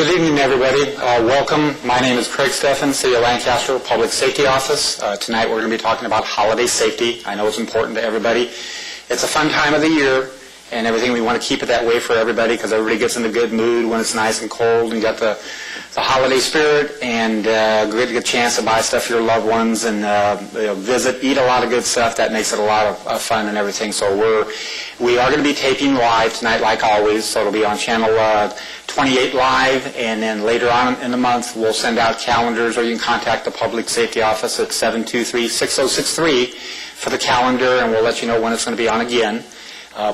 Good evening, everybody. Welcome. My name is Craig Steffen, City of Lancaster Public Safety Office. Tonight we're going to be talking about holiday safety. I know it's important to everybody. It's a fun time of the year and everything. We want to keep it that way for everybody because everybody gets in a good mood when it's nice and cold and you got the holiday spirit and good chance to buy stuff for your loved ones and visit, eat a lot of good stuff. That makes it a lot of fun and everything. So we are going to be taping live tonight like always. So it'll be on channel 28 live, and then later on in the month we'll send out calendars, or you can contact the Public Safety Office at 723-6063 for the calendar, and we'll let you know when it's going to be on again.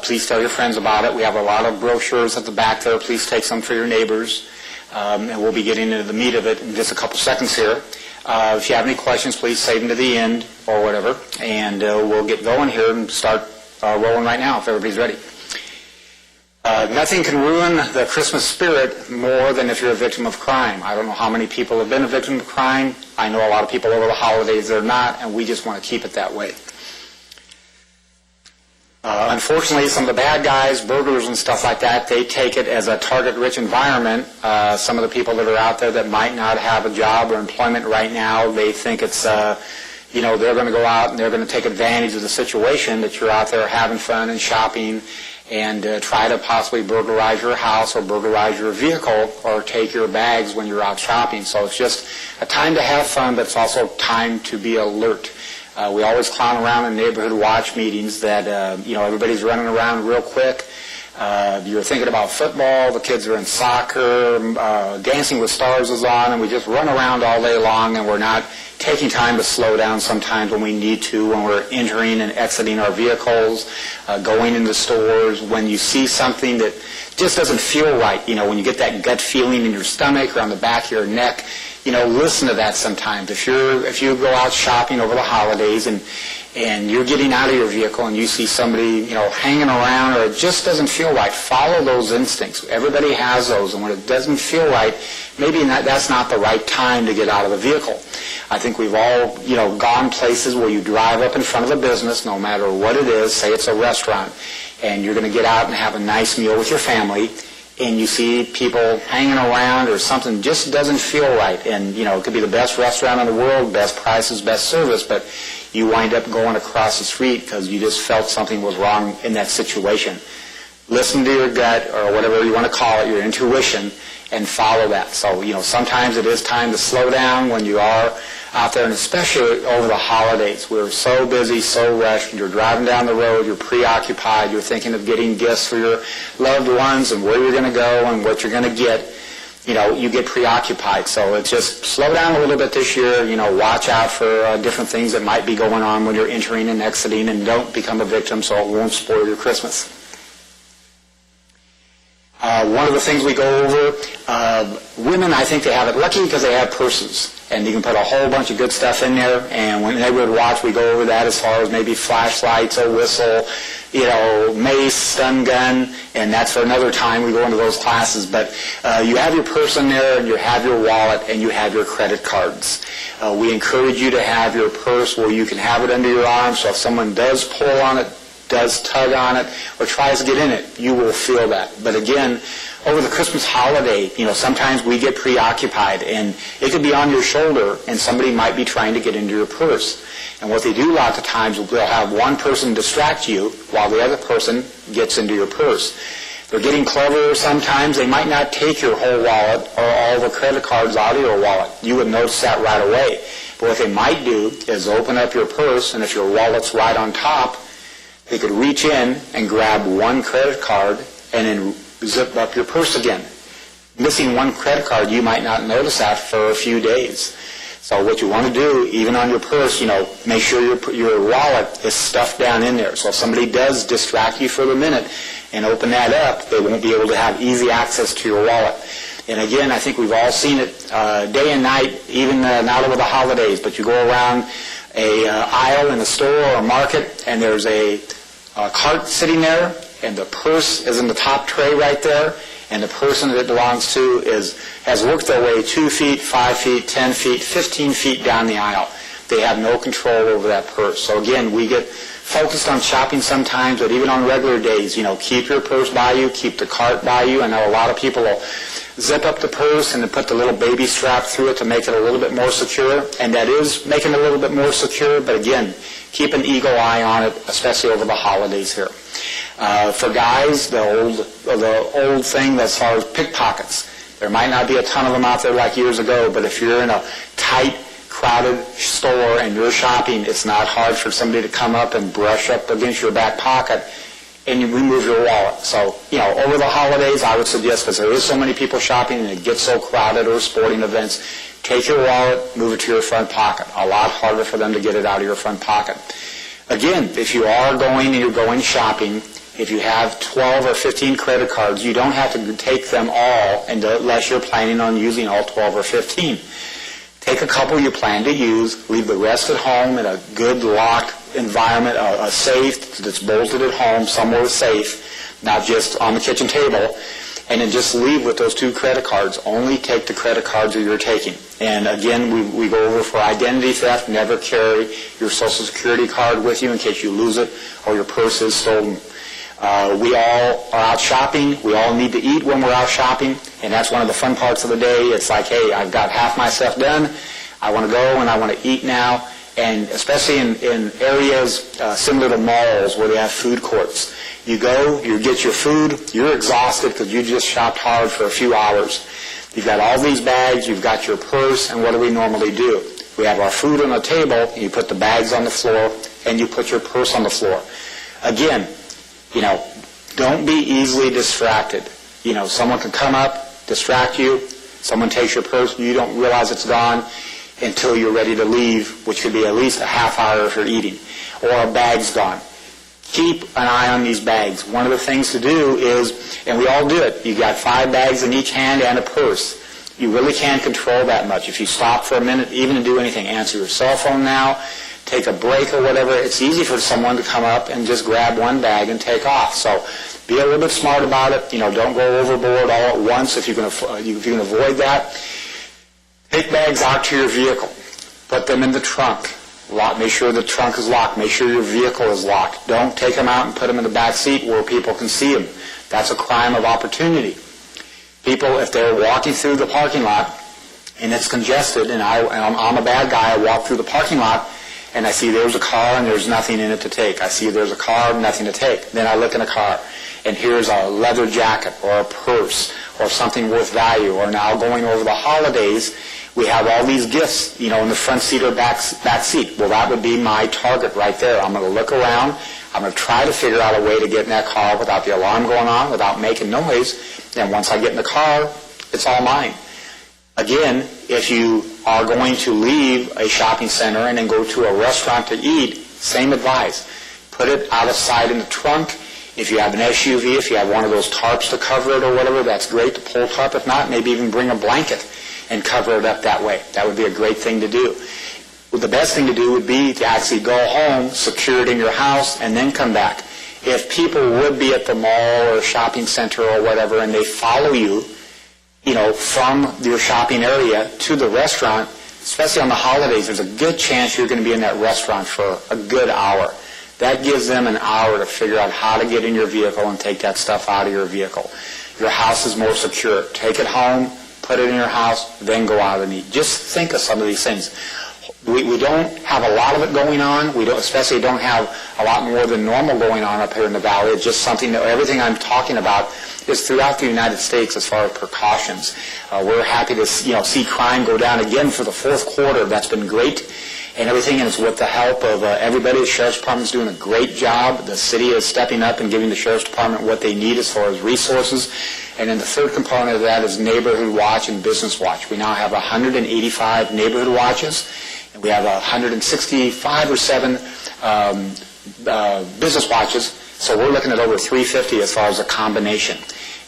Please tell your friends about it. We have a lot of brochures at the back there. Please take some for your neighbors, and we'll be getting into the meat of it in just a couple seconds here. If you have any questions, please save them to the end or whatever, and we'll get going here and start rolling right now if everybody's ready. Nothing can ruin the Christmas spirit more than if you're a victim of crime. I don't know how many people have been a victim of crime. I know a lot of people over the holidays that are not, and we just want to keep it that way. Unfortunately, some of the bad guys, burglars and stuff like that, they take it as a target-rich environment. Some of the people that are out there that might not have a job or employment right now, they think it's, they're going to go out and they're going to take advantage of the situation that you're out there having fun and shopping and try to possibly burglarize your house or burglarize your vehicle or take your bags when you're out shopping. So it's just a time to have fun, but it's also time to be alert. We always clown around in neighborhood watch meetings that, everybody's running around real quick. You're thinking about football, the kids are in soccer, Dancing with Stars is on, and we just run around all day long, and we're not taking time to slow down sometimes when we need to, when we're entering and exiting our vehicles, going into stores. When you see something that just doesn't feel right, when you get that gut feeling in your stomach or on the back of your neck, listen to that sometimes. If you go out shopping over the holidays and you're getting out of your vehicle and you see somebody, hanging around, or it just doesn't feel right, follow those instincts. Everybody has those, and when it doesn't feel right, maybe that's not the right time to get out of the vehicle. I think we've all, gone places where you drive up in front of a business, no matter what it is, say it's a restaurant, and you're going to get out and have a nice meal with your family, and you see people hanging around or something just doesn't feel right. And, it could be the best restaurant in the world, best prices, best service, but you wind up going across the street because you just felt something was wrong in that situation. Listen to your gut, or whatever you want to call it, your intuition, and follow that. So, sometimes it is time to slow down when you are out there, and especially over the holidays. We're so busy, so rushed. You're driving down the road, you're preoccupied, you're thinking of getting gifts for your loved ones and where you're going to go and what you're going to get. You get preoccupied. So it's just slow down a little bit this year. Watch out for different things that might be going on when you're entering and exiting, and don't become a victim so it won't spoil your Christmas. One of the things we go over, women, I think they have it lucky because they have purses. And you can put a whole bunch of good stuff in there. And when Neighborhood Watch, we go over that as far as maybe flashlights, a whistle, mace, stun gun. And that's for another time. We go into those classes. But you have your purse in there, and you have your wallet, and you have your credit cards. We encourage you to have your purse where you can have it under your arm. So if someone does pull on it, does tug on it, or tries to get in it, you will feel that. But again, over the Christmas holiday, sometimes we get preoccupied, and it could be on your shoulder, and somebody might be trying to get into your purse. And what they do a lot of times is they'll have one person distract you while the other person gets into your purse. They're getting clever sometimes. They might not take your whole wallet or all the credit cards out of your wallet. You would notice that right away. But what they might do is open up your purse, and if your wallet's right on top, they could reach in and grab one credit card and then zip up your purse again. Missing one credit card, you might not notice that for a few days. So what you want to do, even on your purse, make sure your wallet is stuffed down in there. So if somebody does distract you for a minute and open that up, they won't be able to have easy access to your wallet. And again, I think we've all seen it day and night, even not over the holidays, but you go around a aisle in a store or a market, and there's a cart sitting there, and the purse is in the top tray right there, and the person that it belongs to has worked their way 2 feet, 5 feet, 10 feet, 15 feet down the aisle. They have no control over that purse. So again, we get focused on shopping sometimes, but even on regular days, keep your purse by you, keep the cart by you. I know a lot of people will zip up the purse and then put the little baby strap through it to make it a little bit more secure. And that is making it a little bit more secure, but again, keep an eagle eye on it, especially over the holidays here. For guys, the old thing as far as pickpockets. There might not be a ton of them out there like years ago, but if you're in a tight, crowded store and you're shopping, it's not hard for somebody to come up and brush up against your back pocket and you remove your wallet. So, over the holidays, I would suggest, because there is so many people shopping and it gets so crowded, or sporting events, take your wallet, move it to your front pocket. A lot harder for them to get it out of your front pocket. Again, if you are going and you're going shopping, if you have 12 or 15 credit cards, you don't have to take them all unless you're planning on using all 12 or 15. Take a couple you plan to use, leave the rest at home in a good locked environment, a safe that's bolted at home, somewhere safe, not just on the kitchen table, and then just leave with those 2 credit cards. Only take the credit cards that you're taking. And again, we go over for identity theft, never carry your Social Security card with you in case you lose it or your purse is stolen. We all are out shopping. We all need to eat when we're out shopping, and that's one of the fun parts of the day. It's like, hey, I've got half my stuff done. I want to go and I want to eat now, and especially in areas similar to malls where they have food courts. You go, you get your food, you're exhausted because you just shopped hard for a few hours. You've got all these bags, you've got your purse, and what do we normally do? We have our food on the table, you put the bags on the floor, and you put your purse on the floor. Again, don't be easily distracted. Someone can come up, distract you, someone takes your purse, you don't realize it's gone until you're ready to leave, which could be at least a half hour if you're eating, or a bag's gone. Keep an eye on these bags. One of the things to do is, and we all do it, you got 5 bags in each hand and a purse. You really can't control that much. If you stop for a minute, even to do anything, answer your cell phone now, take a break or whatever, it's easy for someone to come up and just grab one bag and take off. So be a little bit smart about it. Don't go overboard all at once if you can avoid that. Take bags out to your vehicle. Put them in the trunk. Make sure the trunk is locked. Make sure your vehicle is locked. Don't take them out and put them in the back seat where people can see them. That's a crime of opportunity. People, if they're walking through the parking lot and it's congested, and I'm a bad guy, I walk through the parking lot and I see there's a car and there's nothing in it to take. I see there's a car, nothing to take. Then I look in a car and here's a leather jacket or a purse or something worth value. Or now going over the holidays, we have all these gifts, in the front seat or back seat. Well, that would be my target right there. I'm going to look around. I'm going to try to figure out a way to get in that car without the alarm going on, without making noise. And once I get in the car, it's all mine. Again, if you are going to leave a shopping center and then go to a restaurant to eat, same advice. Put it out of sight in the trunk. If you have an SUV, if you have one of those tarps to cover it or whatever, that's great, the pull tarp. If not, maybe even bring a blanket and cover it up that way. That would be a great thing to do. Well, the best thing to do would be to actually go home, secure it in your house, and then come back. If people would be at the mall or shopping center or whatever, and they follow you, from your shopping area to the restaurant, especially on the holidays, there's a good chance you're going to be in that restaurant for a good hour. That gives them an hour to figure out how to get in your vehicle and take that stuff out of your vehicle. Your house is more secure. Take it home, put it in your house, then go out and eat. Just think of some of these things. We don't have a lot of it going on. We especially don't have a lot more than normal going on up here in the valley. It's just something that everything I'm talking about is throughout the United States as far as precautions. We're happy to see crime go down again for the 4th quarter. That's been great. And everything is with the help of everybody. The Sheriff's Department is doing a great job. The city is stepping up and giving the Sheriff's Department what they need as far as resources. And then the third component of that is Neighborhood Watch and Business Watch. We now have 185 Neighborhood Watches, and we have 165 or 7 Business Watches. So we're looking at over 350 as far as a combination.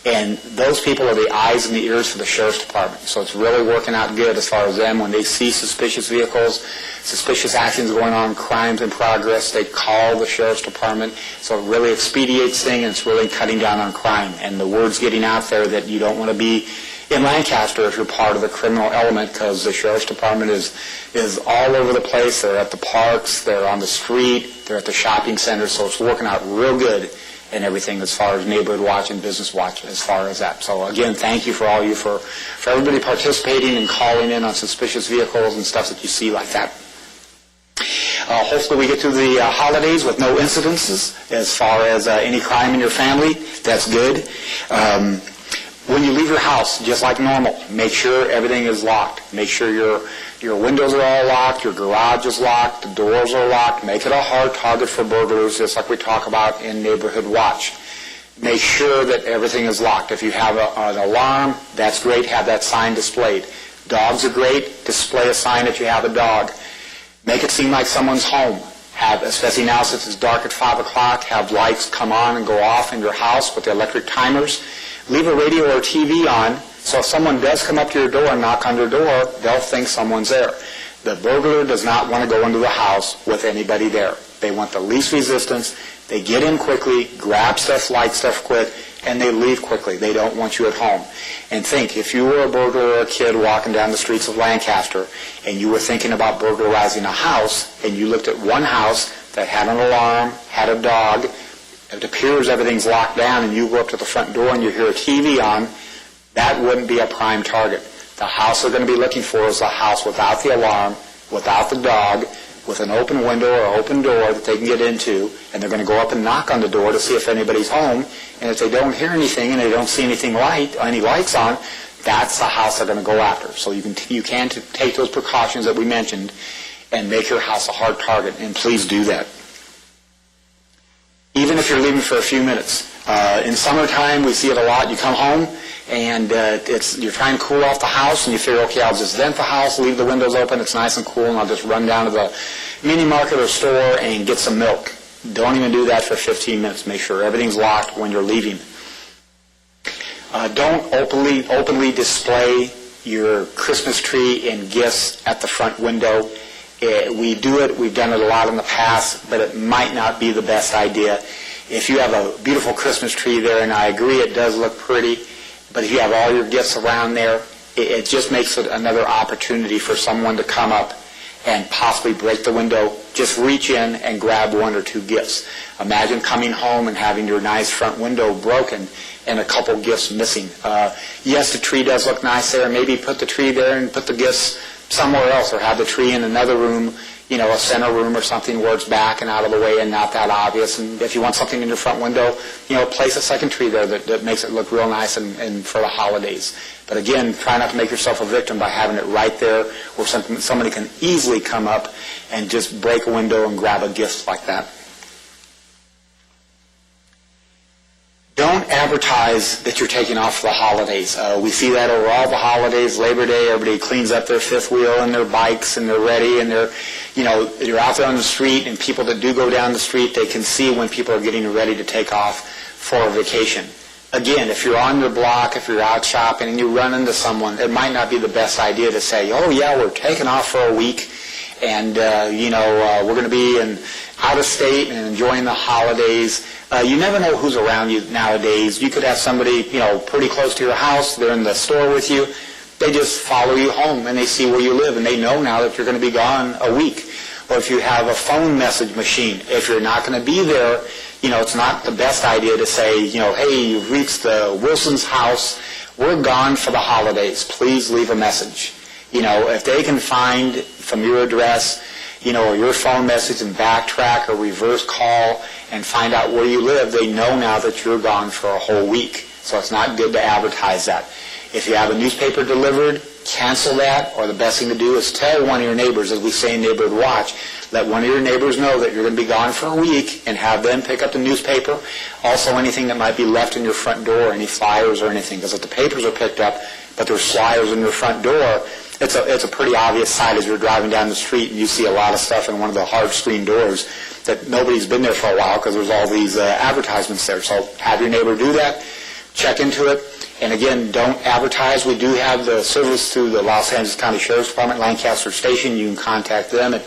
And those people are the eyes and the ears for the Sheriff's Department. So it's really working out good as far as them. When they see suspicious vehicles, suspicious actions going on, crimes in progress, they call the Sheriff's Department. So it really expedites things, and it's really cutting down on crime. And the word's getting out there that you don't want to be in Lancaster if you're part of the criminal element, because the Sheriff's Department is all over the place. They're at the parks, they're on the street, they're at the shopping centers. So it's working out real good and everything as far as neighborhood watch and business watch as far as that. So again, thank you for all you for everybody participating and calling in on suspicious vehicles and stuff that you see like that. Hopefully we get through the holidays with no incidences as far as any crime in your family. That's good. When you leave your house, just like normal, make sure everything is locked. Make sure your windows are all locked, your garage is locked, the doors are locked. Make it a hard target for burglars, just like we talk about in Neighborhood Watch. Make sure that everything is locked. If you have an alarm, that's great. Have that sign displayed. Dogs are great. Display a sign that you have a dog. Make it seem like someone's home. Have, especially now since it's dark at 5 o'clock, have lights come on and go off in your house with the electric timers. Leave a radio or TV on, so if someone does come up to your door and knock on your door, they'll think someone's there. The burglar does not want to go into the house with anybody there. They want the least resistance. They get in quickly, grab stuff, light stuff quick, and they leave quickly. They don't want you at home. And think, if you were a burglar or a kid walking down the streets of Lancaster and you were thinking about burglarizing a house and you looked at one house that had an alarm, had a dog, it appears everything's locked down and you go up to the front door and you hear a TV on, that wouldn't be a prime target. The house they're going to be looking for is a house without the alarm, without the dog, with an open window or open door that they can get into, and they're going to go up and knock on the door to see if anybody's home, and if they don't hear anything and they don't see anything any lights on, that's the house they're going to go after. So you can take those precautions that we mentioned and make your house a hard target, and please do that. Even if you're leaving for a few minutes. In summertime, we see it a lot. You come home, and you're trying to cool off the house, and you figure, okay, I'll just vent the house, leave the windows open, it's nice and cool, and I'll just run down to the mini market or store and get some milk. Don't even do that for 15 minutes. Make sure everything's locked when you're leaving. Don't openly display your Christmas tree and gifts at the front window. We do it. We've done it a lot in the past, but it might not be the best idea. If you have a beautiful Christmas tree there, and I agree it does look pretty, but if you have all your gifts around there, it just makes it another opportunity for someone to come up and possibly break the window. Just reach in and grab one or two gifts. Imagine coming home and having your nice front window broken and a couple gifts missing. Yes, the tree does look nice there. Maybe put the tree there and put the gifts somewhere else, or have the tree in another room, a center room or something where it's back and out of the way and not that obvious. And if you want something in your front window, place a second tree there that makes it look real nice and for the holidays. But again, try not to make yourself a victim by having it right there where somebody can easily come up and just break a window and grab a gift like that. Don't advertise that you're taking off for the holidays. We see that over all the holidays. Labor Day, everybody cleans up their fifth wheel and their bikes, and they're ready, and you're out there on the street, and people that do go down the street, they can see when people are getting ready to take off for a vacation. Again, if you're on your block, if you're out shopping and you run into someone, it might not be the best idea to say, oh yeah, we're taking off for a week, and we're going to be out of state and enjoying the holidays. You never know who's around you nowadays. You could have somebody, pretty close to your house. They're in the store with you. They just follow you home, and they see where you live, and they know now that you're going to be gone a week. Or if you have a phone message machine, if you're not going to be there, it's not the best idea to say, hey, you've reached the Wilson's house. We're gone for the holidays. Please leave a message. If they can find from your address, or your phone message and backtrack or reverse call and find out where you live, they know now that you're gone for a whole week. So it's not good to advertise that. If you have a newspaper delivered, cancel that, or the best thing to do is tell one of your neighbors, as we say in Neighborhood Watch, let one of your neighbors know that you're going to be gone for a week and have them pick up the newspaper. Also anything that might be left in your front door, any flyers or anything, because if the papers are picked up, but there's flyers in your front door, it's a pretty obvious sight as you're driving down the street and you see a lot of stuff in one of the hard screen doors that nobody's been there for a while because there's all these advertisements there. So have your neighbor do that, check into it, and again, don't advertise. We do have the service through the Los Angeles County Sheriff's Department, Lancaster Station. You can contact them at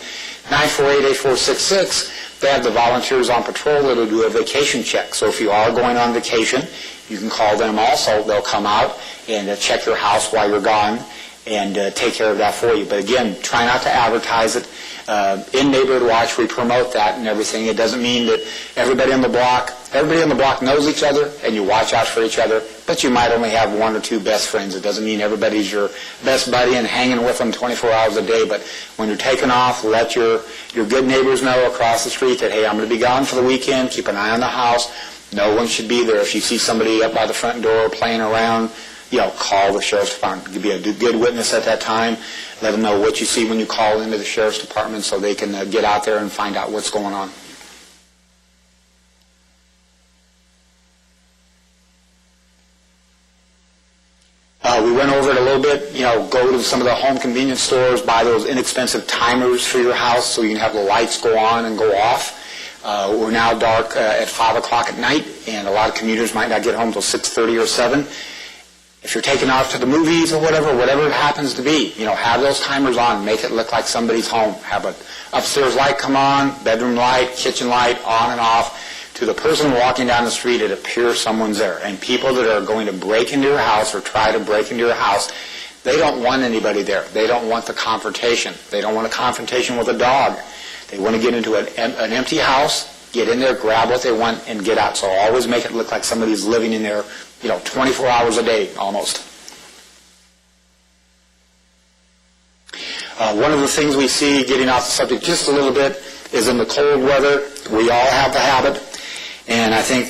948-8466. They have the volunteers on patrol that will do a vacation check. So if you are going on vacation, you can call them also. They'll come out and check your house while you're gone and take care of that for you. But again, try not to advertise it. In Neighborhood Watch, we promote that and everything. It doesn't mean that everybody on the block knows each other and you watch out for each other, but you might only have one or two best friends. It doesn't mean everybody's your best buddy and hanging with them 24 hours a day, but when you're taking off, let your good neighbors know across the street that, hey, I'm going to be gone for the weekend. Keep an eye on the house. No one should be there. If you see somebody up by the front door playing around, call the sheriff's department. Be a good witness at that time. Let them know what you see when you call into the sheriff's department so they can get out there and find out what's going on. We went over it a little bit. Go to some of the home convenience stores, buy those inexpensive timers for your house so you can have the lights go on and go off. We're now dark at 5 o'clock at night, and a lot of commuters might not get home until 6:30 or 7. If you're taking off to the movies or whatever it happens to be, have those timers on. Make it look like somebody's home. Have an upstairs light come on, bedroom light, kitchen light, on and off. To the person walking down the street, it appears someone's there. And people that are going to break into your house or try to break into your house, they don't want anybody there. They don't want the confrontation. They don't want a confrontation with a dog. They want to get into an empty house, get in there, grab what they want, and get out. So always make it look like somebody's living in there 24 hours a day, almost. One of the things we see, getting off the subject just a little bit, is in the cold weather, we all have the habit. And I think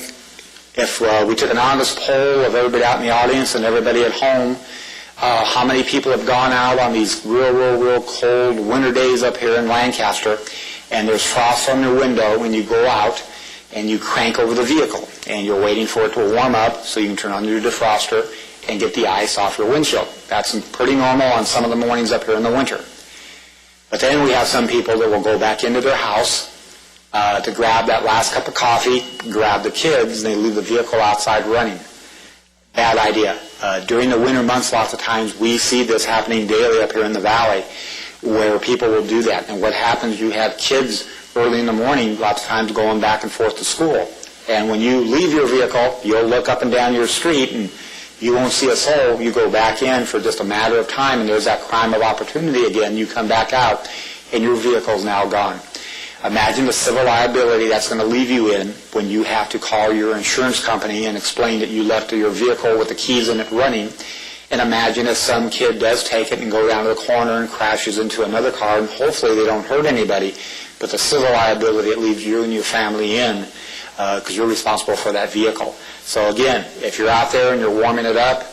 if we took an honest poll of everybody out in the audience and everybody at home, how many people have gone out on these real cold winter days up here in Lancaster, and there's frost on your window when you go out, and you crank over the vehicle, and you're waiting for it to warm up so you can turn on your defroster and get the ice off your windshield. That's pretty normal on some of the mornings up here in the winter. But then we have some people that will go back into their house to grab that last cup of coffee, grab the kids, and they leave the vehicle outside running. Bad idea. During the winter months, lots of times we see this happening daily up here in the valley, where people will do that. And what happens, you have kids early in the morning, lots of times going back and forth to school. And when you leave your vehicle, you'll look up and down your street and you won't see a soul. You go back in for just a matter of time, and there's that crime of opportunity again. You come back out, and your vehicle's now gone. Imagine the civil liability that's going to leave you in when you have to call your insurance company and explain that you left your vehicle with the keys in it running. And imagine if some kid does take it and go down to the corner and crashes into another car, and hopefully they don't hurt anybody, but the civil liability it leaves you and your family in because you're responsible for that vehicle. So again, if you're out there and you're warming it up,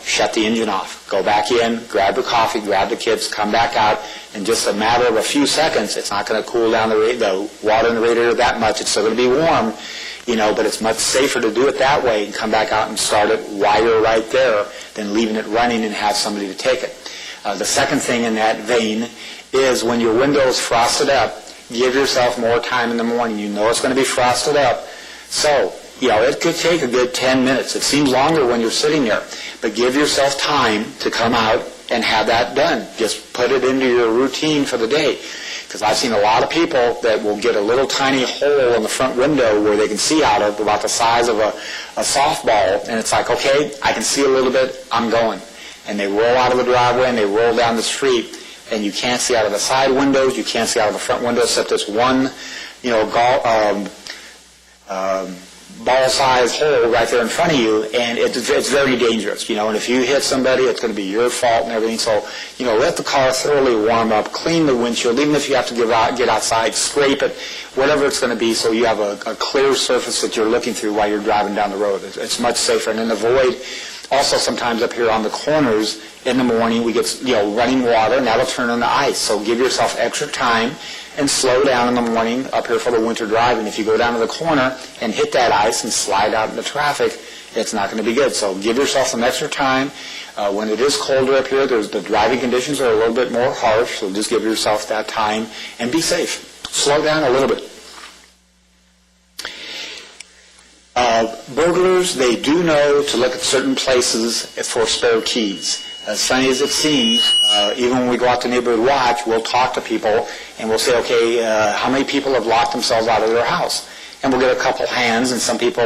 shut the engine off. Go back in, grab your coffee, grab the kids, come back out. In just a matter of a few seconds, it's not going to cool down the water in the radiator that much. It's still going to be warm, but it's much safer to do it that way and come back out and start it while you're right there than leaving it running and have somebody to take it. The second thing in that vein is when your window is frosted up, give yourself more time in the morning. You know it's going to be frosted up. So, it could take a good 10 minutes. It seems longer when you're sitting there. But give yourself time to come out and have that done. Just put it into your routine for the day. Because I've seen a lot of people that will get a little tiny hole in the front window where they can see out of about the size of a softball. And it's like, okay, I can see a little bit, I'm going. And they roll out of the driveway and they roll down the street. And you can't see out of the side windows, you can't see out of the front windows except this one, ball-sized hole right there in front of you, and it's very dangerous, and if you hit somebody, it's going to be your fault and everything. So, let the car thoroughly warm up, clean the windshield, even if you have to get outside, scrape it, whatever it's going to be, so you have a clear surface that you're looking through while you're driving down the road. It's much safer. And then avoid, also sometimes up here on the corners, in the morning we get running water, and that'll turn into ice. So give yourself extra time and slow down in the morning up here for the winter drive. And if you go down to the corner and hit that ice and slide out into traffic, it's not going to be good. So give yourself some extra time. When it is colder up here, the driving conditions are a little bit more harsh, so just give yourself that time and be safe. Slow down a little bit. Burglars, they do know to look at certain places for spare keys. As funny as it seems, even when we go out to Neighborhood Watch, we'll talk to people and we'll say, okay, how many people have locked themselves out of their house? And we'll get a couple hands, and some people,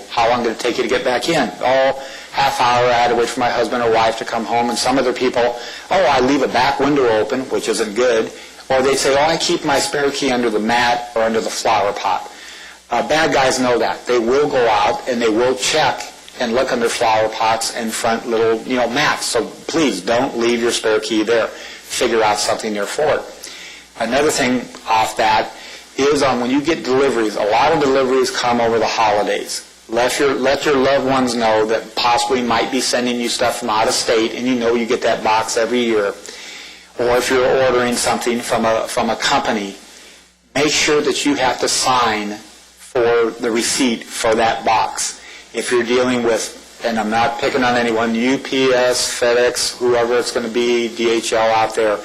how long did it take you to get back in? Oh, half hour, I had to wait for my husband or wife to come home. And some other people, I leave a back window open, which isn't good. Or they'd say, oh, I keep my spare key under the mat or under the flower pot. Bad guys know that. They will go out and they will check and look under flower pots and front little, mats. So please don't leave your spare key there. Figure out something there for it. Another thing off that is when you get deliveries, a lot of deliveries come over the holidays. Let your loved ones know that possibly might be sending you stuff from out of state, and you get that box every year. Or if you're ordering something from a company, make sure that you have to sign for the receipt for that box. If you're dealing with, and I'm not picking on anyone, UPS, FedEx, whoever it's going to be, DHL out there,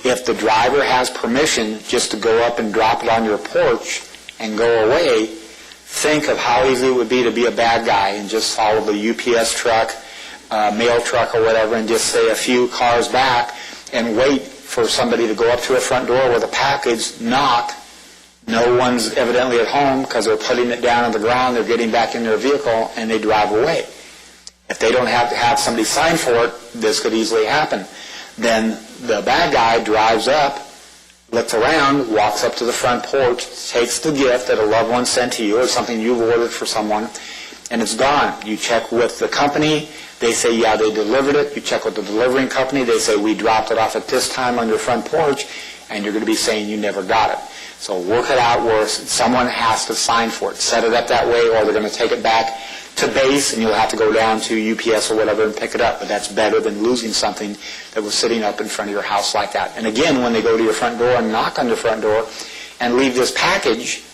if the driver has permission just to go up and drop it on your porch and go away, think of how easy it would be to be a bad guy and just follow the UPS truck, mail truck or whatever, and just say a few cars back and wait for somebody to go up to a front door with a package, knock. No one's evidently at home because they're putting it down on the ground, they're getting back in their vehicle, and they drive away. If they don't have to have somebody sign for it, this could easily happen. Then the bad guy drives up, looks around, walks up to the front porch, takes the gift that a loved one sent to you or something you've ordered for someone, and it's gone. You check with the company. They say, yeah, they delivered it. You check with the delivering company. They say, we dropped it off at this time on your front porch, and you're going to be saying you never got it. So work it out where someone has to sign for it. Set it up that way, or they're going to take it back to base, and you'll have to go down to UPS or whatever and pick it up. But that's better than losing something that was sitting up in front of your house like that. And again, when they go to your front door and knock on your front door and leave this package,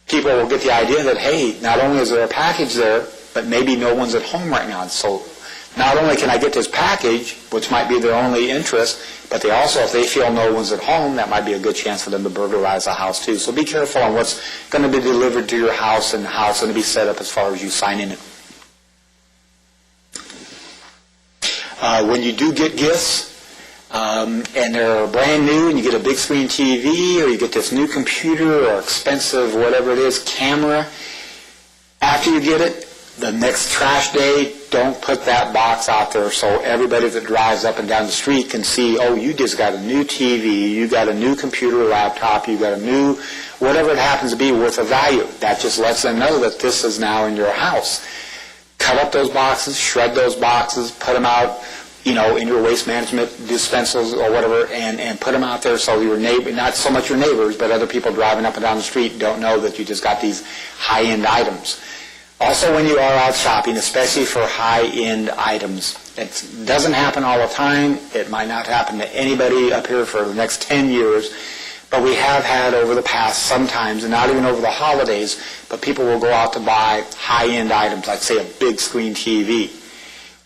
people will get the idea that, hey, not only is there a package there, but maybe no one's at home right now. So not only can I get this package, which might be their only interest, but they also, if they feel no one's at home, that might be a good chance for them to burglarize the house too. So be careful on what's going to be delivered to your house and how it's going to be set up as far as you signing it. When you do get gifts, and they're brand new, and you get a big screen TV, or you get this new computer, or expensive, whatever it is, camera, after you get it, the next trash day, don't put that box out there so everybody that drives up and down the street can see, oh, you just got a new TV, you got a new computer or laptop, you got a new, whatever it happens to be worth of value. That just lets them know that this is now in your house. Cut up those boxes, shred those boxes, put them out, in your waste management dispensers or whatever, and put them out there so your neighbor, not so much your neighbors, but other people driving up and down the street don't know that you just got these high-end items. Also, when you are out shopping, especially for high-end items, it doesn't happen all the time. It might not happen to anybody up here for the next 10 years, but we have had over the past sometimes, and not even over the holidays, but people will go out to buy high-end items, like, say, a big screen TV.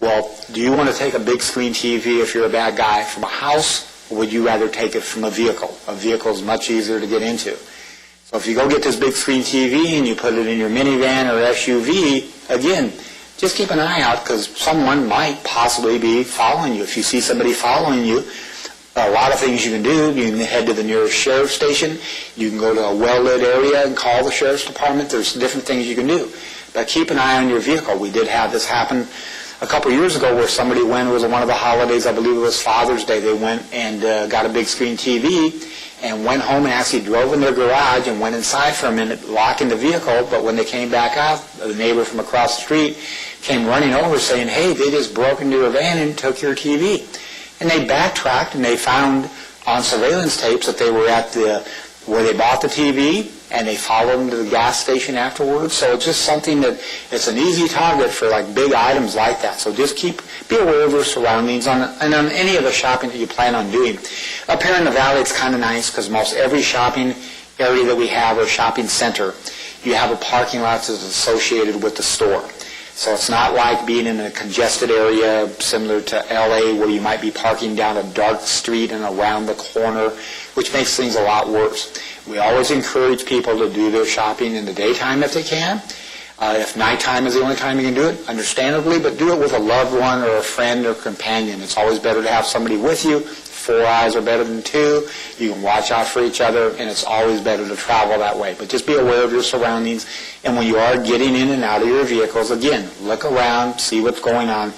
Well, do you want to take a big screen TV if you're a bad guy from a house, or would you rather take it from a vehicle? A vehicle is much easier to get into. So if you go get this big screen TV and you put it in your minivan or SUV, again, just keep an eye out because someone might possibly be following you. If you see somebody following you, a lot of things you can do. You can head to the nearest sheriff's station. You can go to a well-lit area and call the sheriff's department. There's different things you can do. But keep an eye on your vehicle. We did have this happen a couple of years ago where somebody went, it was one of the holidays, I believe it was Father's Day, they went and got a big screen TV and went home and actually drove in their garage and went inside for a minute, locking the vehicle, but when they came back out, the neighbor from across the street came running over saying, hey, they just broke into your van and took your TV. And they backtracked and they found on surveillance tapes that they were at where they bought the TV, and they followed them to the gas station afterwards. So it's just something that it's an easy target for like big items like that. So just be aware of your surroundings and on any of the shopping that you plan on doing. Up here in the valley, it's kind of nice because most every shopping area that we have or shopping center, you have a parking lot that's associated with the store. So it's not like being in a congested area similar to LA where you might be parking down a dark street and around the corner, which makes things a lot worse. We always encourage people to do their shopping in the daytime if they can. If nighttime is the only time you can do it, understandably, but do it with a loved one or a friend or companion. It's always better to have somebody with you. 4 eyes are better than 2. You can watch out for each other, and it's always better to travel that way. But just be aware of your surroundings, and when you are getting in and out of your vehicles, again, look around, see what's going on.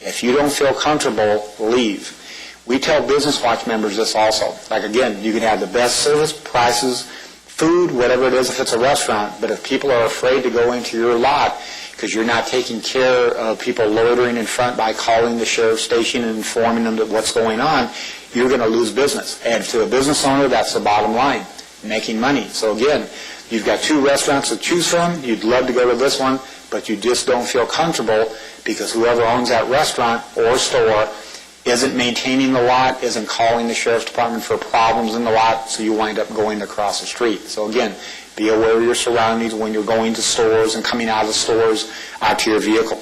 If you don't feel comfortable, leave. We tell Business Watch members this also. Like, again, you can have the best service, prices, food, whatever it is if it's a restaurant, but if people are afraid to go into your lot because you're not taking care of people loitering in front by calling the sheriff's station and informing them that what's going on, you're going to lose business. And to a business owner, that's the bottom line, making money. So again, you've got 2 restaurants to choose from. You'd love to go to this one, but you just don't feel comfortable because whoever owns that restaurant or store isn't maintaining the lot, isn't calling the sheriff's department for problems in the lot, so you wind up going across the street. So again, be aware of your surroundings when you're going to stores and coming out of stores out to your vehicle.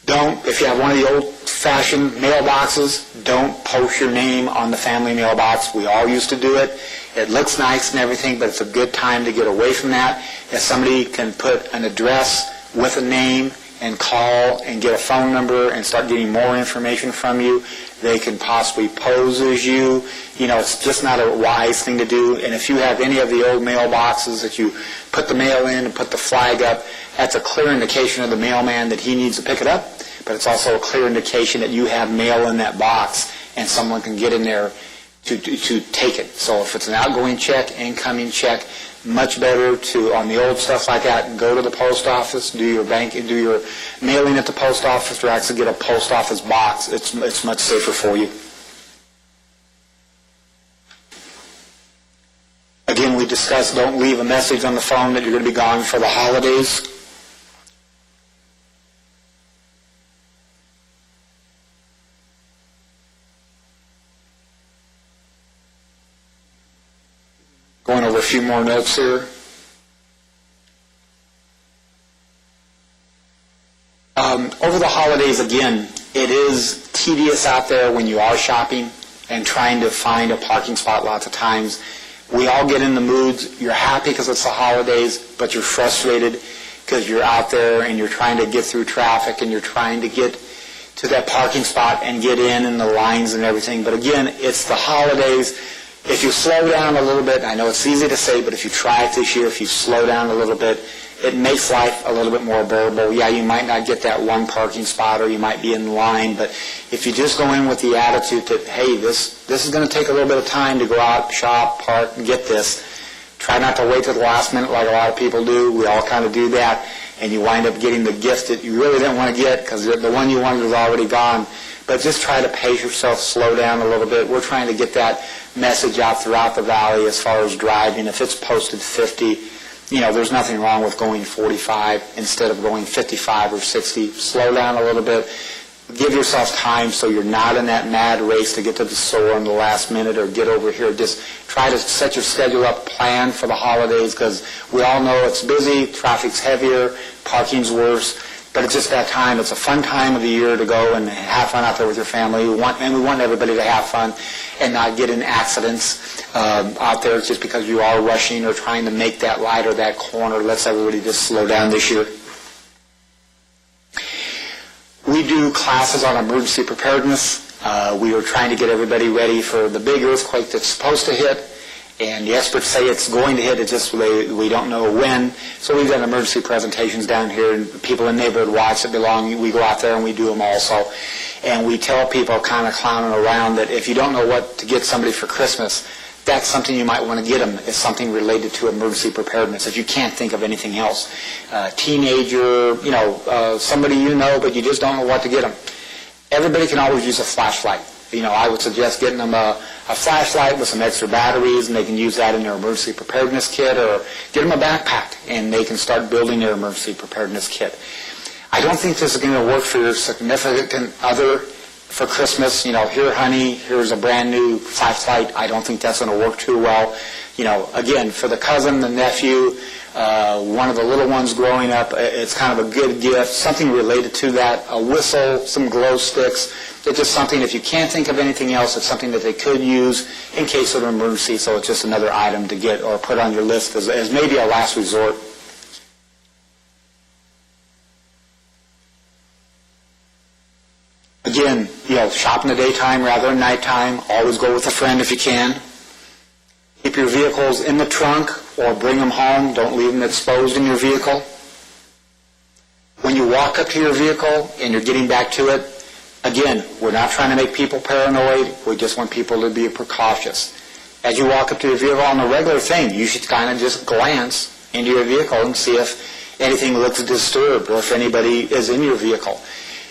Don't, if you have one of the old-fashioned mailboxes, don't post your name on the family mailbox. We all used to do it. It looks nice and everything, but it's a good time to get away from that. If somebody can put an address with a name and call and get a phone number and start getting more information from you, they can possibly pose as you. You know, it's just not a wise thing to do. And if you have any of the old mailboxes that you put the mail in and put the flag up, that's a clear indication of the mailman that he needs to pick it up. But it's also a clear indication that you have mail in that box and someone can get in there to take it. So if it's an outgoing check, incoming check, much better to, on the old stuff like that, go to the post office, do your mailing at the post office, or actually get a post office box. It's much safer for you. Again, we discussed don't leave a message on the phone that you're going to be gone for the holidays. Going over a few more notes here. Over the holidays, again, it is tedious out there when you are shopping and trying to find a parking spot lots of times. We all get in the moods. You're happy because it's the holidays, but you're frustrated because you're out there and you're trying to get through traffic and you're trying to get to that parking spot and get in and the lines and everything. But again, it's the holidays. If you slow down a little bit, I know it's easy to say, but if you try it this year, if you slow down a little bit, it makes life a little bit more bearable. Yeah, you might not get that one parking spot or you might be in line, but if you just go in with the attitude that, hey, this is going to take a little bit of time to go out, shop, park, and get this, try not to wait till the last minute like a lot of people do. We all kind of do that, and you wind up getting the gift that you really didn't want to get because the one you wanted was already gone. But just try to pace yourself, slow down a little bit. We're trying to get that message out throughout the valley as far as driving. If it's posted 50, you know, there's nothing wrong with going 45 instead of going 55 or 60. Slow down a little bit. Give yourself time so you're not in that mad race to get to the store in the last minute or get over here. Just try to set your schedule up, plan for the holidays because we all know it's busy, traffic's heavier, parking's worse. But it's just that time. It's a fun time of the year to go and have fun out there with your family. We want everybody to have fun and not get in accidents out there just because you are rushing or trying to make that light or that corner. Let's everybody just slow down this year. We do classes on emergency preparedness. We are trying to get everybody ready for the big earthquake that's supposed to hit. And the experts say it's going to hit, it's just we don't know when. So we've done emergency presentations down here, and people in Neighborhood Watch that belong, we go out there and we do them also. And we tell people kind of clowning around that if you don't know what to get somebody for Christmas, that's something you might want to get them. It's something related to emergency preparedness if you can't think of anything else. Teenager, somebody you know, but you just don't know what to get them. Everybody can always use a flashlight. I would suggest getting them a flashlight with some extra batteries, and they can use that in their emergency preparedness kit, or get them a backpack, and they can start building their emergency preparedness kit. I don't think this is going to work for your significant other for Christmas. Here, honey, here's a brand new flashlight. I don't think that's going to work too well. Again, for the cousin, the nephew, one of the little ones growing up, it's kind of a good gift, something related to that, a whistle, some glow sticks. It's just something, if you can't think of anything else, it's something that they could use in case of an emergency, so it's just another item to get or put on your list as maybe a last resort. Again, shop in the daytime rather than nighttime. Always go with a friend if you can. Keep your vehicles in the trunk or bring them home. Don't leave them exposed in your vehicle. When you walk up to your vehicle and you're getting back to it, Again, we're not trying to make people paranoid. We just want people to be precautious. As you walk up to your vehicle on a regular thing, you should kind of just glance into your vehicle and see if anything looks disturbed or if anybody is in your vehicle.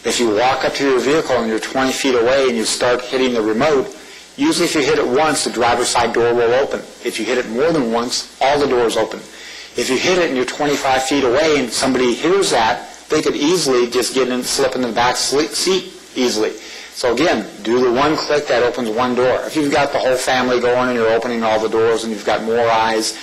If you walk up to your vehicle and you're 20 feet away and you start hitting the remote, usually if you hit it once, the driver's side door will open. If you hit it more than once, all the doors open. If you hit it and you're 25 feet away and somebody hears that, they could easily just get in, slip in the back seat easily. So again, do the one click that opens one door. If you've got the whole family going and you're opening all the doors and you've got more eyes,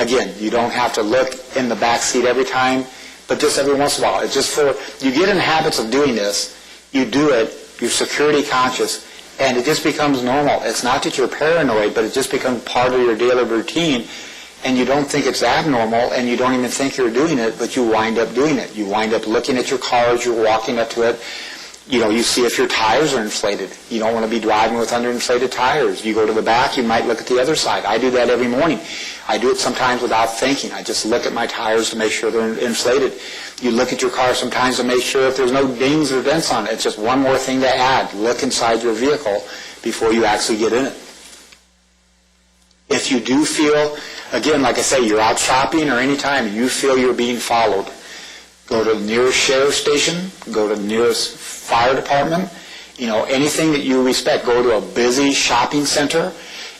again, you don't have to look in the back seat every time, but just every once in a while. It's just for, you get in habits of doing this, you do it, you're security conscious, and it just becomes normal. It's not that you're paranoid, but it just becomes part of your daily routine, and you don't think it's abnormal, and you don't even think you're doing it, but you wind up doing it. You wind up looking at your car as you're walking up to it. You know, you see if your tires are inflated. You don't want to be driving with underinflated tires. You go to the back, you might look at the other side. I do that every morning. I do it sometimes without thinking. I just look at my tires to make sure they're inflated. You look at your car sometimes to make sure if there's no dings or dents on it. It's just one more thing to add. Look inside your vehicle before you actually get in it. If you do feel, again, like I say, you're out shopping or any time and you feel you're being followed, go to the nearest sheriff's station, go to the nearest fire department, you know, anything that you respect. Go to a busy shopping center.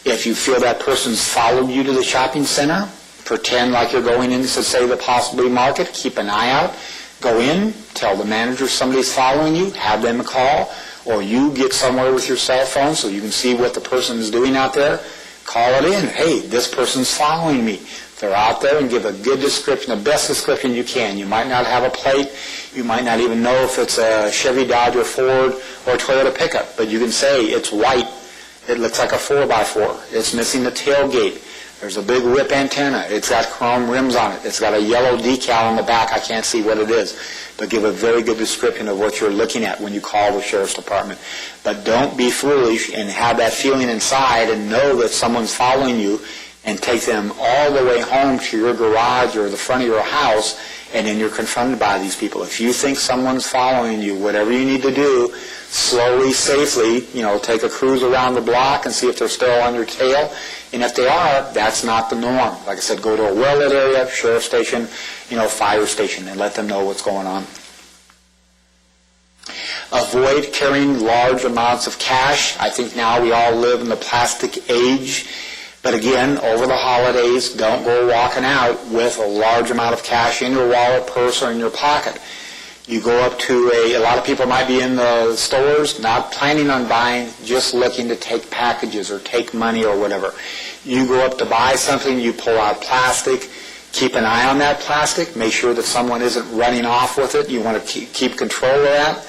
If you feel that person's followed you to the shopping center, pretend like you're going into, say, the possibility market. Keep an eye out. Go in, tell the manager somebody's following you, have them call, or you get somewhere with your cell phone so you can see what the person is doing out there. Call it in. Hey, this person's following me. They're out there, and give a good description, the best description you can. You might not have a plate. You might not even know if it's a Chevy, Dodge, or Ford, or a Toyota pickup. But you can say it's white. It looks like a 4x4. It's missing the tailgate. There's a big whip antenna. It's got chrome rims on it. It's got a yellow decal on the back. I can't see what it is. But give a very good description of what you're looking at when you call the sheriff's department. But don't be foolish and have that feeling inside and know that someone's following you, and take them all the way home to your garage or the front of your house, and then you're confronted by these people. If you think someone's following you, whatever you need to do, slowly, safely, you know, take a cruise around the block and see if they're still on your tail. And if they are, that's not the norm. Like I said, go to a well-lit area, sheriff station, you know, fire station, and let them know what's going on. Avoid carrying large amounts of cash. I think now we all live in the plastic age. But again, over the holidays, don't go walking out with a large amount of cash in your wallet, purse, or in your pocket. You go up to a lot of people might be in the stores, not planning on buying, just looking to take packages or take money or whatever. You go up to buy something, you pull out plastic, keep an eye on that plastic, make sure that someone isn't running off with it. You want to keep control of that.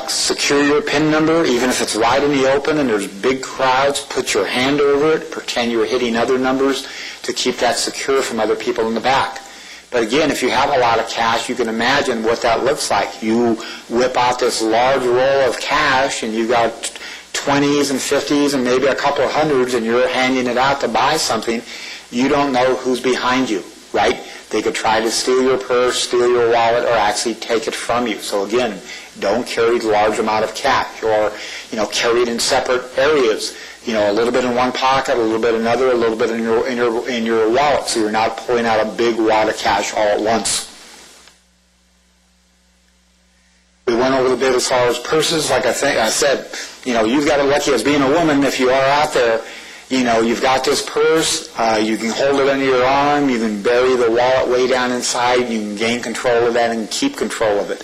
Secure your PIN number, even if it's right in the open and there's big crowds, put your hand over it, pretend you're hitting other numbers to keep that secure from other people in the back. But again, if you have a lot of cash, you can imagine what that looks like. You whip out this large roll of cash and you've got 20s and 50s and maybe a couple of hundreds and you're handing it out to buy something. You don't know who's behind you, right? They could try to steal your purse, steal your wallet, or actually take it from you. So again, don't carry a large amount of cash, or carry it in separate areas. A little bit in one pocket, a little bit in another, a little bit in your wallet, so you're not pulling out a big wad of cash all at once. We went over the bit as far as purses. Like I said, you've got it lucky as being a woman. If you are out there, you've got this purse, you can hold it under your arm, you can bury the wallet way down inside, you can gain control of that and keep control of it.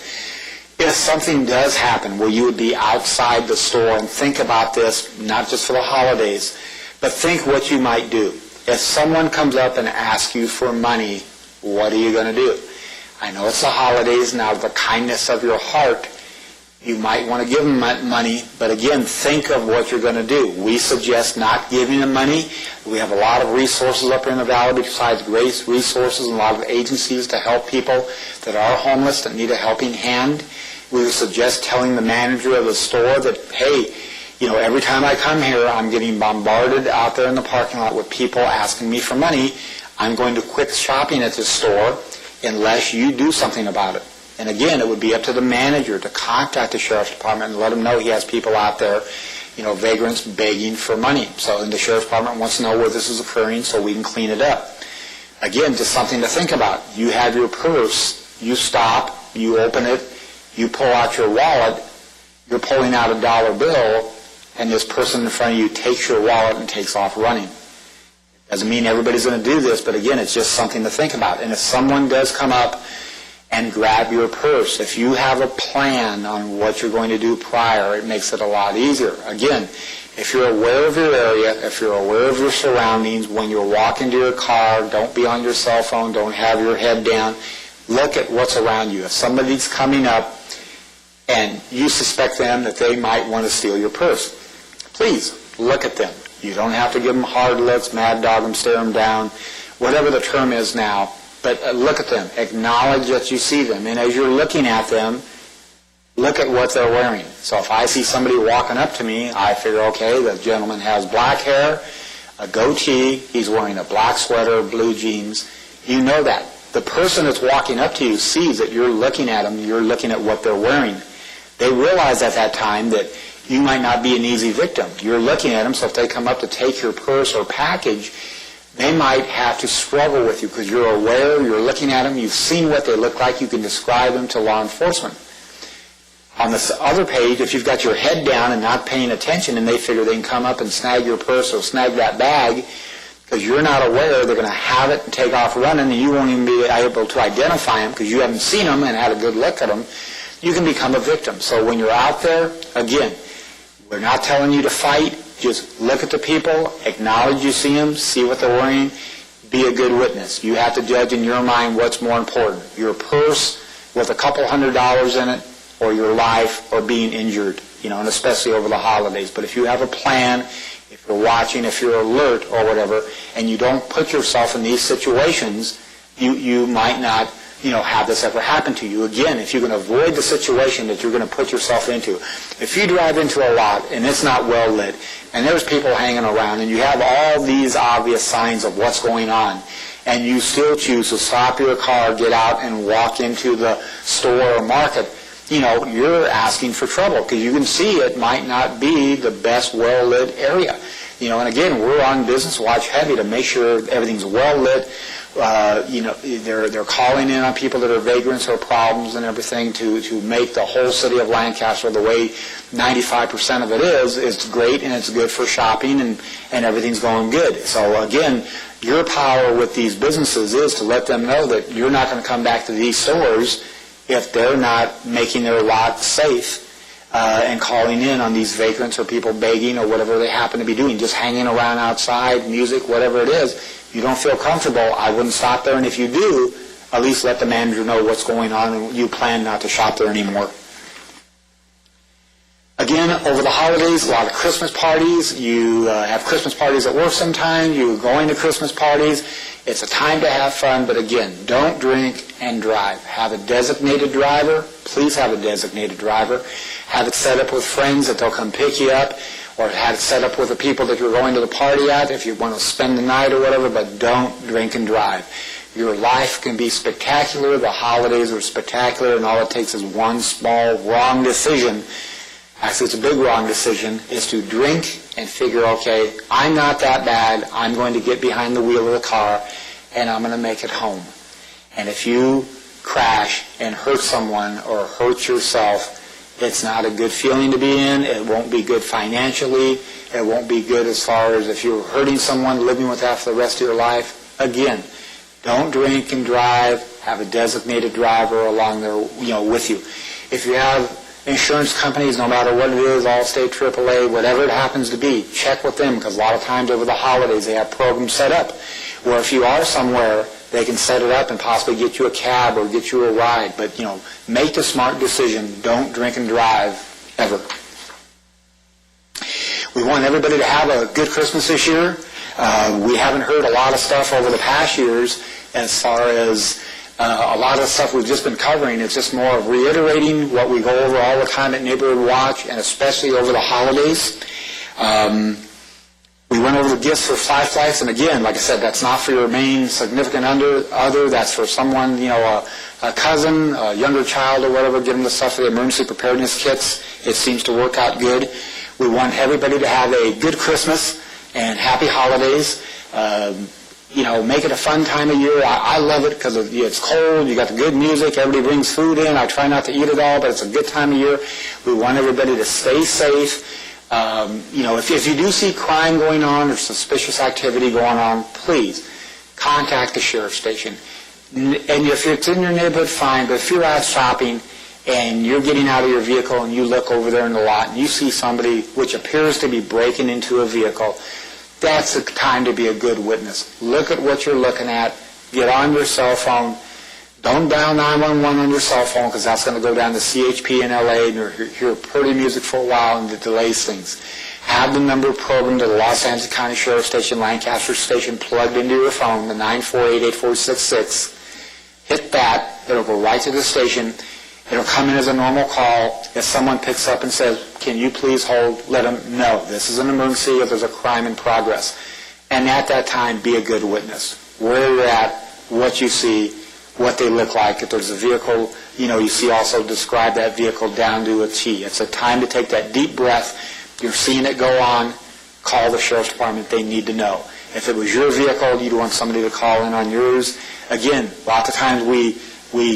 If something does happen where you would be outside the store, and think about this, not just for the holidays, but think what you might do. If someone comes up and asks you for money, what are you going to do? I know it's the holidays, and out of the kindness of your heart, you might want to give them money, but again, think of what you're going to do. We suggest not giving them money. We have a lot of resources up here in the valley besides Grace Resources and a lot of agencies to help people that are homeless, that need a helping hand. We would suggest telling the manager of the store that, hey, every time I come here, I'm getting bombarded out there in the parking lot with people asking me for money. I'm going to quit shopping at this store unless you do something about it. And again, it would be up to the manager to contact the sheriff's department and let them know he has people out there, vagrants begging for money. So and the sheriff's department wants to know where this is occurring so we can clean it up. Again, just something to think about. You have your purse, you stop, you open it, you pull out your wallet, you're pulling out a dollar bill, and this person in front of you takes your wallet and takes off running. Doesn't mean everybody's going to do this, but again, it's just something to think about. And if someone does come up and grab your purse, if you have a plan on what you're going to do prior, it makes it a lot easier. Again, if you're aware of your area, if you're aware of your surroundings, when you're walking to your car, don't be on your cell phone, don't have your head down. Look at what's around you. If somebody's coming up and you suspect them that they might want to steal your purse, please look at them. You don't have to give them hard looks, mad dog them, stare them down, whatever the term is now. But look at them. Acknowledge that you see them. And as you're looking at them, look at what they're wearing. So if I see somebody walking up to me, I figure, okay, the gentleman has black hair, a goatee, he's wearing a black sweater, blue jeans. You know that. The person that's walking up to you sees that you're looking at them, you're looking at what they're wearing. They realize at that time that you might not be an easy victim. You're looking at them, so if they come up to take your purse or package, they might have to struggle with you because you're aware, you're looking at them, you've seen what they look like, you can describe them to law enforcement. On this other page, if you've got your head down and not paying attention and they figure they can come up and snag your purse or snag that bag, because you're not aware, they're going to have it and take off running and you won't even be able to identify them because you haven't seen them and had a good look at them, you can become a victim. So when you're out there, again, we're not telling you to fight. Just look at the people, acknowledge you see them, see what they're wearing, be a good witness. You have to judge in your mind what's more important, your purse with a couple $100s in it or your life or being injured, and especially over the holidays. But if you have a plan, if you're watching, if you're alert or whatever, and you don't put yourself in these situations, you might not have this ever happen to you. Again, if you can avoid the situation that you're going to put yourself into. If you drive into a lot and it's not well lit and there's people hanging around and you have all these obvious signs of what's going on and you still choose to stop your car, get out and walk into the store or market, you're asking for trouble because you can see it might not be the best well-lit area. And again, we're on Business Watch heavy to make sure everything's well-lit. They're calling in on people that are vagrants or problems and everything to make the whole city of Lancaster the way 95% of it is. It's great and it's good for shopping and everything's going good. So again, your power with these businesses is to let them know that you're not going to come back to these stores if they're not making their lot safe and calling in on these vagrants or people begging or whatever they happen to be doing, just hanging around outside, music, whatever it is. You don't feel comfortable, I wouldn't stop there, and if you do, at least let the manager know what's going on and you plan not to shop there anymore. Again, over the holidays, a lot of Christmas parties. You have Christmas parties at work sometimes. You're going to Christmas parties. It's a time to have fun, but again, don't drink and drive. Have a designated driver. Please have a designated driver. Have it set up with friends that they'll come pick you up, or have it set up with the people that you're going to the party at if you want to spend the night or whatever, but don't drink and drive. Your life can be spectacular. The holidays are spectacular, and all it takes is one small wrong decision. Actually, it's a big wrong decision, is to drink and figure, okay, I'm not that bad. I'm going to get behind the wheel of the car, and I'm going to make it home. And if you crash and hurt someone or hurt yourself, it's not a good feeling to be in. It won't be good financially. It won't be good as far as if you're hurting someone, living with that for the rest of your life. Again, don't drink and drive. Have a designated driver along there, with you. If you have insurance companies, no matter what it is, Allstate, AAA, whatever it happens to be, check with them because a lot of times over the holidays they have programs set up where if you are somewhere, they can set it up and possibly get you a cab or get you a ride. But, make the smart decision. Don't drink and drive ever. We want everybody to have a good Christmas this year. We haven't heard a lot of stuff over the past years as far as a lot of the stuff we've just been covering. It's just more of reiterating what we go over all the time at Neighborhood Watch, and especially over the holidays. We went over the gifts for flashlights, and again, like I said, that's not for your main significant other. That's for someone, a cousin, a younger child or whatever. Give them the stuff for the emergency preparedness kits. It seems to work out good. We want everybody to have a good Christmas and happy holidays. Make it a fun time of year. I love it because it's cold. You got the good music. Everybody brings food in. I try not to eat it all, but it's a good time of year. We want everybody to stay safe. If you do see crime going on or suspicious activity going on, please contact the sheriff's station. And if it's in your neighborhood, fine. But if you're out shopping and you're getting out of your vehicle and you look over there in the lot and you see somebody which appears to be breaking into a vehicle, that's the time to be a good witness. Look at what you're looking at. Get on your cell phone. Don't dial 911 on your cell phone because that's going to go down to CHP in LA and you'll hear pretty music for a while and it delays things. Have the number programmed to the Los Angeles County Sheriff's Station, Lancaster Station, plugged into your phone, the 948-8466. Hit that. It'll go right to the station. It'll come in as a normal call. If someone picks up and says, can you please hold, let them know this is an emergency if there's a crime in progress. And at that time, be a good witness. Where you're at, what you see, what they look like. If there's a vehicle, you see also describe that vehicle down to a T. It's a time to take that deep breath. You're seeing it go on. Call the sheriff's department. They need to know. If it was your vehicle, you'd want somebody to call in on yours. Again, lots of times we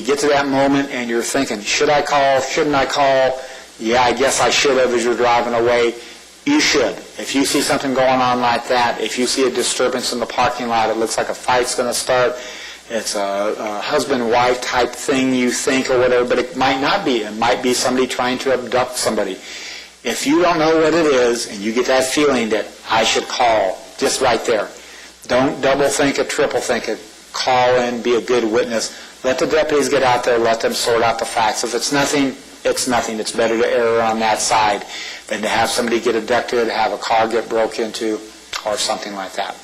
get to that moment and you're thinking, should I call? Shouldn't I call? Yeah, I guess I should have as you're driving away. You should. If you see something going on like that, if you see a disturbance in the parking lot, it looks like a fight's going to start, it's a husband-wife type thing you think or whatever, but it might not be. It might be somebody trying to abduct somebody. If you don't know what it is and you get that feeling that I should call, just right there. Don't double think it, triple think it. Call in, be a good witness. Let the deputies get out there, let them sort out the facts. If it's nothing, it's nothing. It's better to err on that side than to have somebody get abducted, have a car get broke into, or something like that.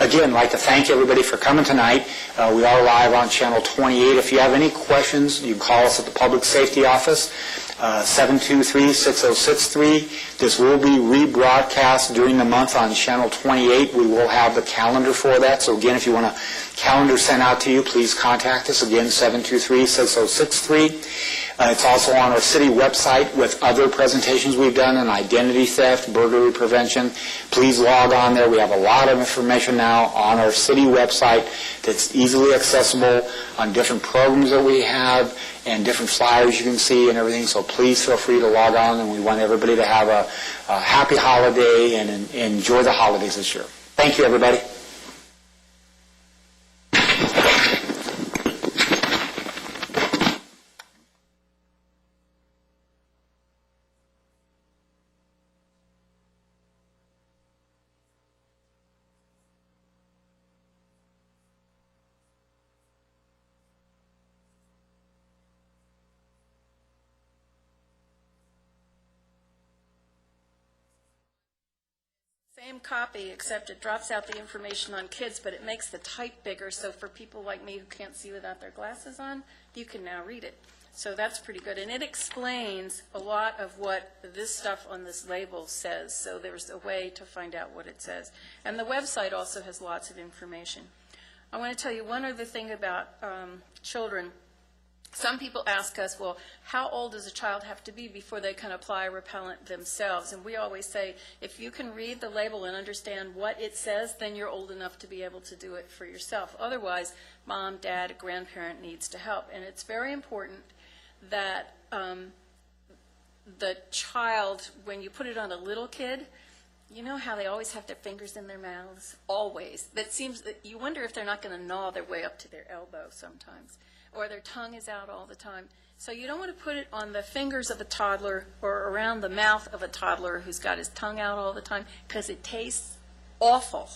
Again, I'd like to thank everybody for coming tonight. We are live on Channel 28. If you have any questions, you can call us at the Public Safety Office, 723-6063. This will be rebroadcast during the month on Channel 28. We will have the calendar for that. So again, if you want a calendar sent out to you, please contact us. Again, 723-6063. It's also on our city website with other presentations we've done on identity theft, burglary prevention. Please log on there. We have a lot of information now on our city website that's easily accessible on different programs that we have and different flyers you can see and everything. So please feel free to log on, and we want everybody to have a happy holiday and enjoy the holidays this year. Thank you, everybody. Same copy, except it drops out the information on kids, but it makes the type bigger, so for people like me who can't see without their glasses on, you can now read it. So that's pretty good. And it explains a lot of what this stuff on this label says, so there's a way to find out what it says. And the website also has lots of information. I want to tell you one other thing about children. Some people ask us, well, how old does a child have to be before they can apply a repellent themselves? And we always say, if you can read the label and understand what it says, then you're old enough to be able to do it for yourself. Otherwise, mom, dad, a grandparent needs to help. And it's very important that the child, when you put it on a little kid, you know how they always have their fingers in their mouths? Always. That seems that you wonder if they're not going to gnaw their way up to their elbow sometimes. Or their tongue is out all the time. So you don't want to put it on the fingers of a toddler or around the mouth of a toddler who's got his tongue out all the time, because it tastes awful,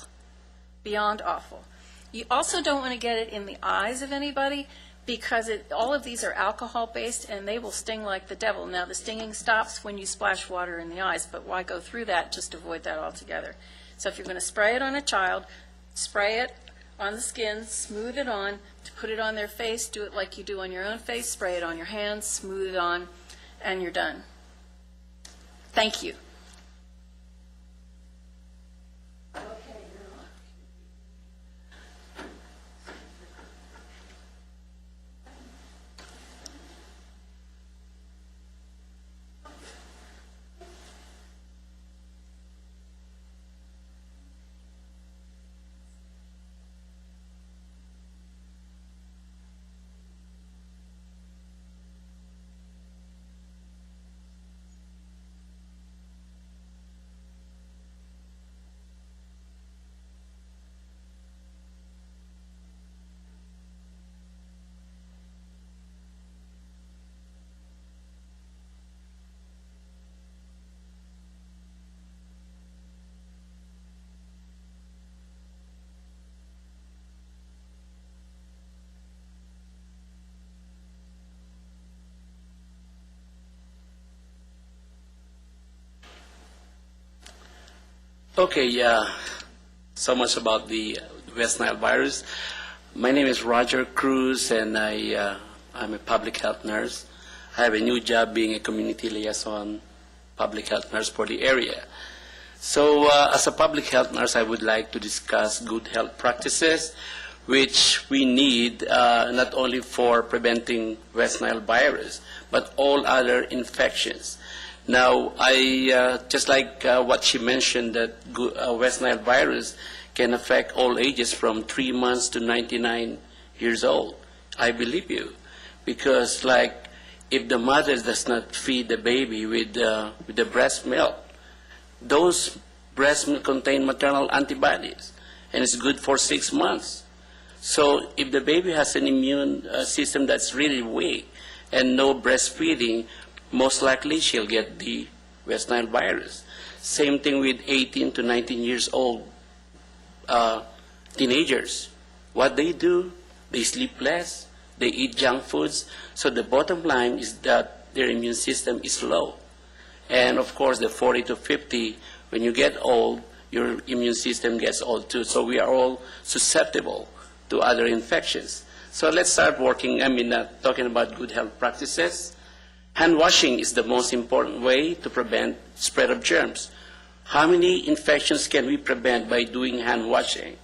beyond awful. You also don't want to get it in the eyes of anybody, because all of these are alcohol-based, and they will sting like the devil. Now, the stinging stops when you splash water in the eyes, but why go through that? Just avoid that altogether. So if you're going to spray it on a child, spray it on the skin, smooth it on. To put it on their face, do it like you do on your own face, spray it on your hands, smooth it on, and you're done. Thank you. Okay, yeah. So much about the West Nile virus. My name is Roger Cruz, and I'm a public health nurse. I have a new job being a community liaison public health nurse for the area. So as a public health nurse, I would like to discuss good health practices, which we need not only for preventing West Nile virus, but all other infections. Now, just like what she mentioned, that West Nile virus can affect all ages from 3 months to 99 years old. I believe you, because like if the mother does not feed the baby with the breast milk, those breast milk contain maternal antibodies, and it's good for 6 months. So if the baby has an immune system that's really weak and no breastfeeding, most likely she'll get the West Nile virus. Same thing with 18 to 19 years old teenagers. What they do, they sleep less, they eat junk foods. So the bottom line is that their immune system is low. And of course, the 40 to 50, when you get old, your immune system gets old too. So we are all susceptible to other infections. So let's start talking about good health practices. Hand washing is the most important way to prevent spread of germs. How many infections can we prevent by doing hand washing?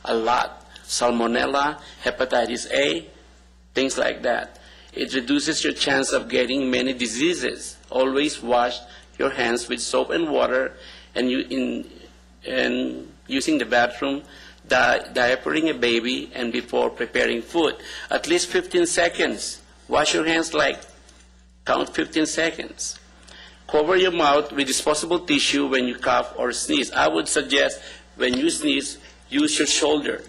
A lot. Salmonella, hepatitis A, things like that. It reduces your chance of getting many diseases. Always wash your hands with soap and water, and using the bathroom, diapering a baby, and before preparing food. At least 15 seconds. Wash your hands count 15 seconds. Cover your mouth with disposable tissue when you cough or sneeze. I would suggest when you sneeze, use your shoulder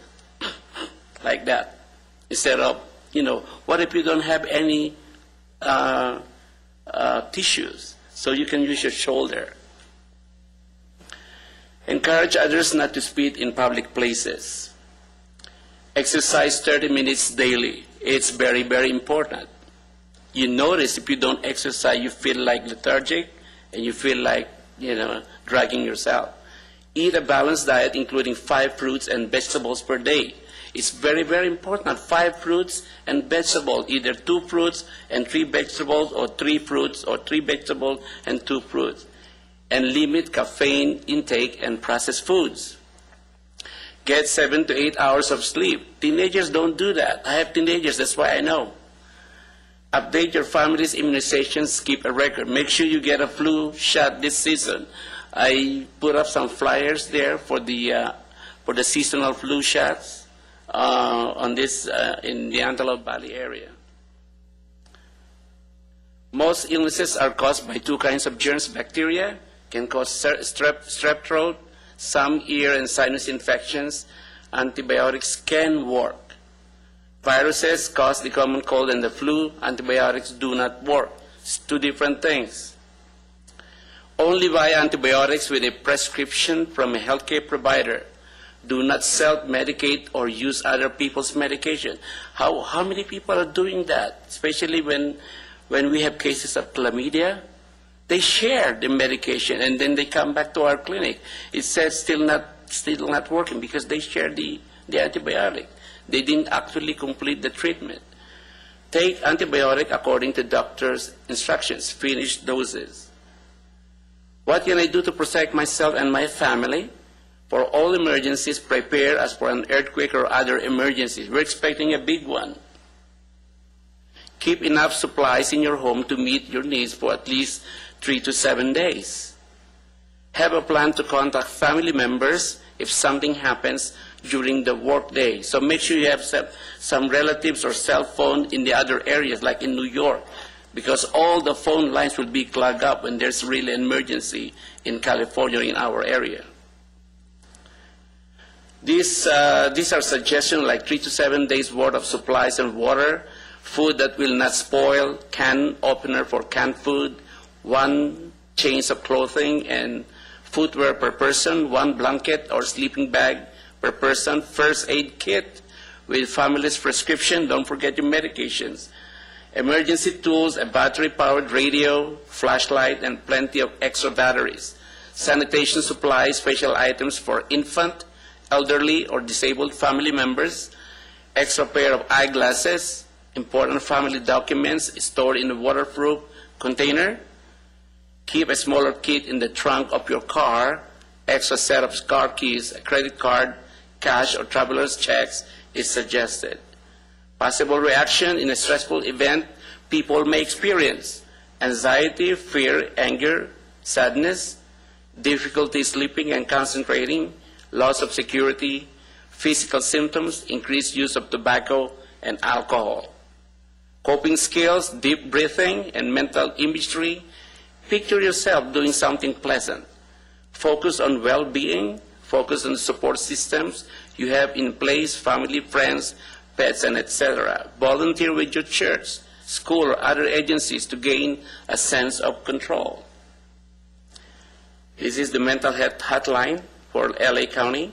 like that. Instead of, what if you don't have any tissues? So you can use your shoulder. Encourage others not to spit in public places. Exercise 30 minutes daily. It's very, very important. You notice if you don't exercise, you feel like lethargic and you feel like, dragging yourself. Eat a balanced diet, including 5 fruits and vegetables per day. It's very, very important. 5 fruits and vegetables, either 2 fruits and 3 vegetables, or 3 fruits or 3 vegetables and 2 fruits. And limit caffeine intake and processed foods. Get 7 to 8 hours of sleep. Teenagers don't do that. I have teenagers, that's why I know. Update your family's immunizations, keep a record. Make sure you get a flu shot this season. I put up some flyers there for the seasonal flu shots in the Antelope Valley area. Most illnesses are caused by 2 kinds of germs. Bacteria can cause strep throat, some ear and sinus infections. Antibiotics can work. Viruses cause the common cold and the flu. Antibiotics do not work. It's 2 different things. Only buy antibiotics with a prescription from a healthcare provider. Do not self-medicate or use other people's medication. How many people are doing that? Especially when we have cases of chlamydia, they share the medication and then they come back to our clinic. It says still not working because they share the antibiotic. They didn't actually complete the treatment. Take antibiotic according to doctor's instructions, finished doses. What can I do to protect myself and my family? For all emergencies, prepare as for an earthquake or other emergencies. We're expecting a big one. Keep enough supplies in your home to meet your needs for at least 3 to 7 days. Have a plan to contact family members if something happens during the work day. So make sure you have some relatives or cell phone in the other areas, like in New York, because all the phone lines will be clogged up when there's really an emergency in California, in our area. These are suggestions like 3 to 7 days worth of supplies and water, food that will not spoil, can opener for canned food, 1 change of clothing and footwear per person, 1 blanket or sleeping bag per person, first aid kit with family's prescription, don't forget your medications, emergency tools, a battery-powered radio, flashlight, and plenty of extra batteries. sanitation supplies, special items for infant, elderly, or disabled family members, extra pair of eyeglasses, important family documents stored in a waterproof container. Keep a smaller kit in the trunk of your car. Extra set of car keys, a credit card, cash, or traveler's checks is suggested. Possible reaction in a stressful event people may experience: anxiety, fear, anger, sadness, difficulty sleeping and concentrating, loss of security, physical symptoms, increased use of tobacco and alcohol. Coping skills, deep breathing, and mental imagery. Picture yourself doing something pleasant. Focus on well-being, focus on the support systems you have in place, family, friends, pets, and etc. Volunteer with your church, school, or other agencies to gain a sense of control. This is the mental health hotline for LA County.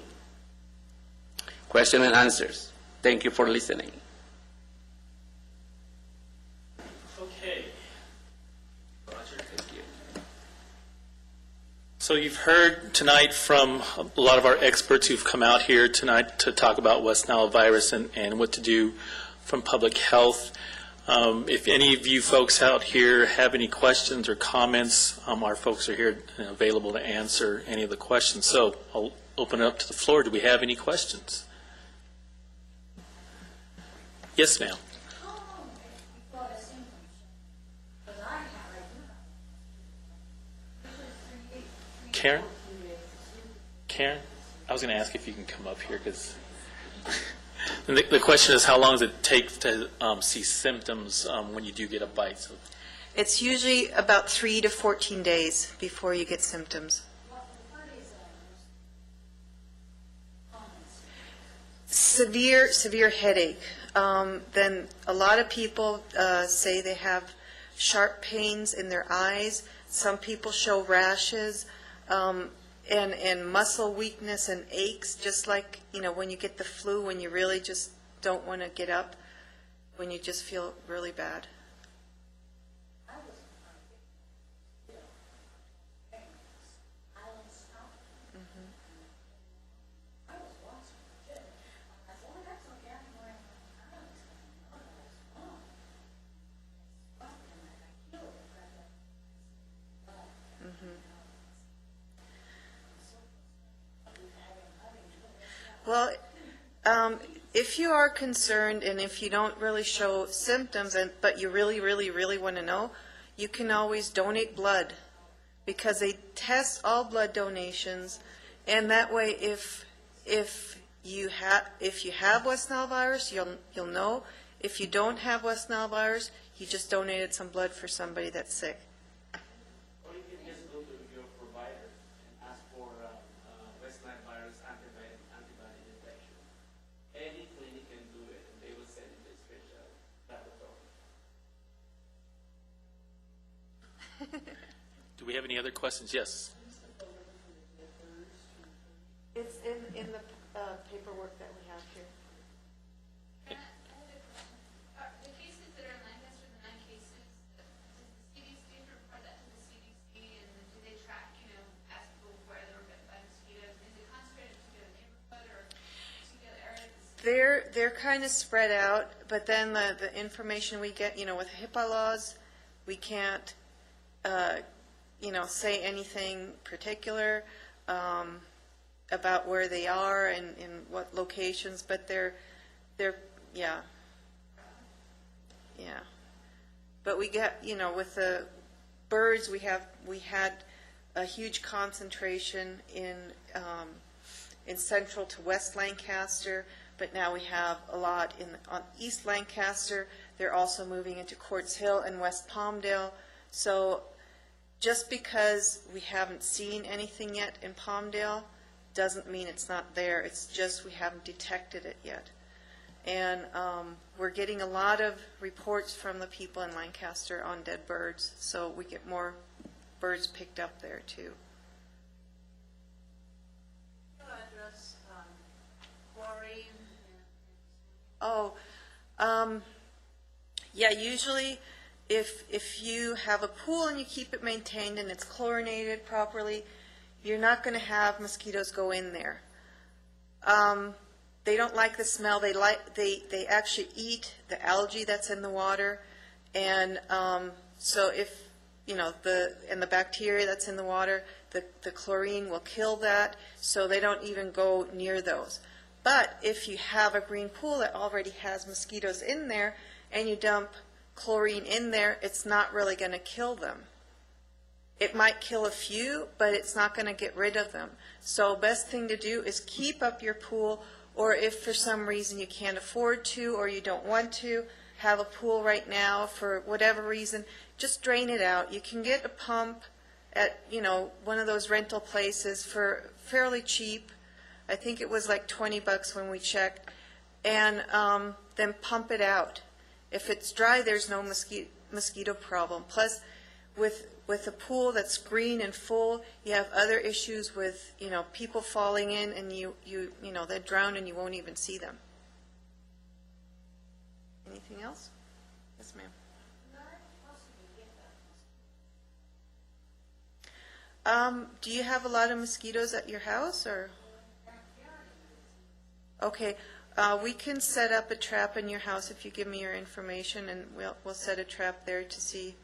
Question and answers. Thank you for listening. Okay. Roger, thank you. So you've heard tonight from a lot of our experts who've come out here tonight to talk about West Nile virus and what to do from public health. If any of you folks out here have any questions or comments, our folks are here available to answer any of the questions. So I'll open it up to the floor. Do we have any questions? Yes, ma'am. Karen? Karen? I was going to ask if you can come up here because the question is, how long does it take to see symptoms when you do get a bite? So, It's usually about 3 to 14 days before you get symptoms. Severe headache. Then a lot of people say they have sharp pains in their eyes. Some people show rashes and muscle weakness and aches, just like, when you get the flu, when you really just don't want to get up, when you just feel really bad. Well, if you are concerned and if you don't really show symptoms, but you really, really, really want to know, you can always donate blood, because they test all blood donations, and that way, if you have West Nile virus, you'll know. If you don't have West Nile virus, you just donated some blood for somebody that's sick. Or you can just go to your provider and ask for West Nile virus antibody detection. Any clinic can do it, and they will send it to a special laboratory. do we have any other questions? Yes. It's in the paperwork that we have here. The cases that are in Lancaster, the 9 cases, does the CDC report that to the CDC, and do they track, ask people where they were bitten by mosquitoes? Is it concentrated to a neighborhood or particular areas? They're kind of spread out, but then the information we get, with HIPAA laws, we can't, say anything particular about where they are and in what locations, but they're, yeah. But we get, with the birds, we had a huge concentration in central to West Lancaster, but now we have a lot on East Lancaster. They're also moving into Quartz Hill and West Palmdale. So just because we haven't seen anything yet in Palmdale doesn't mean it's not there. It's just we haven't detected it yet. And we're getting a lot of reports from the people in Lancaster on dead birds, so we get more birds picked up there too. Address chlorine. Oh, yeah, usually if you have a pool and you keep it maintained and it's chlorinated properly, you're not going to have mosquitoes go in there. They don't like the smell. They actually eat the algae that's in the water, and so if the bacteria that's in the water, the chlorine will kill that. So they don't even go near those. But if you have a green pool that already has mosquitoes in there, and you dump chlorine in there, it's not really going to kill them. It might kill a few, but it's not going to get rid of them. So best thing to do is keep up your pool, or if for some reason you can't afford to or you don't want to have a pool right now for whatever reason, just drain it out. You can get a pump at, one of those rental places for fairly cheap. I think it was like $20 when we checked, and then pump it out. If it's dry, there's no mosquito problem. Plus, with a pool that's green and full, you have other issues with, people falling in and they drown and you won't even see them. Anything else? Yes, ma'am. Do you have a lot of mosquitoes at your house, or? Okay, we can set up a trap in your house if you give me your information, and we'll set a trap there to see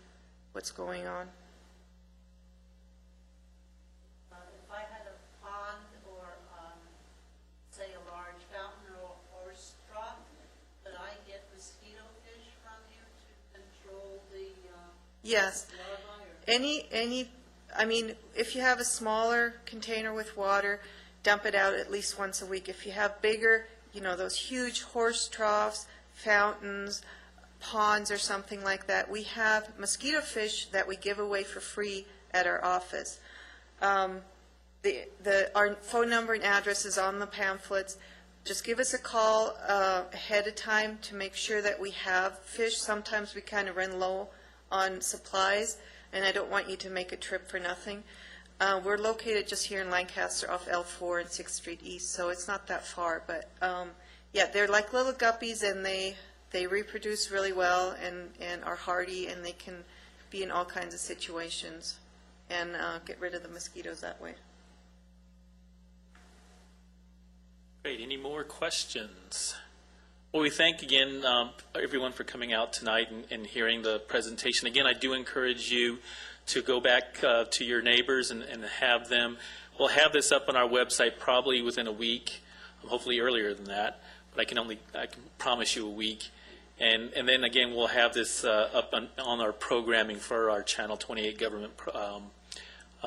what's going on. If I had a pond or, say, a large fountain or a horse trough, could I get mosquito fish from you to control the Yes. larvae? If you have a smaller container with water, dump it out at least once a week. If you have bigger, those huge horse troughs, fountains, ponds or something like that, we have mosquito fish that we give away for free at our office. Our phone number and address is on the pamphlets. Just give us a call ahead of time to make sure that we have fish. Sometimes we kind of run low on supplies, and I don't want you to make a trip for nothing. We're located just here in Lancaster off L4 and 6th Street East, so it's not that far. But, they're like little guppies, and they reproduce really well and are hardy, and they can be in all kinds of situations and get rid of the mosquitoes that way. Great. Any more questions? Well, we thank again everyone for coming out tonight and hearing the presentation. Again, I do encourage you to go back to your neighbors and have them. We'll have this up on our website probably within a week, hopefully earlier than that, but I can promise you a week. And then again, we'll have this up on our programming for our Channel 28 government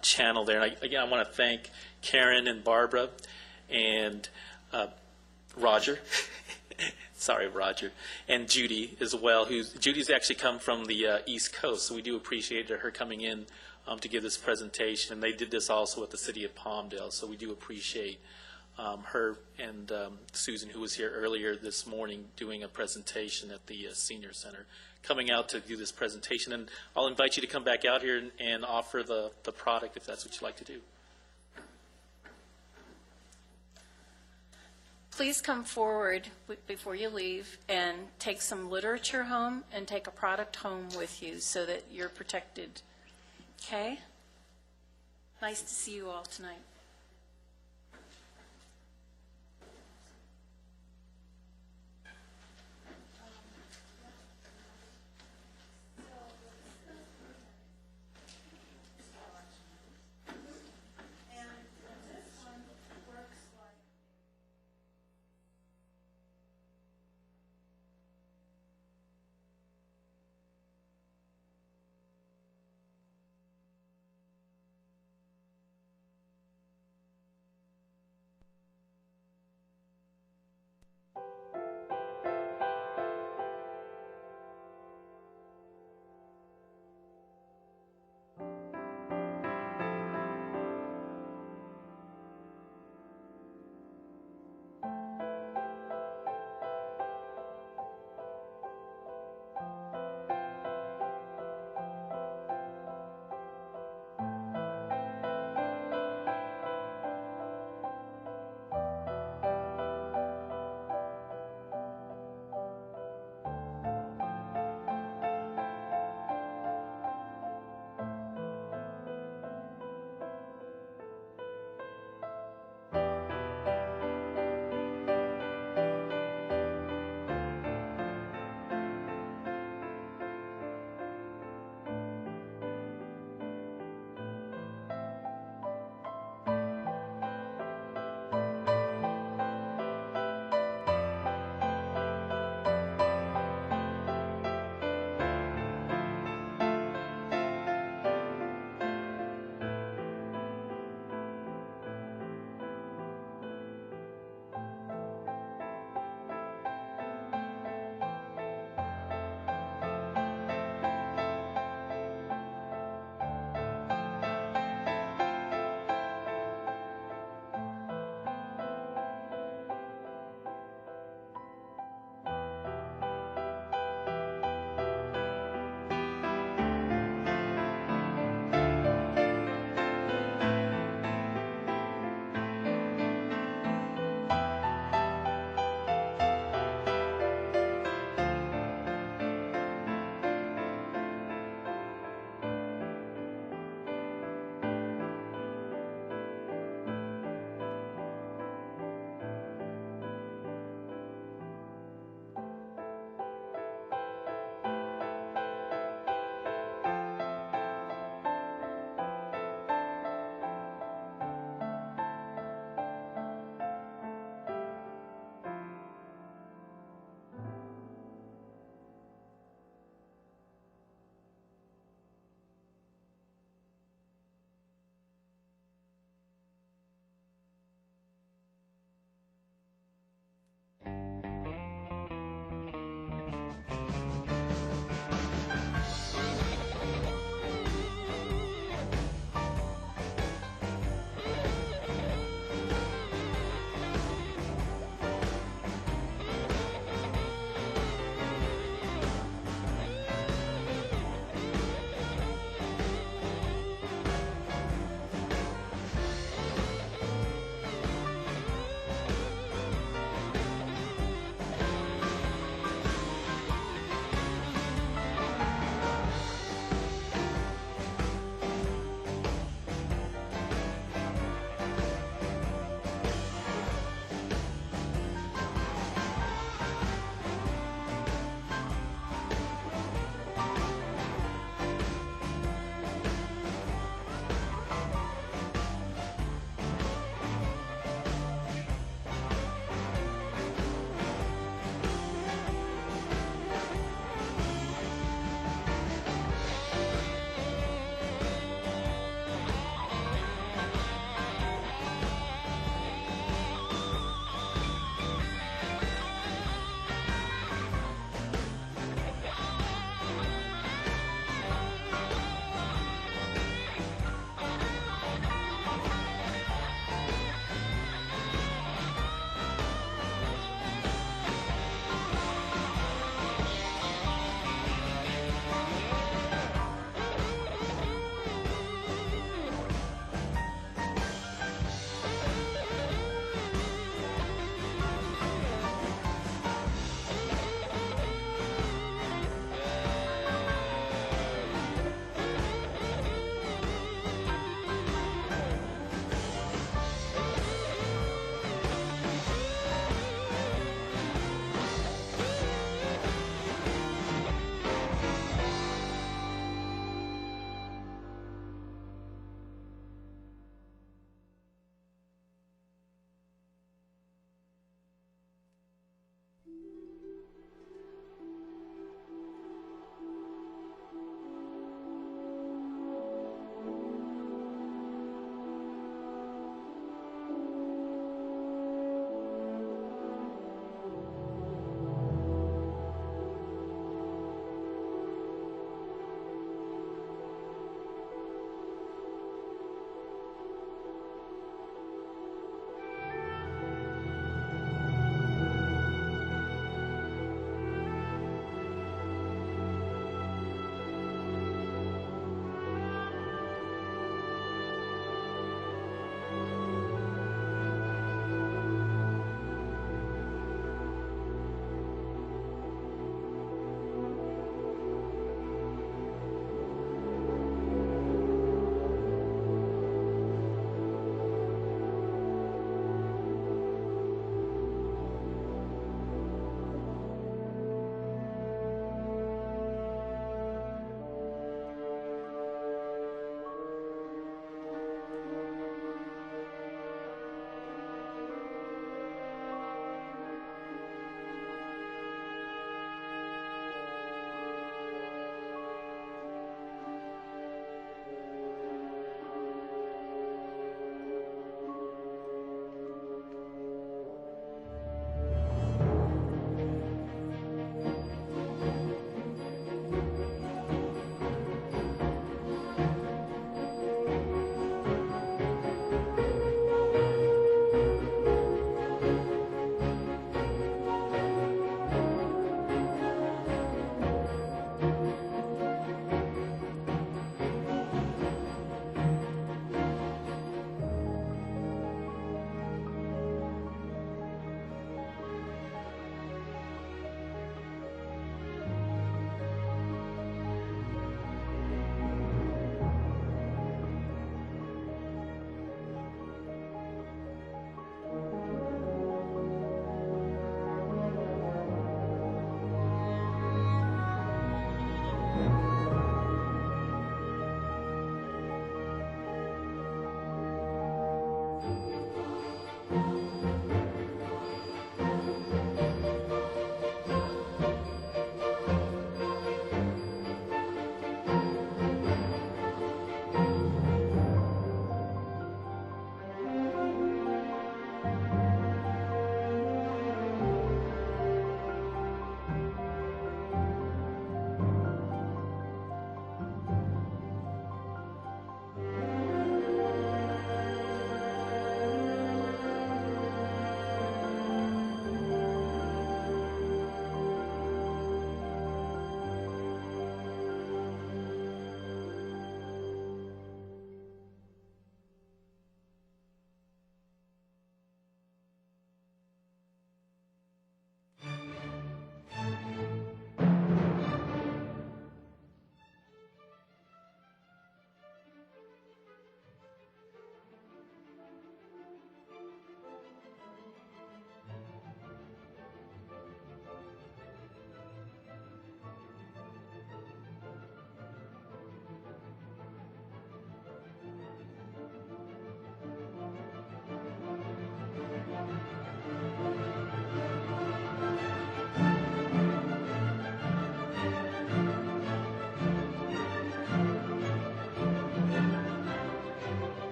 channel there. And I want to thank Karen and Barbara and Roger. Sorry, Roger, and Judy as well. Judy's actually come from the East Coast, so we do appreciate her coming in to give this presentation. And they did this also at the City of Palmdale, so we do appreciate her and Susan, who was here earlier this morning doing a presentation at the Senior Center, coming out to do this presentation. And I'll invite you to come back out here and offer the product if that's what you'd like to do. Please come forward before you leave and take some literature home and take a product home with you so that you're protected. Okay? Nice to see you all tonight.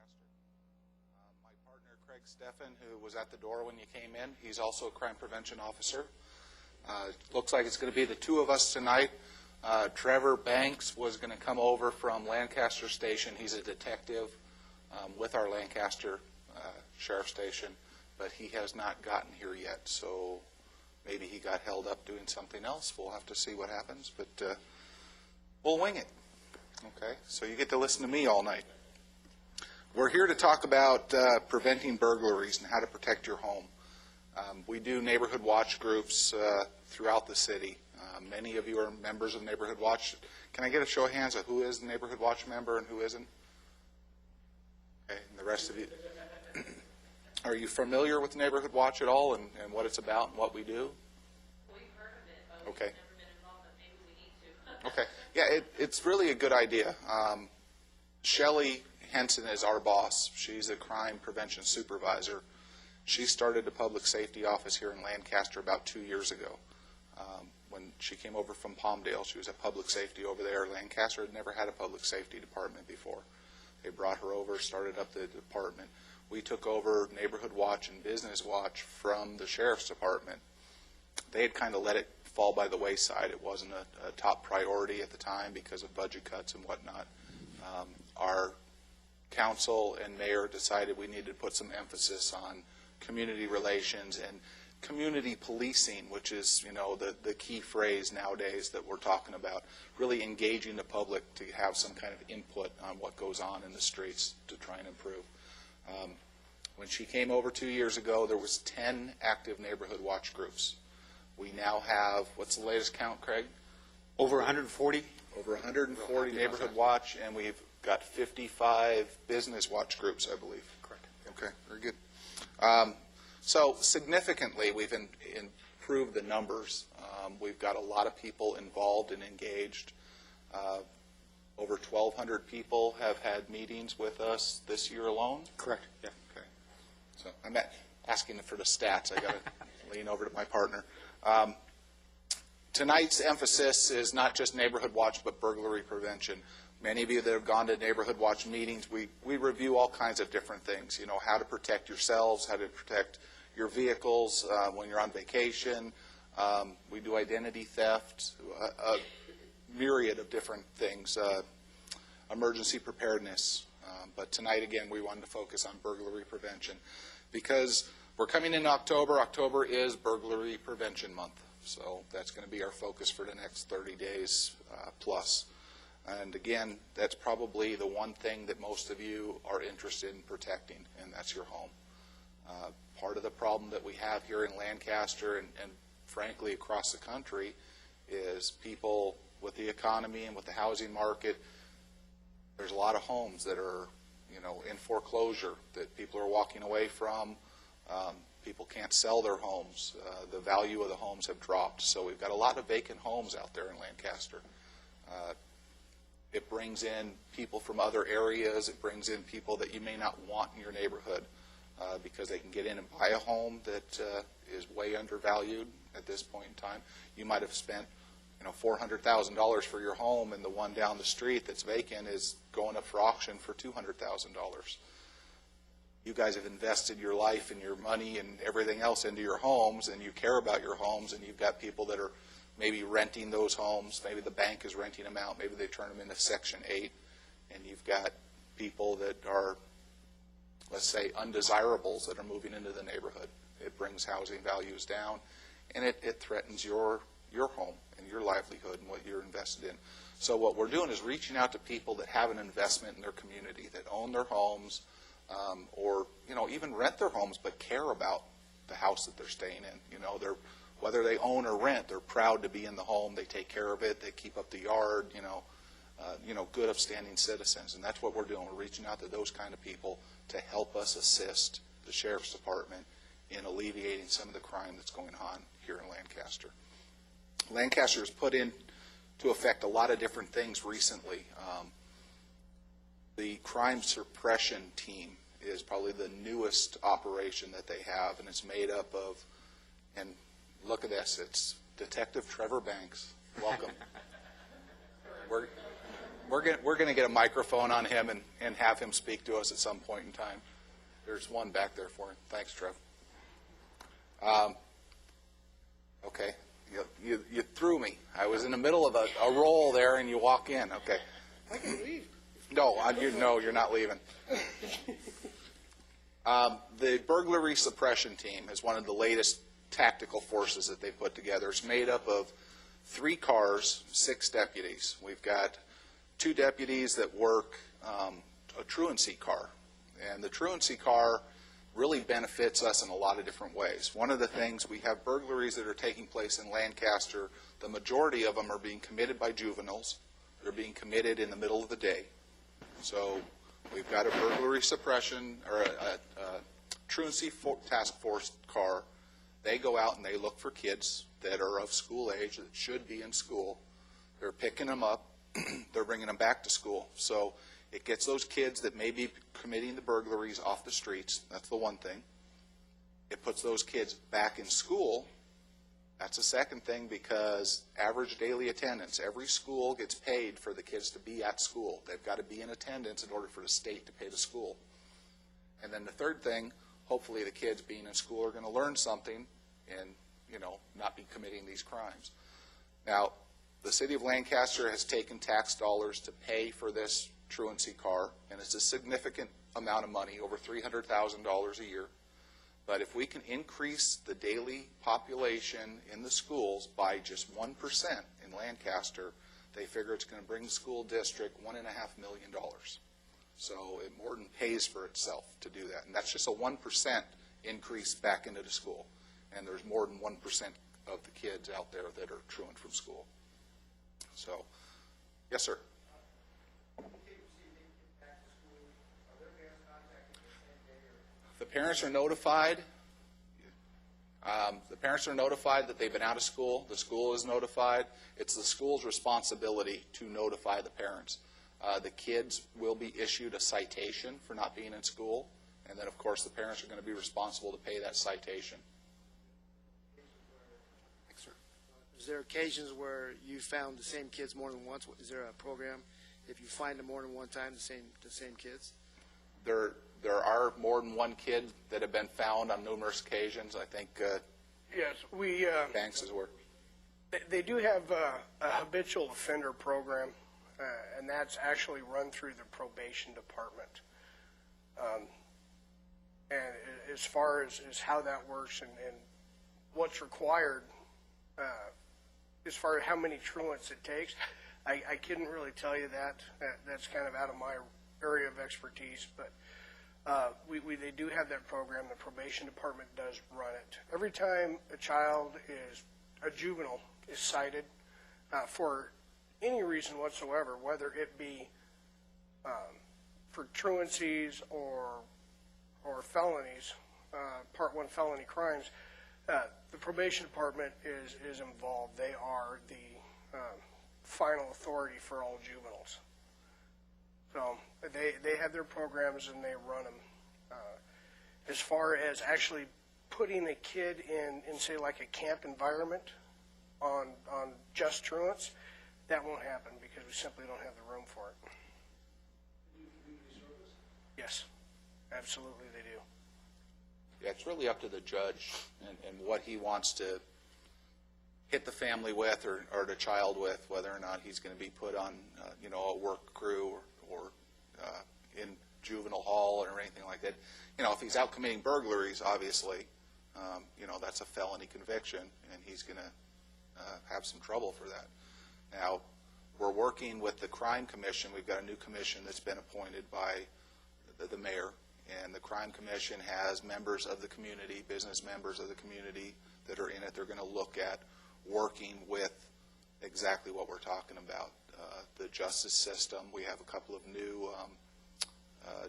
Lancaster. My partner, Craig Steffen, who was at the door when you came in, he's also a crime prevention officer. Looks like it's going to be the two of us tonight. Trevor Banks was going to come over from Lancaster Station. He's a detective with our Lancaster Sheriff Station, but he has not gotten here yet, so maybe he got held up doing something else. We'll have to see what happens, but we'll wing it. Okay, so you get to listen to me all night. We're here to talk about preventing burglaries and how to protect your home. We do neighborhood watch groups throughout the city. Many of you are members of Neighborhood Watch. Can I get a show of hands of who is a Neighborhood Watch member and who isn't? Okay, and the rest of you. Are you familiar with Neighborhood Watch at all and what it's about and what we do? We've heard of it, but okay. We've never been involved, but maybe we need to. Okay. Yeah, it's really a good idea. Shelley Henson is our boss. She's a crime prevention supervisor. She started a public safety office here in Lancaster about 2 years ago. When she came over from Palmdale, she was at public safety over there. Lancaster had never had a public safety department before. They brought her over, started up the department. We took over Neighborhood Watch and Business Watch from the Sheriff's Department. They had kind of let it fall by the wayside. It wasn't a top priority at the time because of budget cuts and whatnot. Our council and mayor decided we needed to put some emphasis on community relations and community policing, which is, you know, the key phrase nowadays that we're talking about, really engaging the public to have some kind of input on what goes on in the streets to try and improve. When she came over 2 years ago, there was 10 active neighborhood watch groups. We now have, what's the latest count, Craig? Over 140? Over 140 neighborhood watch, and we've got 55 business watch groups, I believe. Correct. Okay, very good. So significantly, we've improved the numbers. We've got a lot of people involved and engaged. Over 1,200 people have had meetings with us this year alone. Correct. Yeah. Okay. So I'm asking for the stats. I got to lean over to my partner. Tonight's emphasis is not just neighborhood watch, but burglary prevention. Many of you that have gone to neighborhood watch meetings, we review all kinds of different things. You know, how to protect yourselves, how to protect your vehicles when you're on vacation. We do identity theft, a myriad of different things, emergency preparedness. But tonight, again, we wanted to focus on burglary prevention because we're coming in October. October is Burglary Prevention Month. So that's going to be our focus for the next 30 days plus. And again, that's probably the one thing that most of you are interested in protecting, and that's your home. Part of the problem that we have here in Lancaster and frankly across the country is people with the economy and with the housing market, there's a lot of homes that are, you know, in foreclosure that people are walking away from. People can't sell their homes. The value of the homes have dropped. So we've got a lot of vacant homes out there in Lancaster. It brings in people from other areas. It brings in people that you may not want in your neighborhood because they can get in and buy a home that is way undervalued at this point in time. You might have spent, you know, $400,000 for your home, and the one down the street that's vacant is going up for auction for $200,000. You guys have invested your life and your money and everything else into your homes, and you care about your homes, and you've got people that are maybe renting those homes. Maybe the bank is renting them out. Maybe they turn them into Section 8, and you've got people that are, let's say, undesirables that are moving into the neighborhood. It brings housing values down, and it threatens your home and your livelihood and what you're invested in. So what we're doing is reaching out to people that have an investment in their community, that own their homes, or, you know, even rent their homes but care about the house that they're staying in. You know, whether they own or rent, they're proud to be in the home. They take care of it. They keep up the yard. You know, good upstanding citizens, and that's what we're doing. We're reaching out to those kind of people to help us assist the Sheriff's Department in alleviating some of the crime that's going on here in Lancaster. Lancaster has put into effect a lot of different things recently. The crime suppression team is probably the newest operation that they have, and it's made up of, and look at this, it's Detective Trevor Banks. Welcome. We're going to get a microphone on him and have him speak to us at some point in time. There's one back there for him. Thanks, Trev. Okay. You threw me. I was in the middle of a roll there, and you walk in. Okay. I can leave. No, you're not leaving. The burglary suppression team is one of the latest tactical forces that they put together. It's made up of 3 cars, 6 deputies. We've got 2 deputies that work a truancy car. And the truancy car really benefits us in a lot of different ways. One of the things, we have burglaries that are taking place in Lancaster. The majority of them are being committed by juveniles. They're being committed in the middle of the day. So we've got a burglary suppression or a truancy task force car. They go out and they look for kids that are of school age that should be in school. They're picking them up. They're bringing them back to school. So it gets those kids that may be committing the burglaries off the streets. That's the one thing. It puts those kids back in school. That's the second thing, because average daily attendance, every school gets paid for the kids to be at school. They've got to be in attendance in order for the state to pay the school. And then the third thing, hopefully the kids being in school are going to learn something and, not be committing these crimes. Now, the city of Lancaster has taken tax dollars to pay for this truancy car, and it's a significant amount of money, over $300,000 a year. But if we can increase the daily population in the schools by just 1% in Lancaster, they figure it's going to bring the school district $1.5 million. So it more than pays for itself to do that. And that's just a 1% increase back into the school. And there's more than 1% of the kids out there that are truant from school. So, yes, sir. The parents are notified. The parents are notified that they've been out of school. The school is notified. It's the school's responsibility to notify the parents. The kids will be issued a citation for not being in school, and then, of course, the parents are going to be responsible to pay that citation. Thanks, sir. Is there occasions where you found the same kids more than once? Is there a program if you find them more than one time, the same kids? There are more than one kid that have been found on numerous occasions. I think Yes, we. Banks has worked. They do have a habitual offender program, and that's actually run through the probation department. And as far as how that works and what's required, as far as how many truants it takes, I couldn't really tell you that. That's kind of out of my area of expertise, but they do have that program. The probation department does run it. Every time a juvenile is cited for any reason whatsoever, whether it be for truancies or felonies, Part 1 felony crimes, the probation department is involved. They are the final authority for all juveniles. So they have their programs and they run them. As far as actually putting a kid in say like a camp environment on just truants, that won't happen because we simply don't have the room for it. Yes, absolutely they do. Yeah, it's really up to the judge and what he wants to hit the family with or the child with, whether or not he's going to be put on a work crew or in juvenile hall or anything like that. If he's out committing burglaries, obviously, that's a felony conviction, and he's going to have some trouble for that. Now, we're working with the Crime Commission. We've got a new commission that's been appointed by the mayor, and the Crime Commission has members of the community, business members of the community that are in it. They're going to look at working with exactly what we're talking about, the justice system. We have a couple of new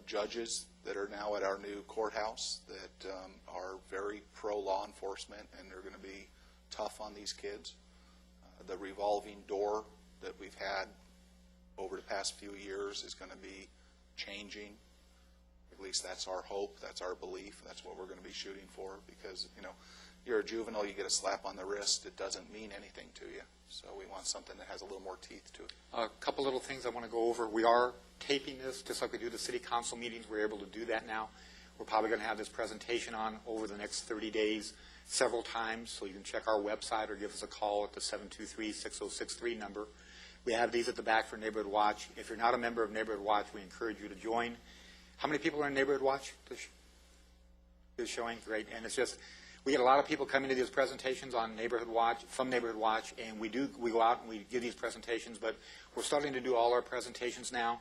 judges that are now at our new courthouse that are very pro-law enforcement, and they're going to be tough on these kids. The revolving door that we've had over the past few years is going to be changing. At least that's our hope, that's our belief, that's what we're going to be shooting for, because, you're a juvenile, you get a slap on the wrist, it doesn't mean anything to you. So we want something that has a little more teeth to it. A couple little things I want to go over. We are taping this, just like we do the city council meetings. We're able to do that now. We're probably going to have this presentation on over the next 30 days several times, so you can check our website or give us a call at the 723-6063 number. We have these at the back for Neighborhood Watch. If you're not a member of Neighborhood Watch, we encourage you to join. How many people are in Neighborhood Watch? Is showing great, and it's just we get a lot of people coming to these presentations on Neighborhood Watch from Neighborhood Watch, and we go out and we give these presentations. But we're starting to do all our presentations now,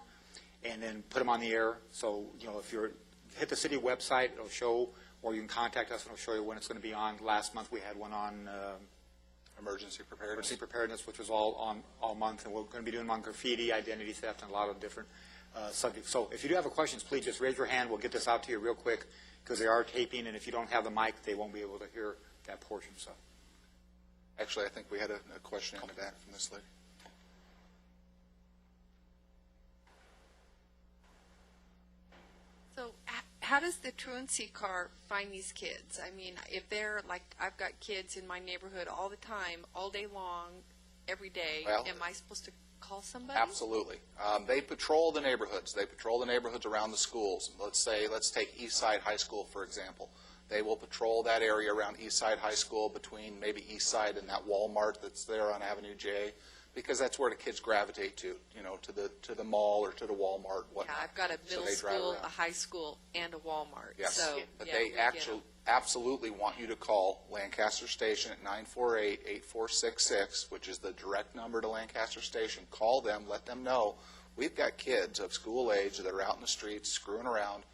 and then put them on the air. So if you hit the city website, it'll show, or you can contact us and it'll show you when it's going to be on. Last month we had one on Emergency preparedness, which was all month, and we're going to be doing them on graffiti, identity theft, and a lot of different subjects. So if you do have questions, please just raise your hand. We'll get this out to you real quick because they are taping, and if you don't have the mic, they won't be able to hear that portion. So, actually, I think we had a question in the back from this lady. So how does the truancy car find these kids? I mean, if they're like, I've got kids in my neighborhood all the time, all day long, every day, Well, am I supposed to call somebody? Absolutely. They patrol the neighborhoods. They patrol the neighborhoods around the schools. Let's take Eastside High School, for example. They will patrol that area around Eastside High School between maybe Eastside and that Walmart that's there on Avenue J, because that's where the kids gravitate to the mall or to the Walmart, whatnot. Yeah, I've got a So middle they drive school, around. a high school, and a Walmart. Yes, So, but yeah, they we get 'em. absolutely want you to call Lancaster Station at 948-8466, which is the direct number to Lancaster Station. Call them, let them know we've got kids of school age that are out in the streets screwing around.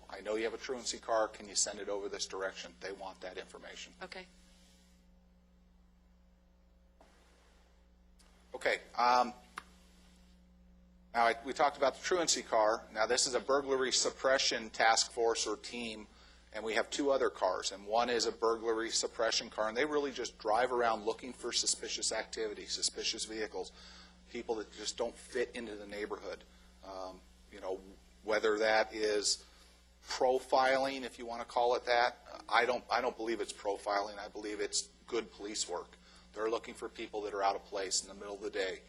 I know you have a truancy car. Can you send it over this direction? They want that information. Okay. Okay. Now, we talked about the truancy car. Now, this is a burglary suppression task force or team, and we have two other cars. And one is a burglary suppression car, and they really just drive around looking for suspicious activity, suspicious vehicles, people that just don't fit into the neighborhood. Whether that is profiling, if you want to call it that, I don't believe it's profiling. I believe it's good police work. They're looking for people that are out of place in the middle of the day.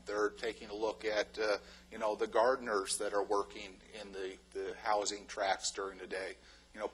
They're taking a look at, the gardeners that are working in the housing tracts during the day.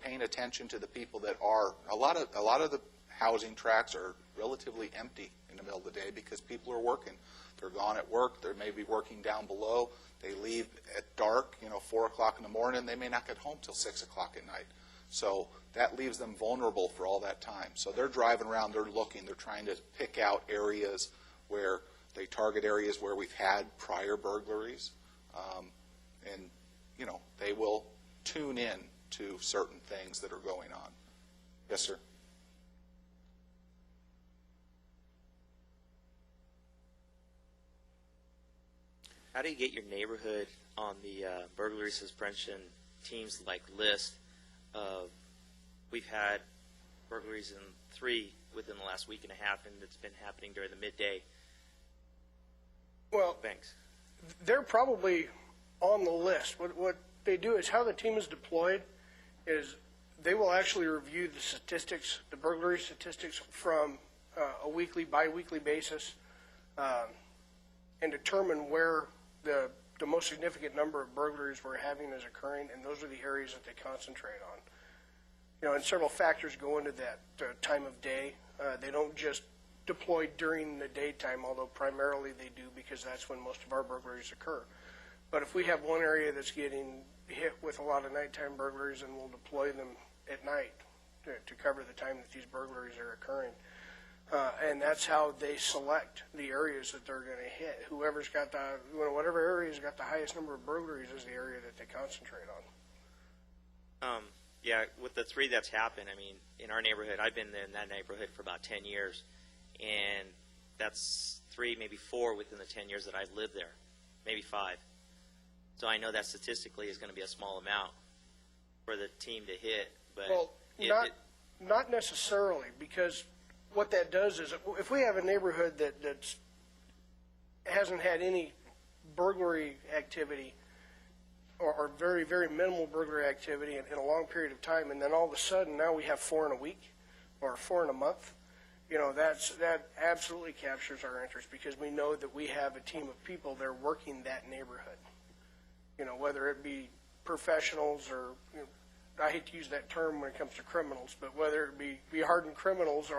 Paying attention to the people that are. A lot of the housing tracts are relatively empty in the middle of the day because people are working. They're gone at work. They may be working down below. They leave at dark, 4 o'clock in the morning. They may not get home till 6 o'clock at night. So that leaves them vulnerable for all that time. So they're driving around, they're looking, they're trying to pick out areas where they target areas where we've had prior burglaries. And, they will tune in to certain things that are going on. Yes, sir. How do you get your neighborhood on the burglary suppression teams list of, we've had burglaries in 3 within the last week and a half, and it's been happening during the midday? Well, Thanks. they're probably on the list. What they do is how the team is deployed is they will actually review the statistics, the burglary statistics from a weekly, bi-weekly basis and determine where the most significant number of burglaries we're having is occurring, and those are the areas that they concentrate on. And several factors go into that time of day. They don't just deploy during the daytime, although primarily they do because that's when most of our burglaries occur. But if we have one area that's getting hit with a lot of nighttime burglaries, then we'll deploy them at night to cover the time that these burglaries are occurring. And that's how they select the areas that they're going to hit. Whoever's got whatever area's got the highest number of burglaries is the area that they concentrate on. Yeah, with the 3 that's happened, in our neighborhood, I've been in that neighborhood for about 10 years, and that's 3, maybe 4 within the 10 years that I've lived there, maybe 5. So I know that statistically is going to be a small amount for the team to hit. But Well, not necessarily, because what that does is if we have a neighborhood that hasn't had any burglary activity or very, very minimal burglary activity in a long period of time, and then all of a sudden now we have 4 in a week, or $4 in a month, that absolutely captures our interest, because we know that we have a team of people that are working that neighborhood. Whether it be professionals or, I hate to use that term when it comes to criminals, but whether it be hardened criminals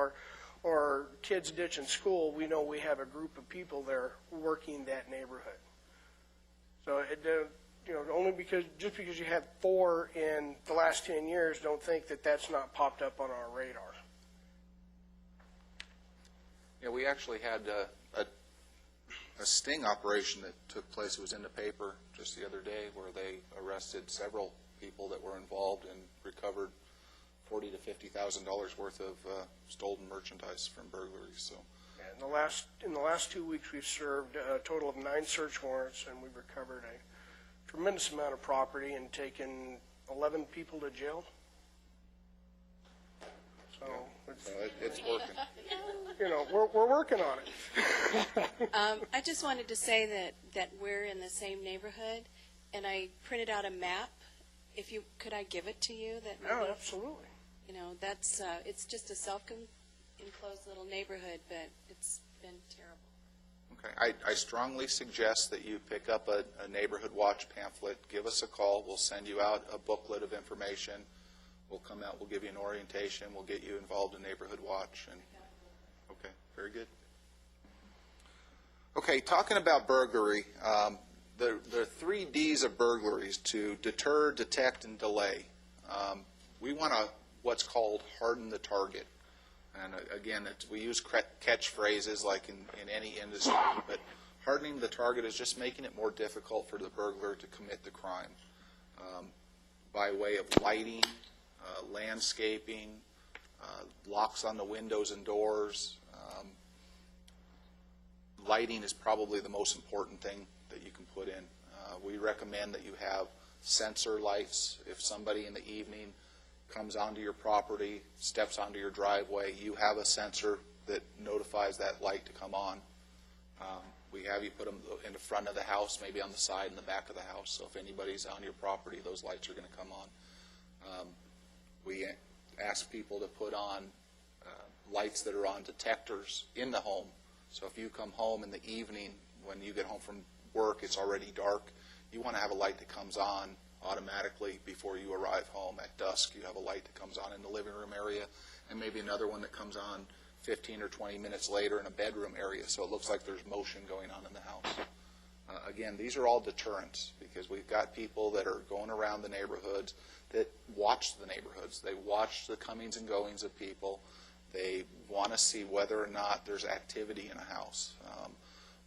or kids ditching school, we know we have a group of people there working that neighborhood. So just because you have 4 in the last 10 years, don't think that that's not popped up on our radar. Yeah, we actually had a sting operation that took place. It was in the paper just the other day, where they arrested several people that were involved and recovered $40,000 to $50,000 worth of stolen merchandise from burglaries. So, in the last 2 weeks, we've served a total of 9 search warrants, and we've recovered a tremendous amount of property and taken 11 people to jail. So it's working. We're working on it. I just wanted to say that we're in the same neighborhood, and I printed out a map. Could I give it to you? Oh, absolutely. That's it's just a self-enclosed little neighborhood, but it's been terrible. Okay, I strongly suggest that you pick up a Neighborhood Watch pamphlet. Give us a call. We'll send you out a booklet of information. We'll come out. We'll give you an orientation. We'll get you involved in Neighborhood Watch. Okay, very good. Okay, talking about burglary, the 3 Ds of burglaries: to deter, detect, and delay. We want to what's called harden the target. And again, we use catchphrases like in any industry, but hardening the target is just making it more difficult for the burglar to commit the crime by way of lighting, landscaping, locks on the windows and doors. Lighting is probably the most important thing that you can put in. We recommend that you have sensor lights. If somebody in the evening comes onto your property, steps onto your driveway, you have a sensor that notifies that light to come on. We have you put them in the front of the house, maybe on the side and the back of the house, so if anybody's on your property, those lights are going to come on. We ask people to put on lights that are on detectors in the home, so if you come home in the evening, when you get home from work, it's already dark, you want to have a light that comes on automatically before you arrive home. At dusk, you have a light that comes on in the living room area, and maybe another one that comes on 15 or 20 minutes later in a bedroom area, so it looks like there's motion going on in the house. Again, these are all deterrents, because we've got people that are going around the neighborhoods that watch the neighborhoods. They watch the comings and goings of people. They want to see whether or not there's activity in a house.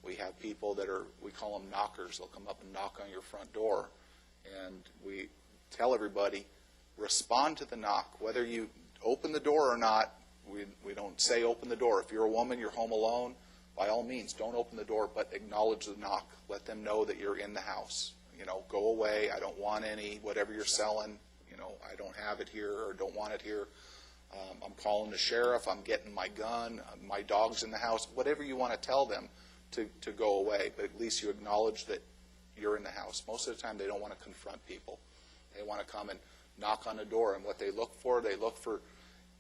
We have people that we call them knockers. They'll come up and knock on your front door. And we tell everybody, respond to the knock. Whether you open the door or not, we don't say open the door. If you're a woman, you're home alone, by all means, don't open the door, but acknowledge the knock. Let them know that you're in the house. Go away. I don't want any, whatever you're selling. I don't have it here or don't want it here. I'm calling the sheriff. I'm getting my gun. My dog's in the house. Whatever you want to tell them to go away, but at least you acknowledge that you're in the house. Most of the time, they don't want to confront people. They want to come and knock on the door, and what they look for,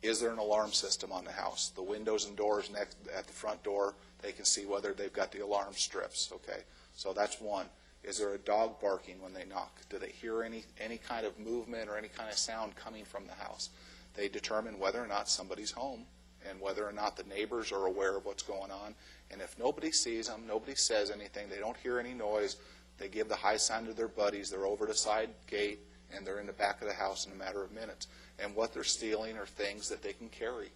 is there an alarm system on the house? The windows and doors next at the front door, they can see whether they've got the alarm strips. Okay, so that's one. Is there a dog barking when they knock? Do they hear any kind of movement or any kind of sound coming from the house? They determine whether or not somebody's home and whether or not the neighbors are aware of what's going on. And if nobody sees them, nobody says anything, they don't hear any noise, they give the high sign to their buddies, they're over the side gate, and they're in the back of the house in a matter of minutes. And what they're stealing are things that they can carry.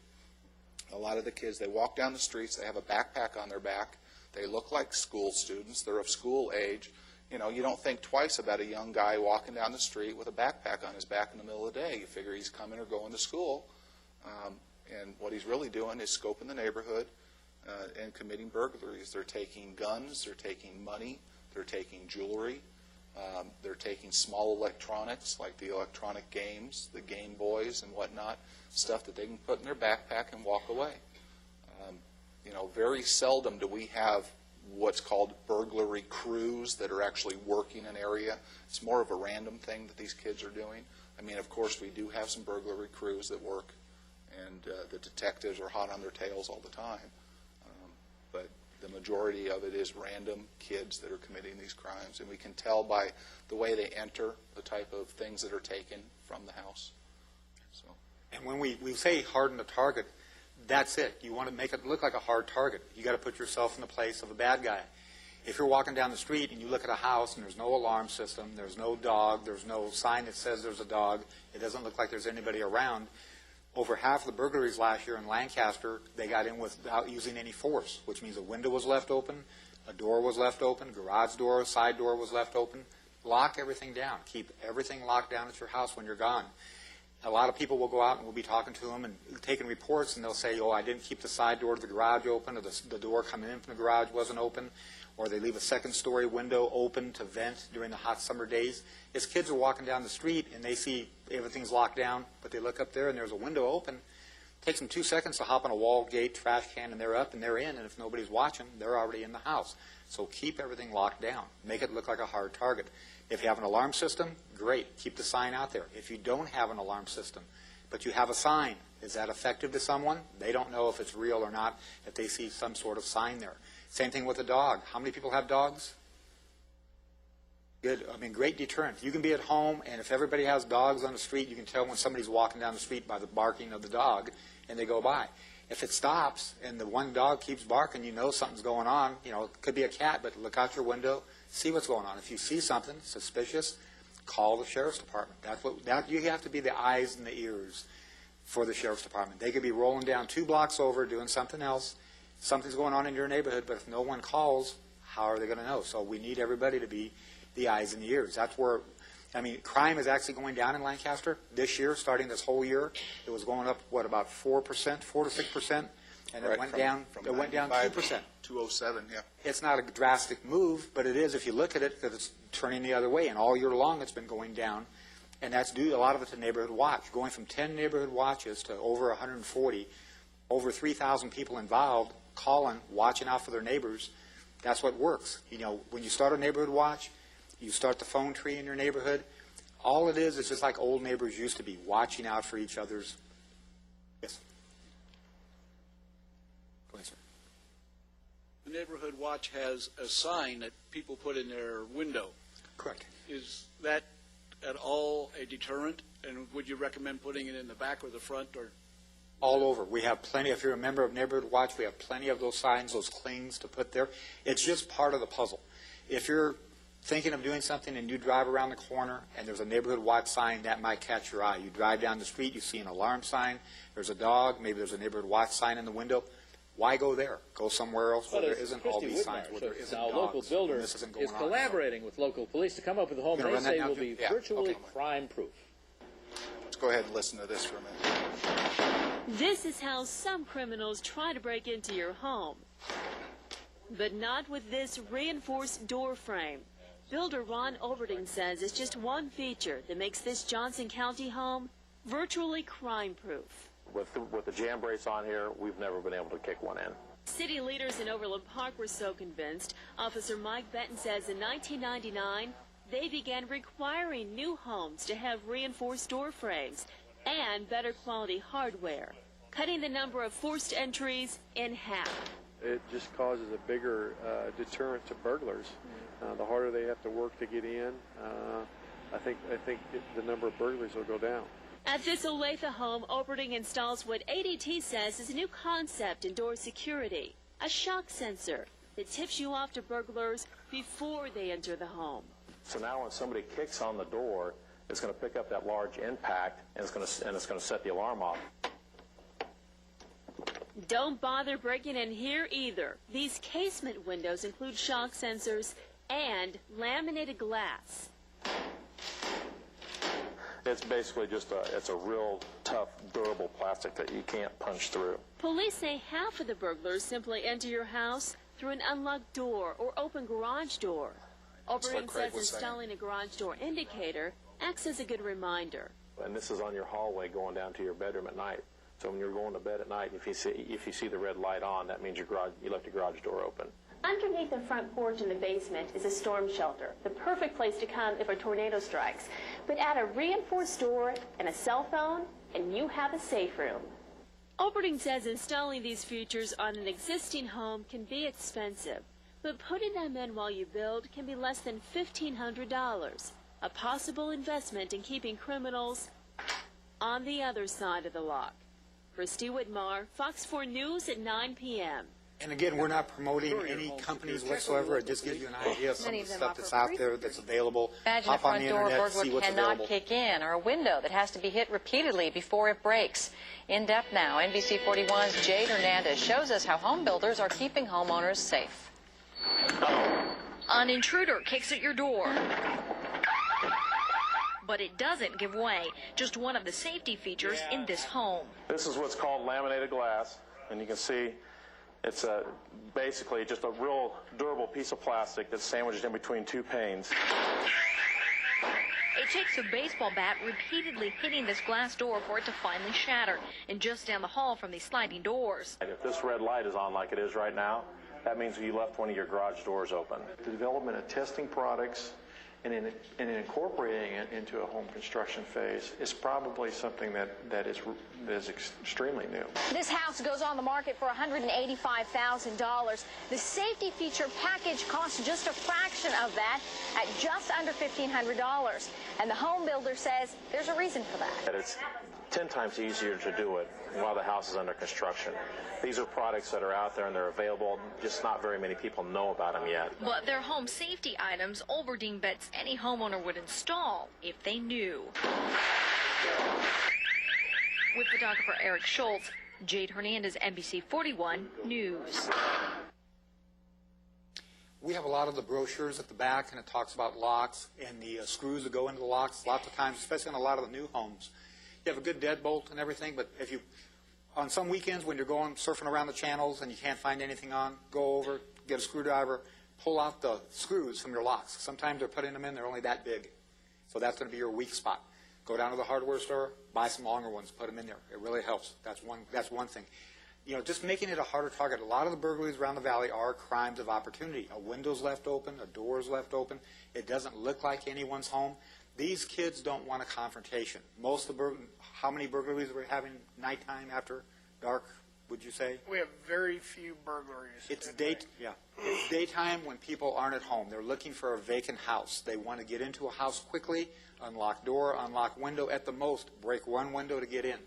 A lot of the kids, they walk down the streets, they have a backpack on their back, they look like school students, they're of school age. You don't think twice about a young guy walking down the street with a backpack on his back in the middle of the day. You figure he's coming or going to school, and what he's really doing is scoping the neighborhood and committing burglaries. They're taking guns, they're taking money, they're taking jewelry, they're taking small electronics like the electronic games, the Game Boys and whatnot, stuff that they can put in their backpack and walk away. Very seldom do we have what's called burglary crews that are actually working an area. It's more of a random thing that these kids are doing. I mean, of course, we do have some burglary crews that work, and the detectives are hot on their tails all the time. But the majority of it is random kids that are committing these crimes, and we can tell by the way they enter the type of things that are taken from the house. So. And when we say harden the target, that's it. You want to make it look like a hard target. You got to put yourself in the place of a bad guy. If you're walking down the street and you look at a house and there's no alarm system, there's no dog, there's no sign that says there's a dog, it doesn't look like there's anybody around. Over half of the burglaries last year in Lancaster, they got in without using any force, which means a window was left open, a door was left open, garage door, side door was left open. Lock everything down. Keep everything locked down at your house when you're gone. A lot of people will go out and we'll be talking to them and taking reports, and they'll say, oh, I didn't keep the side door to the garage open, or the door coming in from the garage wasn't open, or they leave a second-story window open to vent during the hot summer days. As kids are walking down the street and they see everything's locked down, but they look up there and there's a window open, it takes them 2 seconds to hop on a wall, gate, trash can, and they're up and they're in, and if nobody's watching, they're already in the house. So keep everything locked down. Make it look like a hard target. If you have an alarm system, great. Keep the sign out there. If you don't have an alarm system, but you have a sign, is that effective to someone? They don't know if it's real or not if they see some sort of sign there. Same thing with a dog. How many people have dogs? Good. I mean, great deterrent. You can be at home, and if everybody has dogs on the street, you can tell when somebody's walking down the street by the barking of the dog, and they go by. If it stops and the one dog keeps barking, you know something's going on. You know, it could be a cat, but look out your window, see what's going on. If you see something suspicious, call the sheriff's department. You have to be the eyes and the ears for the sheriff's department. They could be rolling down 2 blocks over doing something else. Something's going on in your neighborhood, but if no one calls, how are they going to know? So we need everybody to be the eyes and the ears. That's where, I mean, crime is actually going down in Lancaster this year, starting this whole year. It was going up, what, about 4%, 4 to 6%, and Right, it went down 2%. 207, yeah. It's not a drastic move, but it is if you look at it, because it's turning the other way, and all year long it's been going down, and that's due a lot of it to Neighborhood Watch. Going from 10 Neighborhood Watches to over 140, over 3,000 people involved, calling, watching out for their neighbors. That's what works. You know, when you start a Neighborhood Watch, you start the phone tree in your neighborhood. All it is just like old neighbors used to be, watching out for each other's. Yes. Go ahead, sir. The Neighborhood Watch has a sign that people put in their window. Correct. Is that at all a deterrent? And would you recommend putting it in the back or the front? Or all over. We have plenty. If you're a member of Neighborhood Watch, we have plenty of those signs, those clings to put there. It's just part of the puzzle. If you're thinking of doing something and you drive around the corner and there's a Neighborhood Watch sign, that might catch your eye. You drive down the street, you see an alarm sign, there's a dog, maybe there's a Neighborhood Watch sign in the window. Why go there? Go somewhere else where there isn't all these signs, where there isn't dogs. Now, local builder is collaborating with local police to come up with a home they say will be virtually crime-proof. Let's go ahead and listen to this for a minute. This is how some criminals try to break into your home. But not with this reinforced door frame. Builder Ron Overding says it's just one feature that makes this Johnson County home virtually crime-proof. With the jam brace on here, we've never been able to kick one in. City leaders in Overland Park were so convinced. Officer Mike Benton says in 1999, they began requiring new homes to have reinforced door frames and better quality hardware, cutting the number of forced entries in half. It just causes a bigger deterrent to burglars. The harder they have to work to get in, I think the number of burglaries will go down. At this Olathe home, Overding installs what ADT says is a new concept in door security, a shock sensor that tips you off to burglars before they enter the home. So now when somebody kicks on the door, it's going to pick up that large impact, and it's going to set the alarm off. Don't bother breaking in here either. These casement windows include shock sensors and laminated glass. It's basically just it's a real tough, durable plastic that you can't punch through. Police say half of the burglars simply enter your house through an unlocked door or open garage door. Overding says installing a garage door indicator acts as a good reminder. And this is on your hallway going down to your bedroom at night. So when you're going to bed at night, if you see the red light on, that means you left your garage door open. Underneath the front porch in the basement is a storm shelter, the perfect place to come if a tornado strikes. But add a reinforced door and a cell phone, and you have a safe room. Olberding says installing these features on an existing home can be expensive, but putting them in while you build can be less than $1,500, a possible investment in keeping criminals on the other side of the lock. Christy Whitmar, Fox 4 News at 9 p.m. And again, we're not promoting any companies whatsoever. It just gives you an idea of some of the stuff that's out there that's available. Imagine Hop a on front the door internet, burglar see what's cannot available. kick in, or a window that has to be hit repeatedly before it breaks. In depth now, NBC 41's Jade Hernandez shows us how home builders are keeping homeowners safe. An intruder kicks at your door, but it doesn't give way. Just one of the safety features in this home. This is what's called laminated glass, and you can see it's basically just a real durable piece of plastic that's sandwiched in between two panes. It takes a baseball bat repeatedly hitting this glass door for it to finally shatter. And just down the hall from these sliding doors. If this red light is on like it is right now, that means you left one of your garage doors open. The development of testing products and incorporating it into a home construction phase is probably something that is extremely new. This house goes on the market for $185,000. The safety feature package costs just a fraction of that at just under $1,500. And the home builder says there's a reason for that. It's 10 times easier to do it while the house is under construction. These are products that are out there and they're available, just not very many people know about them yet. But they're home safety items Olberding bets any homeowner would install if they knew. With photographer Eric Schultz, Jade Hernandez, NBC 41 News. We have a lot of the brochures at the back, and it talks about locks and the screws that go into the locks. Lots of times, especially in a lot of the new homes, you have a good deadbolt and everything, but if you, on some weekends when you're going surfing around the channels and you can't find anything on, go over, get a screwdriver, pull out the screws from your locks. Sometimes they're putting them in, they're only that big. So that's going to be your weak spot. Go down to the hardware store, buy some longer ones, put them in there. It really helps. That's one thing. You know, just making it a harder target. A lot of the burglaries around the valley are crimes of opportunity. A window's left open, a door's left open. It doesn't look like anyone's home. These kids don't want a confrontation. How many burglaries are we having nighttime after dark, would you say? We have very few burglaries. It's daytime when people aren't at home. They're looking for a vacant house. They want to get into a house quickly, unlock door, unlock window, at the most, break one window to get in.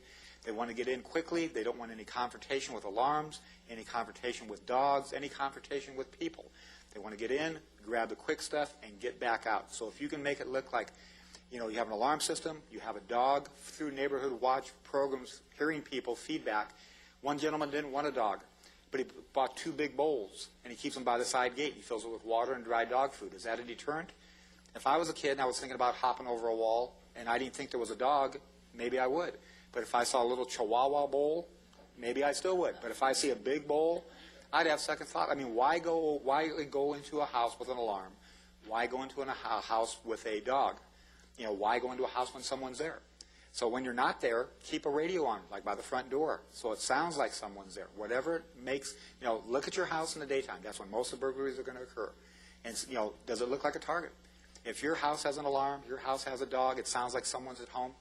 They want to get in quickly. They don't want any confrontation with alarms, any confrontation with dogs, any confrontation with people. They want to get in, grab the quick stuff, and get back out. So if you can make it look like, you know, you have an alarm system, you have a dog, through neighborhood watch programs, hearing people, feedback. One gentleman didn't want a dog, but he bought 2 big bowls, and he keeps them by the side gate. He fills it with water and dry dog food. Is that a deterrent? If I was a kid and I was thinking about hopping over a wall, and I didn't think there was a dog, maybe I would. But if I saw a little Chihuahua bowl, maybe I still would. But if I see a big bowl, I'd have second thought. I mean, why go into a house with an alarm? Why go into a house with a dog? You know, why go into a house when someone's there? So when you're not there, keep a radio on, like by the front door, so it sounds like someone's there. Whatever it makes, you know, look at your house in the daytime. That's when most of the burglaries are going to occur. And, you know, does it look like a target? If your house has an alarm, your house has a dog, it sounds like someone's at home,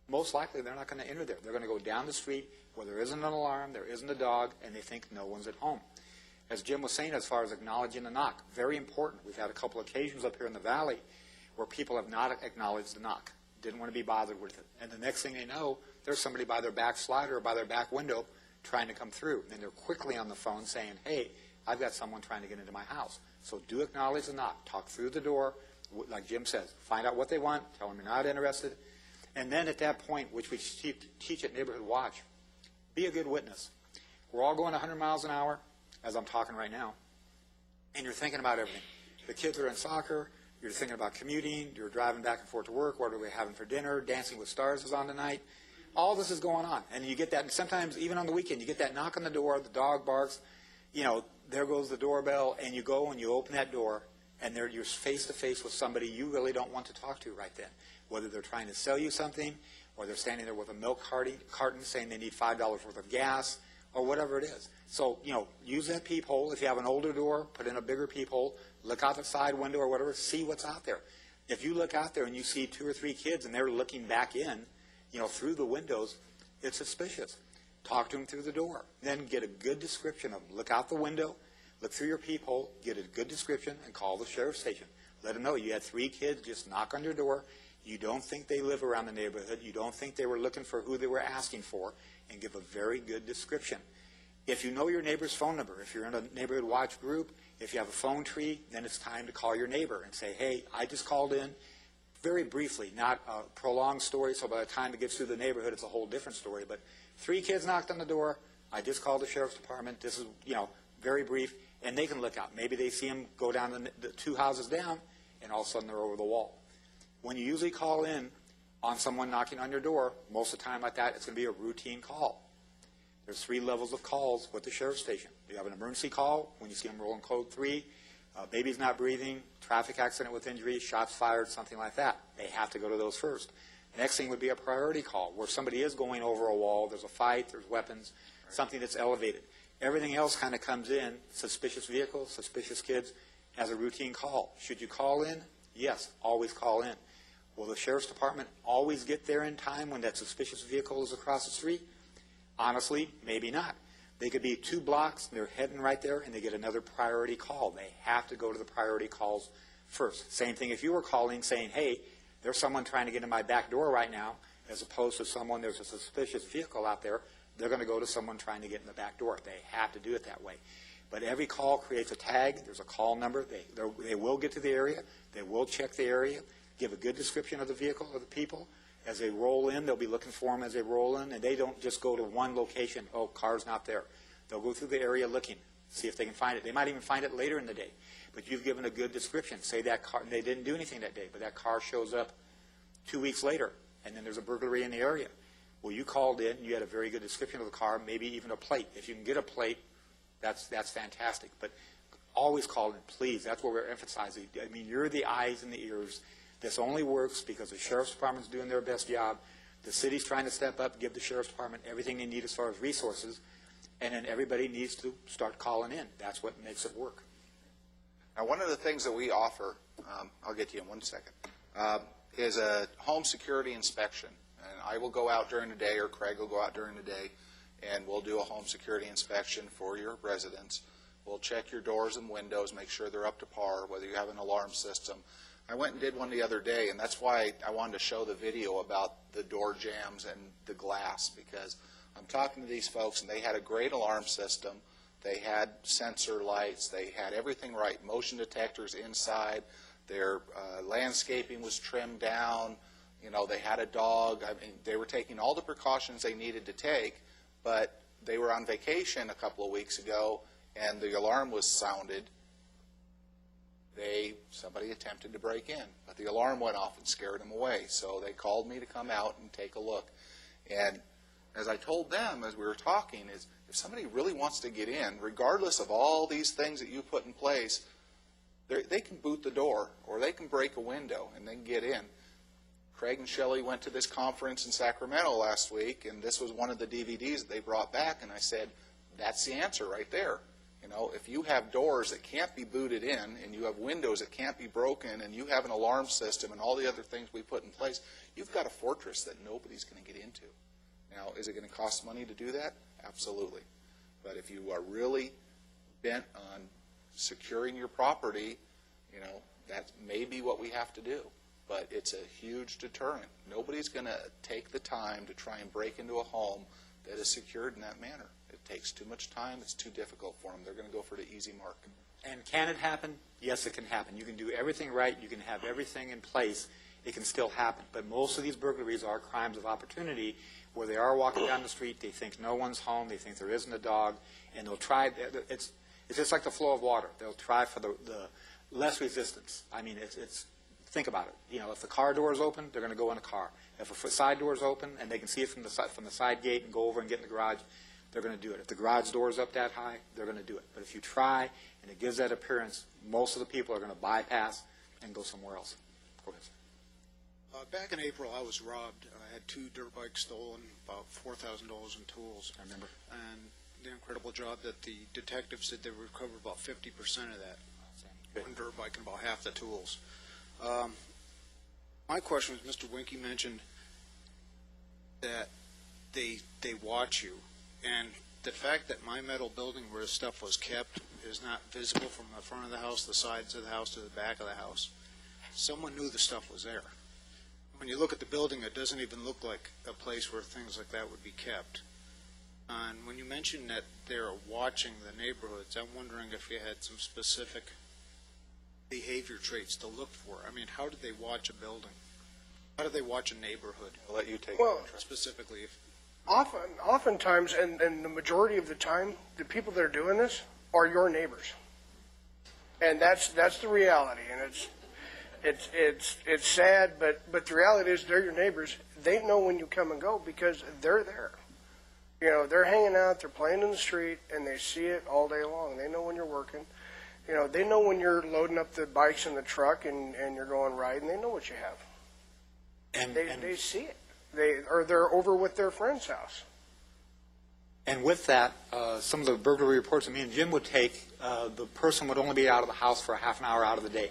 most likely they're not going to enter there. They're going to go down the street where there isn't an alarm, there isn't a dog, and they think no one's at home. As Jim was saying, as far as acknowledging the knock, very important. We've had a couple occasions up here in the valley where people have not acknowledged the knock, didn't want to be bothered with it. And the next thing they know, there's somebody by their back slider or by their back window trying to come through. And they're quickly on the phone saying, hey, I've got someone trying to get into my house. So do acknowledge the knock. Talk through the door, like Jim says. Find out what they want. Tell them you're not interested. And then at that point, which we teach at Neighborhood Watch, be a good witness. We're all going 100 miles an hour, as I'm talking right now, and you're thinking about everything. The kids are in soccer. You're thinking about commuting. You're driving back and forth to work. What are we having for dinner? Dancing with Stars is on tonight. All this is going on. And you get that, and sometimes even on the weekend, you get that knock on the door, the dog barks, you know, there goes the doorbell, and you go and you open that door, and you're face-to-face with somebody you really don't want to talk to right then. Whether they're trying to sell you something, or they're standing there with a milk carton saying they need $5 worth of gas, or whatever it is. So, you know, use that peephole. If you have an older door, put in a bigger peephole. Look out the side window or whatever. See what's out there. If you look out there and you see 2 or 3 kids and they're looking back in, you know, through the windows, it's suspicious. talk to them through the door. Then get a good description of them. Look out the window, look through your peephole, get a good description, and call the sheriff's station. Let them know you had 3 kids just knock on your door. You don't think they live around the neighborhood. You don't think they were looking for who they were asking for, and give a very good description. If you know your neighbor's phone number, if you're in a neighborhood watch group, if you have a phone tree, then it's time to call your neighbor and say, hey, I just called in, very briefly, not a prolonged story, so by the time it gets through the neighborhood, it's a whole different story. But 3 kids knocked on the door. I just called the sheriff's department. This is, very brief, and they can look out. Maybe they see them go down the 2 houses down, and all of a sudden they're over the wall. When you usually call in on someone knocking on your door, most of the time like that, it's going to be a routine call. There's 3 levels of calls with the sheriff's station. You have an emergency call when you see them rolling code 3, baby's not breathing, traffic accident with injury, shots fired, something like that. They have to go to those first. Next thing would be a priority call where somebody is going over a wall, there's a fight, there's weapons, something that's elevated. Everything else kind of comes in, suspicious vehicles, suspicious kids, as a routine call. Should you call in? Yes, always call in. Will the sheriff's department always get there in time when that suspicious vehicle is across the street? Honestly, maybe not. They could be 2 blocks, they're heading right there, and they get another priority call. They have to go to the priority calls first. Same thing if you were calling saying, hey, there's someone trying to get in my back door right now, as opposed to someone, there's a suspicious vehicle out there, they're going to go to someone trying to get in the back door. They have to do it that way. But every call creates a tag. There's a call number. They will get to the area. They will check the area, give a good description of the vehicle or the people. As they roll in, they'll be looking for them as they roll in, and they don't just go to one location, oh, car's not there. They'll go through the area looking, see if they can find it. They might even find it later in the day, but you've given a good description. Say that car, they didn't do anything that day, but that car shows up 2 weeks later, and then there's a burglary in the area. Well, you called in, you had a very good description of the car, maybe even a plate. If you can get a plate, that's fantastic. But always call in, please. That's what we're emphasizing. I mean, you're the eyes and the ears. This only works because the sheriff's department's doing their best job. The city's trying to step up, give the sheriff's department everything they need as far as resources, and then everybody needs to start calling in. That's what makes it work. Now, one of the things that we offer, I'll get to you in 1 second, is a home security inspection. And I will go out during the day, or Craig will go out during the day, and we'll do a home security inspection for your residents. We'll check your doors and windows, make sure they're up to par, whether you have an alarm system. I went and did one the other day, and that's why I wanted to show the video about the door jams and the glass, because I'm talking to these folks, and they had a great alarm system. They had sensor lights. They had everything right, motion detectors inside. Their landscaping was trimmed down. They had a dog. I mean, they were taking all the precautions they needed to take, but they were on vacation a couple of weeks ago, and the alarm was sounded. Somebody attempted to break in, but the alarm went off and scared them away. So they called me to come out and take a look. And as I told them as we were talking, is if somebody really wants to get in, regardless of all these things that you put in place, they can boot the door or they can break a window and they can get in. Craig and Shelley went to this conference in Sacramento last week, and this was one of the DVDs that they brought back, and I said, that's the answer right there. If you have doors that can't be booted in, and you have windows that can't be broken, and you have an alarm system and all the other things we put in place, you've got a fortress that nobody's going to get into. Now, is it going to cost money to do that? Absolutely. But if you are really bent on securing your property, that may be what we have to do. But it's a huge deterrent. Nobody's going to take the time to try and break into a home that is secured in that manner. It takes too much time. It's too difficult for them. They're going to go for the easy mark. And can it happen? Yes, it can happen. You can do everything right. You can have everything in place. It can still happen. But most of these burglaries are crimes of opportunity where they are walking down the street. They think no one's home. They think there isn't a dog. And they'll try. It's just like the flow of water. They'll try for the less resistance. I mean, think about it. If the car door is open, they're going to go in a car. If a side door is open and they can see it from the side gate and go over and get in the garage, they're going to do it. If the garage door is up that high, they're going to do it. But if you try and it gives that appearance, most of the people are going to bypass and go somewhere else. Go ahead. Back in April, I was robbed. I had 2 dirt bikes stolen, about $4,000 in tools. I remember. And the incredible job that the detectives did, they recovered about 50% of that. One dirt bike and about half the tools. My question was, Mr. Winke mentioned that they watch you And the fact that my metal building where the stuff was kept is not visible from the front of the house, the sides of the house, to the back of the house, someone knew the stuff was there. When you look at the building, it doesn't even look like a place where things like that would be kept. And when you mentioned that they're watching the neighborhoods, I'm wondering if you had some specific behavior traits to look for. I mean, how do they watch a building? How do they watch a neighborhood? I'll let you take Well, it. Specifically, if Oftentimes, and the majority of the time, the people that are doing this are your neighbors, and that's the reality. And it's sad, but the reality is they're your neighbors. They know when you come and go because they're there. You know, they're hanging out, they're playing in the street, and they see it all day long. They know when you're working. You know, they know when you're loading up the bikes in the truck and you're going riding. They know what you have. And they see it. They're over with their friend's house. And with that, some of the burglary reports that me and Jim would take, the person would only be out of the house for a half an hour out of the day.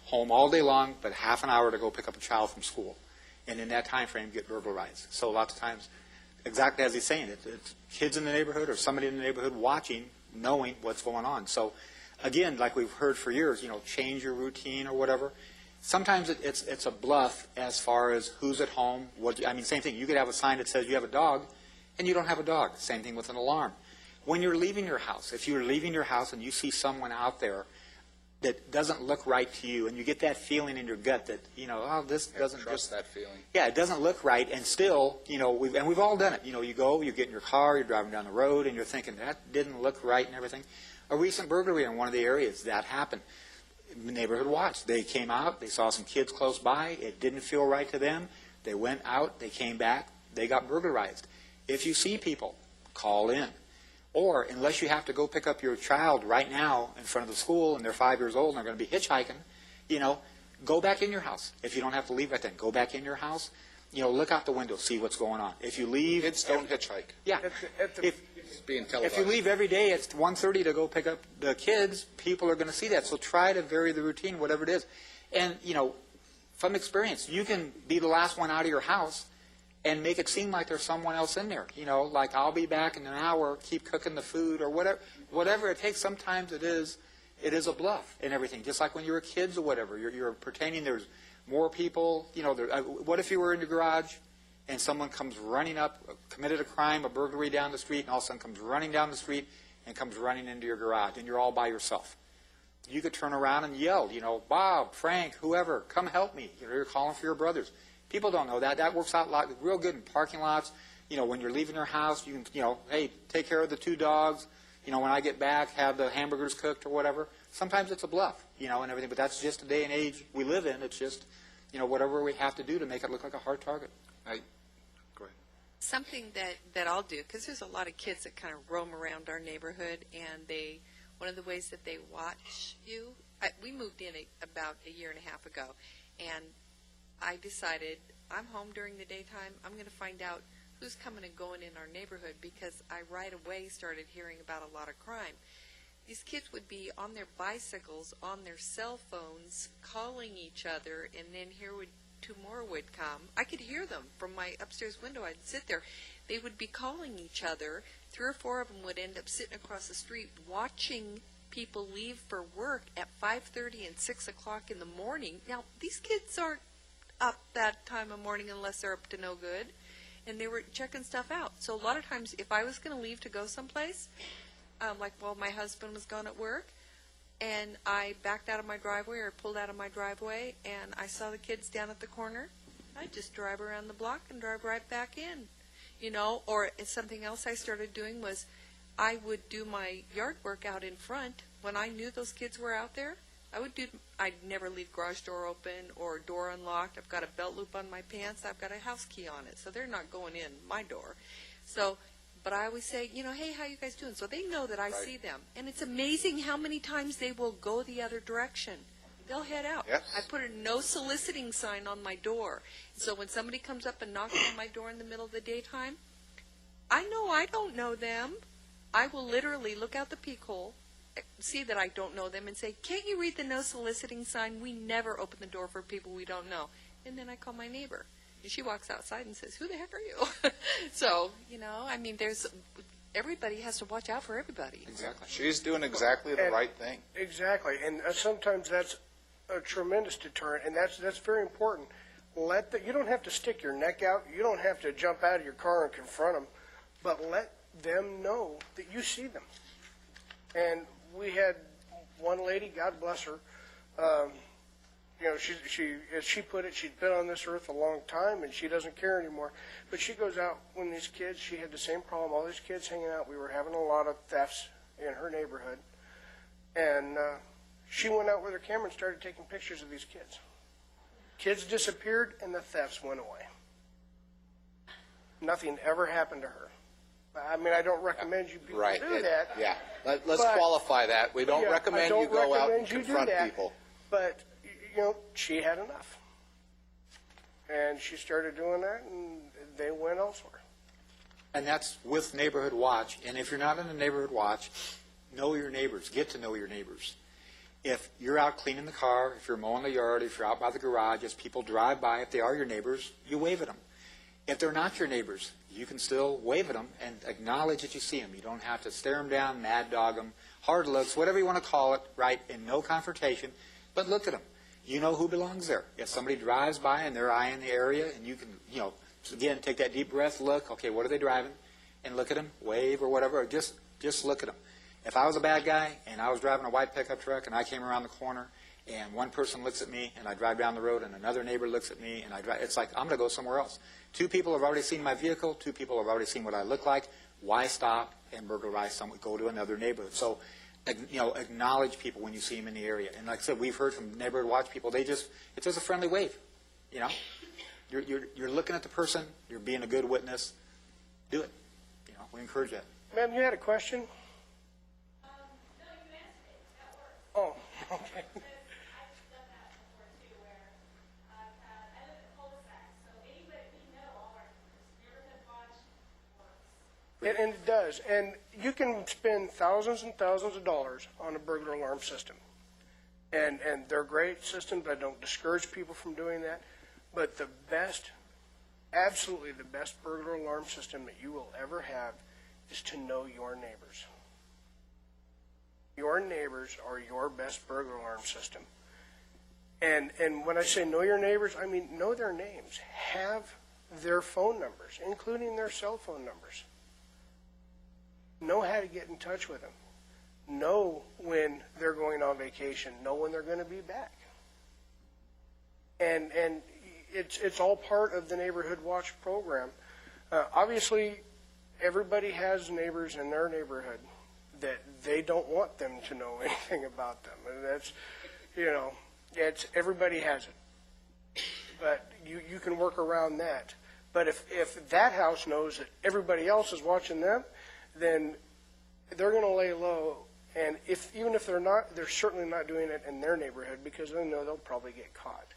Home all day long, but half an hour to go pick up a child from school. And in that time frame, get burglarized. So lots of times, exactly as he's saying, it's kids in the neighborhood or somebody in the neighborhood watching, knowing what's going on. So again, like we've heard for years, you know, change your routine or whatever. Sometimes it's a bluff as far as who's at home. Same thing. You could have a sign that says you have a dog, and you don't have a dog. Same thing with an alarm. When you're leaving your house, if you're leaving your house and you see someone out there that doesn't look right to you, and you get that feeling in your gut that, you know, oh, this doesn't trust that feeling. Yeah, it doesn't look right, and still, you know, we've all done it. You know, you get in your car, you're driving down the road, and you're thinking, that didn't look right and everything. A recent burglary in one of the areas, that happened. Neighborhood watch. They came out, they saw some kids close by, it didn't feel right to them. They went out, they came back, they got burglarized. If you see people, call in. Or, unless you have to go pick up your child right now in front of the school and they're 5 years old and they're going to be hitchhiking, you know, go back in your house. If you don't have to leave right then, go back in your house. You know, look out the window, see what's going on. If you leave... Kids don't hitchhike. Yeah. It's being televised. If you leave every day at 1:30 to go pick up the kids, people are going to see that. So try to vary the routine, whatever it is. And, you know, from experience, you can be the last one out of your house and make it seem like there's someone else in there. You know, like, I'll be back in an hour, keep cooking the food, or whatever it takes. Sometimes it is a bluff and everything. Just like when you were kids or whatever. You're pretending there's more people. You know, what if you were in your garage and someone comes running up, committed a crime, a burglary down the street, and all of a sudden comes running down the street and comes running into your garage, and you're all by yourself. You could turn around and yell, you know, Bob, Frank, whoever, come help me. You know, you're calling for your brothers. People don't know that. That works out real good in parking lots. You know, when you're leaving your house, you can, you know, hey, take care of the 2 dogs. You know, when I get back, have the hamburgers cooked or whatever. Sometimes it's a bluff, you know, and everything. But that's just the day and age we live in. It's just, you know, whatever we have to do to make it look like a hard target. Go ahead. Something that I'll do, because there's a lot of kids that kind of roam around our neighborhood, and one of the ways that they watch you, we moved in about a year and a half ago, and I decided I'm home during the daytime. I'm going to find out who's coming and going in our neighborhood, because I right away started hearing about a lot of crime. These kids would be on their bicycles, on their cell phones, calling each other, and then here 2 more would come. I could hear them from my upstairs window. I'd sit there. They would be calling each other. 3 or 4 of them would end up sitting across the street watching people leave for work at 5:30 and 6 o'clock in the morning. Now, these kids aren't up that time of morning unless they're up to no good, and they were checking stuff out. So a lot of times, if I was going to leave to go someplace, my husband was gone at work, and I backed out of my driveway or pulled out of my driveway, and I saw the kids down at the corner, I'd just drive around the block and drive right back in, you know. Or something else I started doing was I would do my yard work out in front. When I knew those kids were out there, I'd never leave garage door open or door unlocked. I've got a belt loop on my pants. I've got a house key on it, so they're not going in my door. But I always say, you know, hey, how you guys doing? So they know that I see them. And it's amazing how many times they will go the other direction. They'll head out. Yes. I put a no soliciting sign on my door. So when somebody comes up and knocks on my door in the middle of the daytime, I know I don't know them. I will literally look out the peek hole, see that I don't know them, and say, can't you read the no soliciting sign? We never open the door for people we don't know. And then I call my neighbor. And she walks outside and says, who the heck are you? So, you know, I mean, everybody has to watch out for everybody. Exactly. She's doing exactly the right thing. Exactly, and sometimes that's a tremendous deterrent, and that's very important. You don't have to stick your neck out. You don't have to jump out of your car and confront them, but let them know that you see them. And we had one lady, God bless her, you know, she, as she put it, she'd been on this earth a long time, and she doesn't care anymore. But she goes out when these kids, she had the same problem, all these kids hanging out. We were having a lot of thefts in her neighborhood. And she went out with her camera and started taking pictures of these kids. Kids disappeared, and the thefts went away. Nothing ever happened to her. I mean, I don't recommend you people do that. Yeah, let's qualify that. We don't recommend you go out and confront people. But, you know, she had enough. And she started doing that, and they went elsewhere. And that's with Neighborhood Watch. And if you're not in a Neighborhood Watch, know your neighbors. Get to know your neighbors. If you're out cleaning the car, if you're mowing the yard, if you're out by the garage, as people drive by, if they are your neighbors, you wave at them. If they're not your neighbors, you can still wave at them and acknowledge that you see them. You don't have to stare them down, mad dog them, hard looks, whatever you want to call it, right, and no confrontation, but look at them. You know who belongs there. If somebody drives by and they're eyeing the area, and you can, you know, again, take that deep breath, look, okay, what are they driving? And look at them, wave or whatever, or just look at them. If I was a bad guy and I was driving a white pickup truck and I came around the corner and one person looks at me and I drive down the road and another neighbor looks at me and I drive, it's like I'm going to go somewhere else. 2 people have already seen my vehicle. 2 people have already seen what I look like. Why stop and burglarize someone? Go to another neighborhood. So, you know, acknowledge people when you see them in the area. And like I said, we've heard from Neighborhood Watch people. It's just a friendly wave. You know, you're looking at the person. You're being a good witness. Do it. You know, we encourage that. Ma'am, you had a question? Oh, okay. And it does. And you can spend thousands and thousands of dollars on a burglar alarm system. And they're great systems. I don't discourage people from doing that. But the best, absolutely the best burglar alarm system that you will ever have is to know your neighbors. Your neighbors are your best burglar alarm system. And when I say know your neighbors, I mean know their names. Have their phone numbers, including their cell phone numbers. Know how to get in touch with them. Know when they're going on vacation. Know when they're going to be back. And it's all part of the Neighborhood Watch program. Obviously, everybody has neighbors in their neighborhood that they don't want them to know anything about them. And that's, you know, everybody has it. But you can work around that. But if that house knows that everybody else is watching them, then they're going to lay low. And even if they're not, they're certainly not doing it in their neighborhood because they know they'll probably get caught.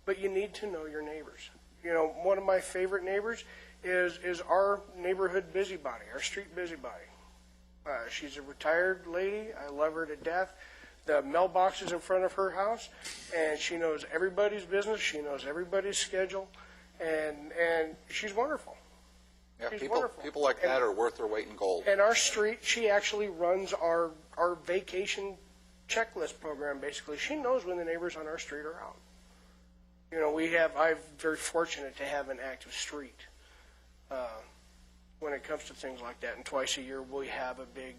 But you need to know your neighbors. You know, one of my favorite neighbors is our neighborhood busybody, our street busybody. She's a retired lady. I love her to death. The mailbox is in front of her house, and she knows everybody's business. She knows everybody's schedule, and she's wonderful. Yeah, She's wonderful. People like that are worth their weight in gold. And our street, she actually runs our vacation checklist program, basically. She knows when the neighbors on our street are out. You know, I'm very fortunate to have an active street when it comes to things like that. And twice a year we have a big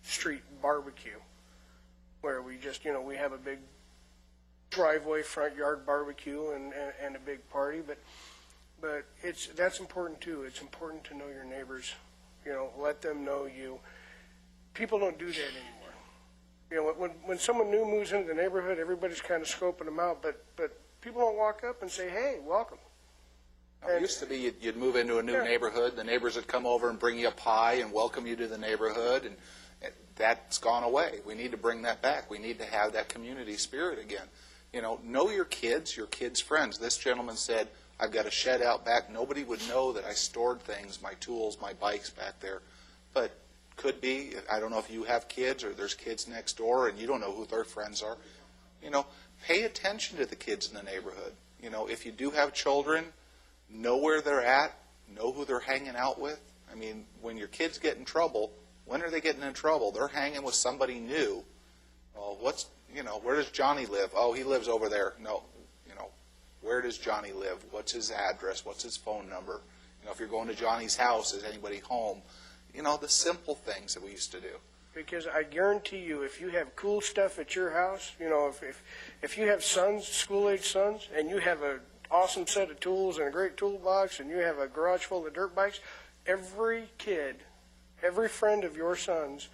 street barbecue where we just, you know, we have a big driveway, front yard barbecue and a big party. But that's important too. It's important to know your neighbors. You know, let them know you. People don't do that anymore. You know, when someone new moves into the neighborhood, everybody's kind of scoping them out. But people don't walk up and say, "Hey, welcome." It used to be you'd move into a new neighborhood, the neighbors would come over and bring you a pie and welcome you to the neighborhood, and that's gone away. We need to bring that back. We need to have that community spirit again. You know your kids' friends. This gentleman said, I've got a shed out back. Nobody would know that I stored things, my tools, my bikes back there. But could be, I don't know if you have kids or there's kids next door and you don't know who their friends are. You know, pay attention to the kids in the neighborhood. You know, if you do have children, know where they're at, know who they're hanging out with. I mean, when your kids get in trouble, when are they getting in trouble? They're hanging with somebody new. Well, where does Johnny live? Oh, he lives over there. No, where does Johnny live? What's his address? What's his phone number? If you're going to Johnny's house, is anybody home? The simple things that we used to do. Because I guarantee you, if you have cool stuff at your house, if you have sons, school-age sons, and you have an awesome set of tools and a great toolbox, and you have a garage full of dirt bikes, every kid, every friend of your son's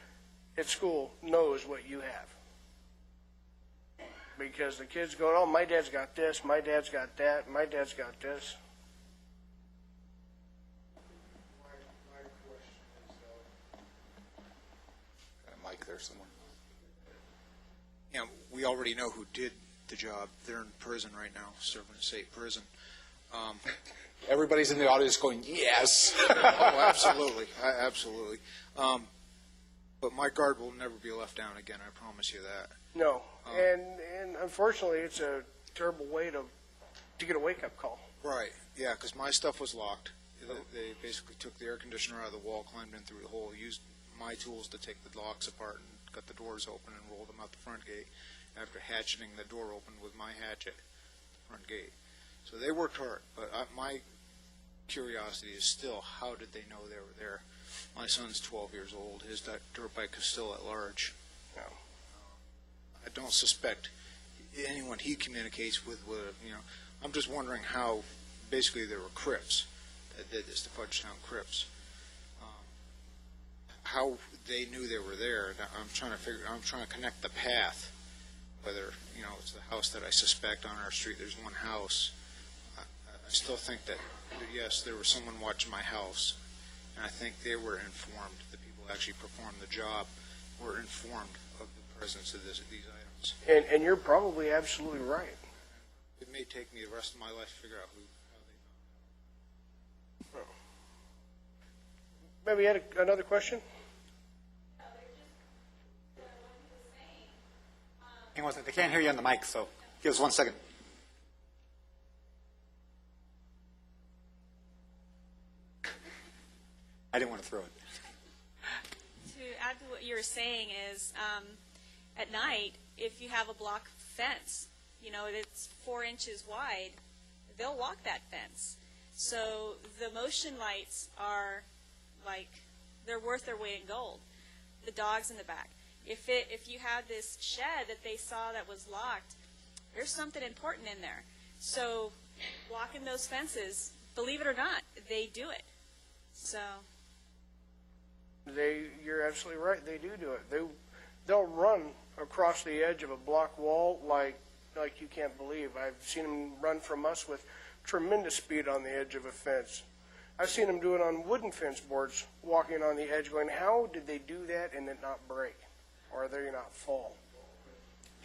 at school knows what you have. Because the kids go, oh, my dad's got this, my dad's got that, my dad's got this. Got a mic there somewhere. We already know who did the job. They're in prison right now, serving a state prison. Everybody's in the audience going, yes. Oh, absolutely. Absolutely. But my guard will never be left down again, I promise you that. No. And unfortunately, it's a terrible way to get a wake-up call. Right. Yeah, because my stuff was locked. They basically took the air conditioner out of the wall, climbed in through the hole, used my tools to take the locks apart and got the doors open and rolled them out the front gate after hatcheting the door open with my hatchet at the front gate. So they worked hard, but my curiosity is still, how did they know they were there? My son's 12 years old. His dirt bike is still at large. No. I don't suspect anyone he communicates with would have, I'm just wondering how, basically there were Crips that did this, the Fudgetown Crips. How they knew they were there, I'm trying to connect the path, whether, it's the house that I suspect on our street, there's one house. I still think that, yes, there was someone watching my house, and I think they were informed, the people who actually performed the job were informed of the presence of these items. And you're probably absolutely right. It may take me the rest of my life to figure out how they found it. Maybe you had another question? Hang on a second. They can't hear you on the mic, so give us 1 second. I didn't want to throw it. To add to what you were saying is, at night, if you have a block fence, it's 4 inches wide, they'll walk that fence. So the motion lights are they're worth their weight in gold. The dogs in the back. If you had this shed that they saw that was locked, there's something important in there. So walking those fences, believe it or not, they do it. So you're absolutely right. They do it. They'll run across the edge of a block wall like you can't believe. I've seen them run from us with tremendous speed on the edge of a fence. I've seen them do it on wooden fence boards, walking on the edge, going, how did they do that and it not break, or they not fall?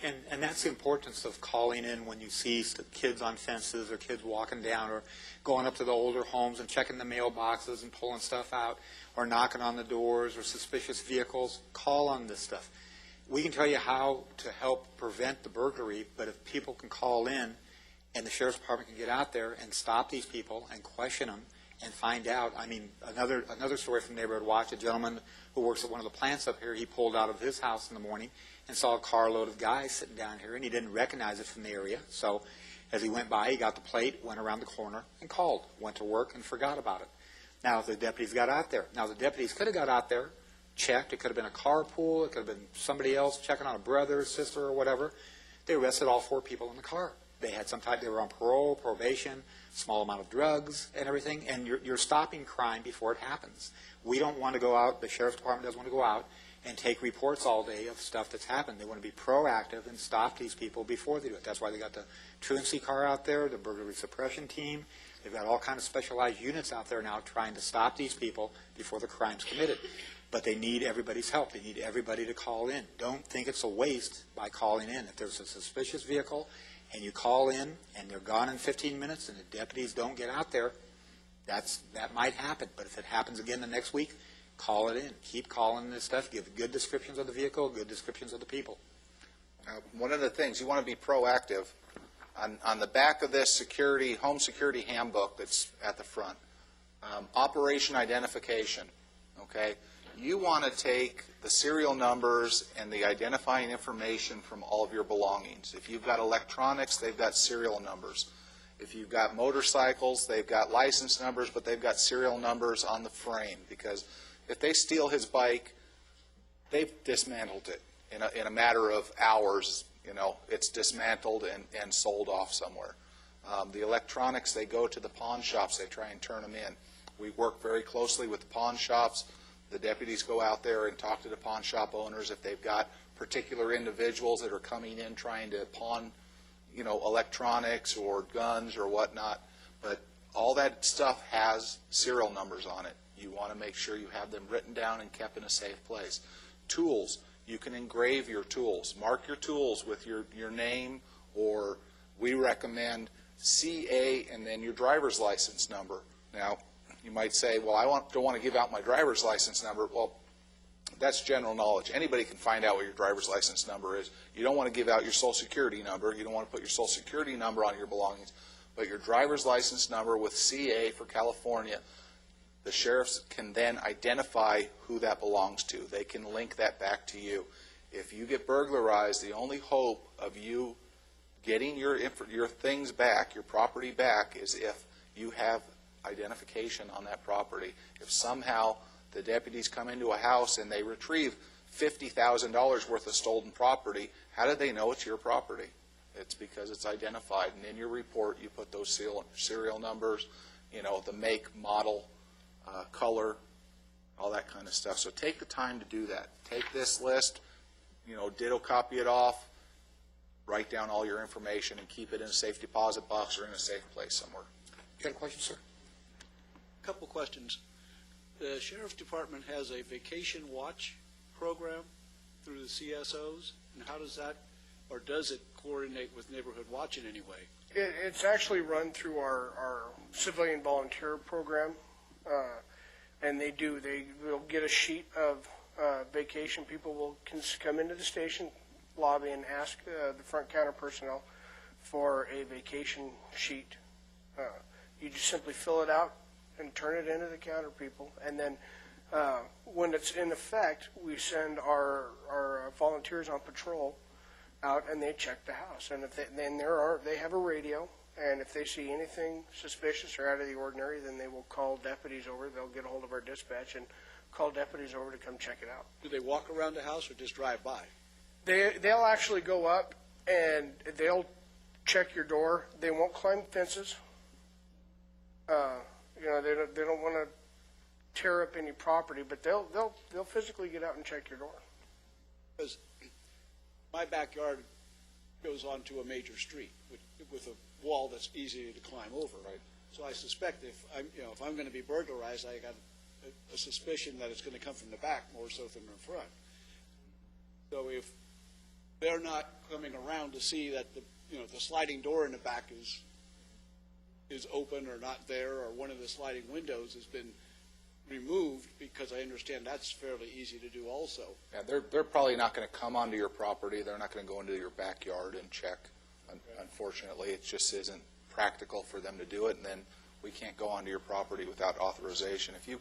And that's the importance of calling in when you see kids on fences or kids walking down or going up to the older homes and checking the mailboxes and pulling stuff out or knocking on the doors or suspicious vehicles. Call on this stuff. We can tell you how to help prevent the burglary, but if people can call in and the sheriff's department can get out there and stop these people and question them and find out. I mean, another story from Neighborhood Watch, a gentleman who works at one of the plants up here, he pulled out of his house in the morning and saw a carload of guys sitting down here, and he didn't recognize it from the area. So as he went by, he got the plate, went around the corner, and called, went to work, and forgot about it. Now the deputies got out there. Now the deputies could have got out there, checked. It could have been a carpool. It could have been somebody else checking on a brother, sister, or whatever. They arrested all 4 people in the car. They had they were on parole, probation, small amount of drugs and everything, and you're stopping crime before it happens. We don't want to go out, the sheriff's department doesn't want to go out and take reports all day of stuff that's happened. They want to be proactive and stop these people before they do it. That's why they got the truancy car out there, the burglary suppression team. They've got all kinds of specialized units out there now trying to stop these people before the crime's committed. But they need everybody's help. They need everybody to call in. Don't think it's a waste by calling in. If there's a suspicious vehicle and you call in and they're gone in 15 minutes and the deputies don't get out there, that might happen. But if it happens again the next week, call it in. Keep calling this stuff. Give good descriptions of the vehicle, good descriptions of the people. One of the things, you want to be proactive. On the back of this home security handbook that's at the front, Operation identification, okay? You want to take the serial numbers and the identifying information from all of your belongings. If you've got electronics, they've got serial numbers. If you've got motorcycles, they've got license numbers, but they've got serial numbers on the frame, because if they steal his bike, they've dismantled it. In a matter of hours, you know, it's dismantled and sold off somewhere. The electronics, they go to the pawn shops. They try and turn them in. We work very closely with the pawn shops. The deputies go out there and talk to the pawn shop owners if they've got particular individuals that are coming in trying to pawn, you know, electronics or guns or whatnot. But all that stuff has serial numbers on it. You want to make sure you have them written down and kept in a safe place. Tools, you can engrave your tools. Mark your tools with your name, or we recommend CA and then your driver's license number. Now, you might say, well, I don't want to give out my driver's license number. Well, that's general knowledge. Anybody can find out what your driver's license number is. You don't want to give out your Social Security number. You don't want to put your Social Security number on your belongings. But your driver's license number with CA for California, the sheriffs can then identify who that belongs to. They can link that back to you. If you get burglarized, the only hope of you getting your things back, your property back, is if you have identification on that property. If somehow the deputies come into a house and they retrieve $50,000 worth of stolen property, how do they know it's your property? It's because it's identified. And in your report, you put those serial numbers, you know, the make, model, color, all that kind of stuff. So take the time to do that. Take this list, you know, ditto copy it off, write down all your information, and keep it in a safe deposit box or in a safe place somewhere. You got a question, sir? A couple questions. The Sheriff's Department has a vacation watch program through the CSOs, and how does that, or does it coordinate with Neighborhood Watch in any way? It's actually run through our civilian volunteer program, and they'll get a sheet of vacation. People can come into the station lobby and ask the front counter personnel for a vacation sheet. You just simply fill it out and turn it into the counter people, and then when it's in effect, we send our volunteers on patrol out, and they check the house. And if they have a radio, and if they see anything suspicious or out of the ordinary, then they will call deputies over. They'll get a hold of our dispatch and call deputies over to come check it out. Do they walk around the house or just drive by? They'll actually go up and they'll check your door. They won't climb fences. You know, they don't want to tear up any property, but they'll physically get out and check your door. Because my backyard goes onto a major street with a wall that's easy to climb over. Right. So I suspect if I'm going to be burglarized, I got a suspicion that it's going to come from the back more so than the front. So if they're not coming around to see that the sliding door in the back is open or not there, or one of the sliding windows has been removed, because I understand that's fairly easy to do also. Yeah, they're probably not going to come onto your property. They're not going to go into your backyard and check. Unfortunately, it just isn't practical for them to do it, and then we can't go onto your property without authorization. If you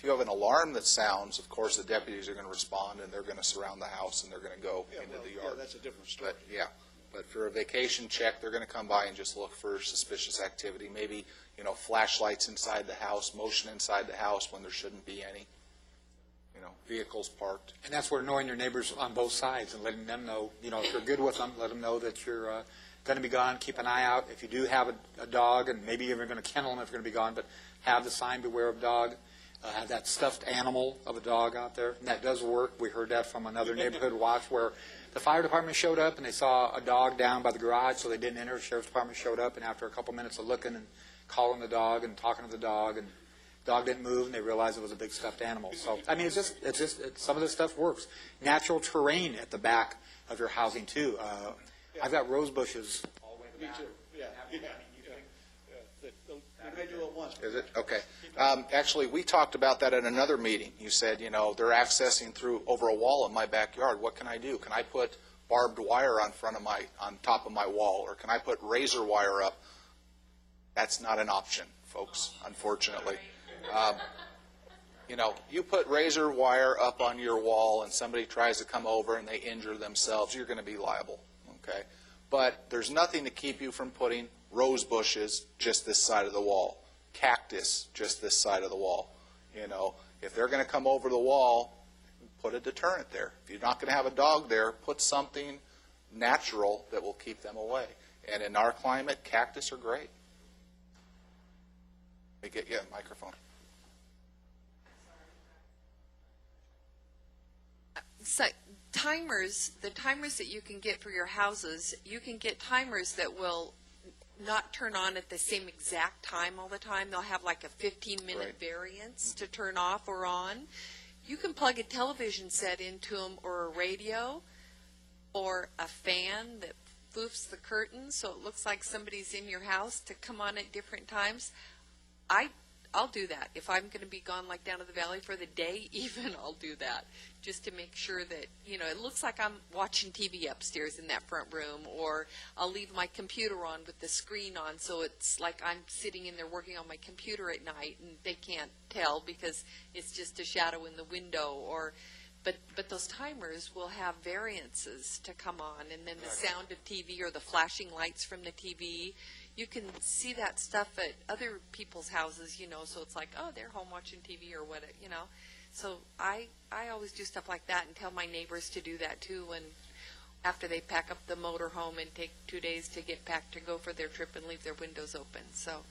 have an alarm that sounds, of course the deputies are going to respond, and they're going to surround the house, and they're going to go into the yard. Yeah, that's a different story. But for a vacation check, they're going to come by and just look for suspicious activity. Maybe, you know, flashlights inside the house, motion inside the house when there shouldn't be any. You know, vehicles parked. And that's where knowing your neighbors on both sides and letting them know, you know, if you're good with them, let them know that you're going to be gone. Keep an eye out. If you do have a dog, and maybe you're going to kennel them if you're going to be gone, but have the sign, beware of dog. Have that stuffed animal of a dog out there. And that does work. We heard that from another neighborhood watch where the fire department showed up and they saw a dog down by the garage, so they didn't enter. The sheriff's department showed up, and after a couple minutes of looking and calling the dog and talking to the dog, and the dog didn't move, and they realized it was a big stuffed animal. So, I mean, some of this stuff works. Natural terrain at the back of your housing, too. I've got rose bushes all the way to the back. Me too, yeah. They do it once. Is it? Okay. Actually, we talked about that at another meeting. You said, you know, they're accessing through over a wall in my backyard. What can I do? Can I put barbed wire on top of my wall, or can I put razor wire up? That's not an option, folks, unfortunately. You know, you put razor wire up on your wall and somebody tries to come over and they injure themselves, you're going to be liable, okay? But there's nothing to keep you from putting rose bushes just this side of the wall, cactus just this side of the wall. You know, if they're going to come over the wall, put a deterrent there. If you're not going to have a dog there, put something natural that will keep them away. And in our climate, cactus are great. Let me get you a microphone. So timers, the timers that you can get for your houses, you can get timers that will not turn on at the same exact time all the time. They'll have like a 15-minute variance to turn off or on. You can plug a television set into them or a radio or a fan that foofs the curtains so it looks like somebody's in your house to come on at different times. I'll do that. If I'm going to be gone like down to the valley for the day, even I'll do that just to make sure that, you know, it looks like I'm watching TV upstairs in that front room, or I'll leave my computer on with the screen on so it's like I'm sitting in there working on my computer at night and they can't tell because it's just a shadow in the window. Or, but those timers will have variances to come on, and then the sound of TV or the flashing lights from the TV. You can see that stuff at other people's houses, you know, so it's like, oh, they're home watching TV or what, you know. So I always do stuff like that and tell my neighbors to do that too when after they pack up the motor home and take 2 days to get packed to go for their trip and leave their windows open. So.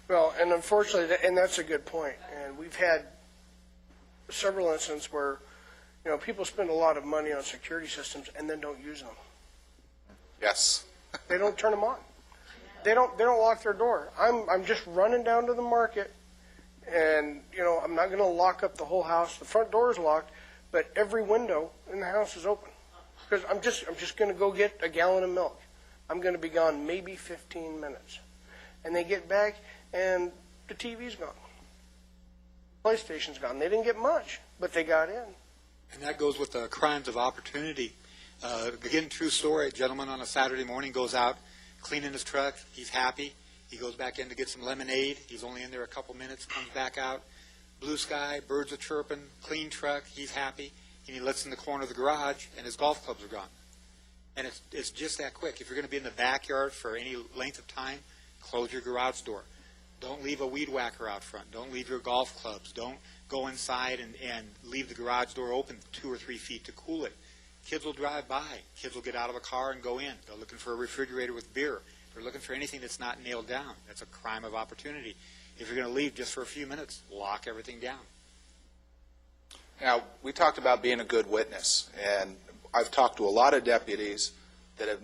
Well, and unfortunately, and that's a good point. And we've had several instances where, you know, people spend a lot of money on security systems and then don't use them. Yes. They don't turn them on. They don't lock their door. I'm just running down to the market, and you know I'm not going to lock up the whole house. The front door is locked, but every window in the house is open because I'm just going to go get a gallon of milk. I'm going to be gone maybe 15 minutes, and they get back and the TV's gone, PlayStation's gone. They didn't get much, but they got in. And that goes with the crimes of opportunity. Again, true story, a gentleman on a Saturday morning goes out, cleaning his truck, he's happy, he goes back in to get some lemonade, he's only in there a couple minutes, comes back out, blue sky, birds are chirping, clean truck, he's happy, and he looks in the corner of the garage and his golf clubs are gone. And it's just that quick. If you're going to be in the backyard for any length of time, close your garage door. Don't leave a weed whacker out front. Don't leave your golf clubs. Don't go inside and leave the garage door open 2 or 3 feet to cool it. Kids will drive by. Kids will get out of a car and go in. They're looking for a refrigerator with beer. They're looking for anything that's not nailed down. That's a crime of opportunity. If you're going to leave just for a few minutes, lock everything down. Now, we talked about being a good witness, and I've talked to a lot of deputies that have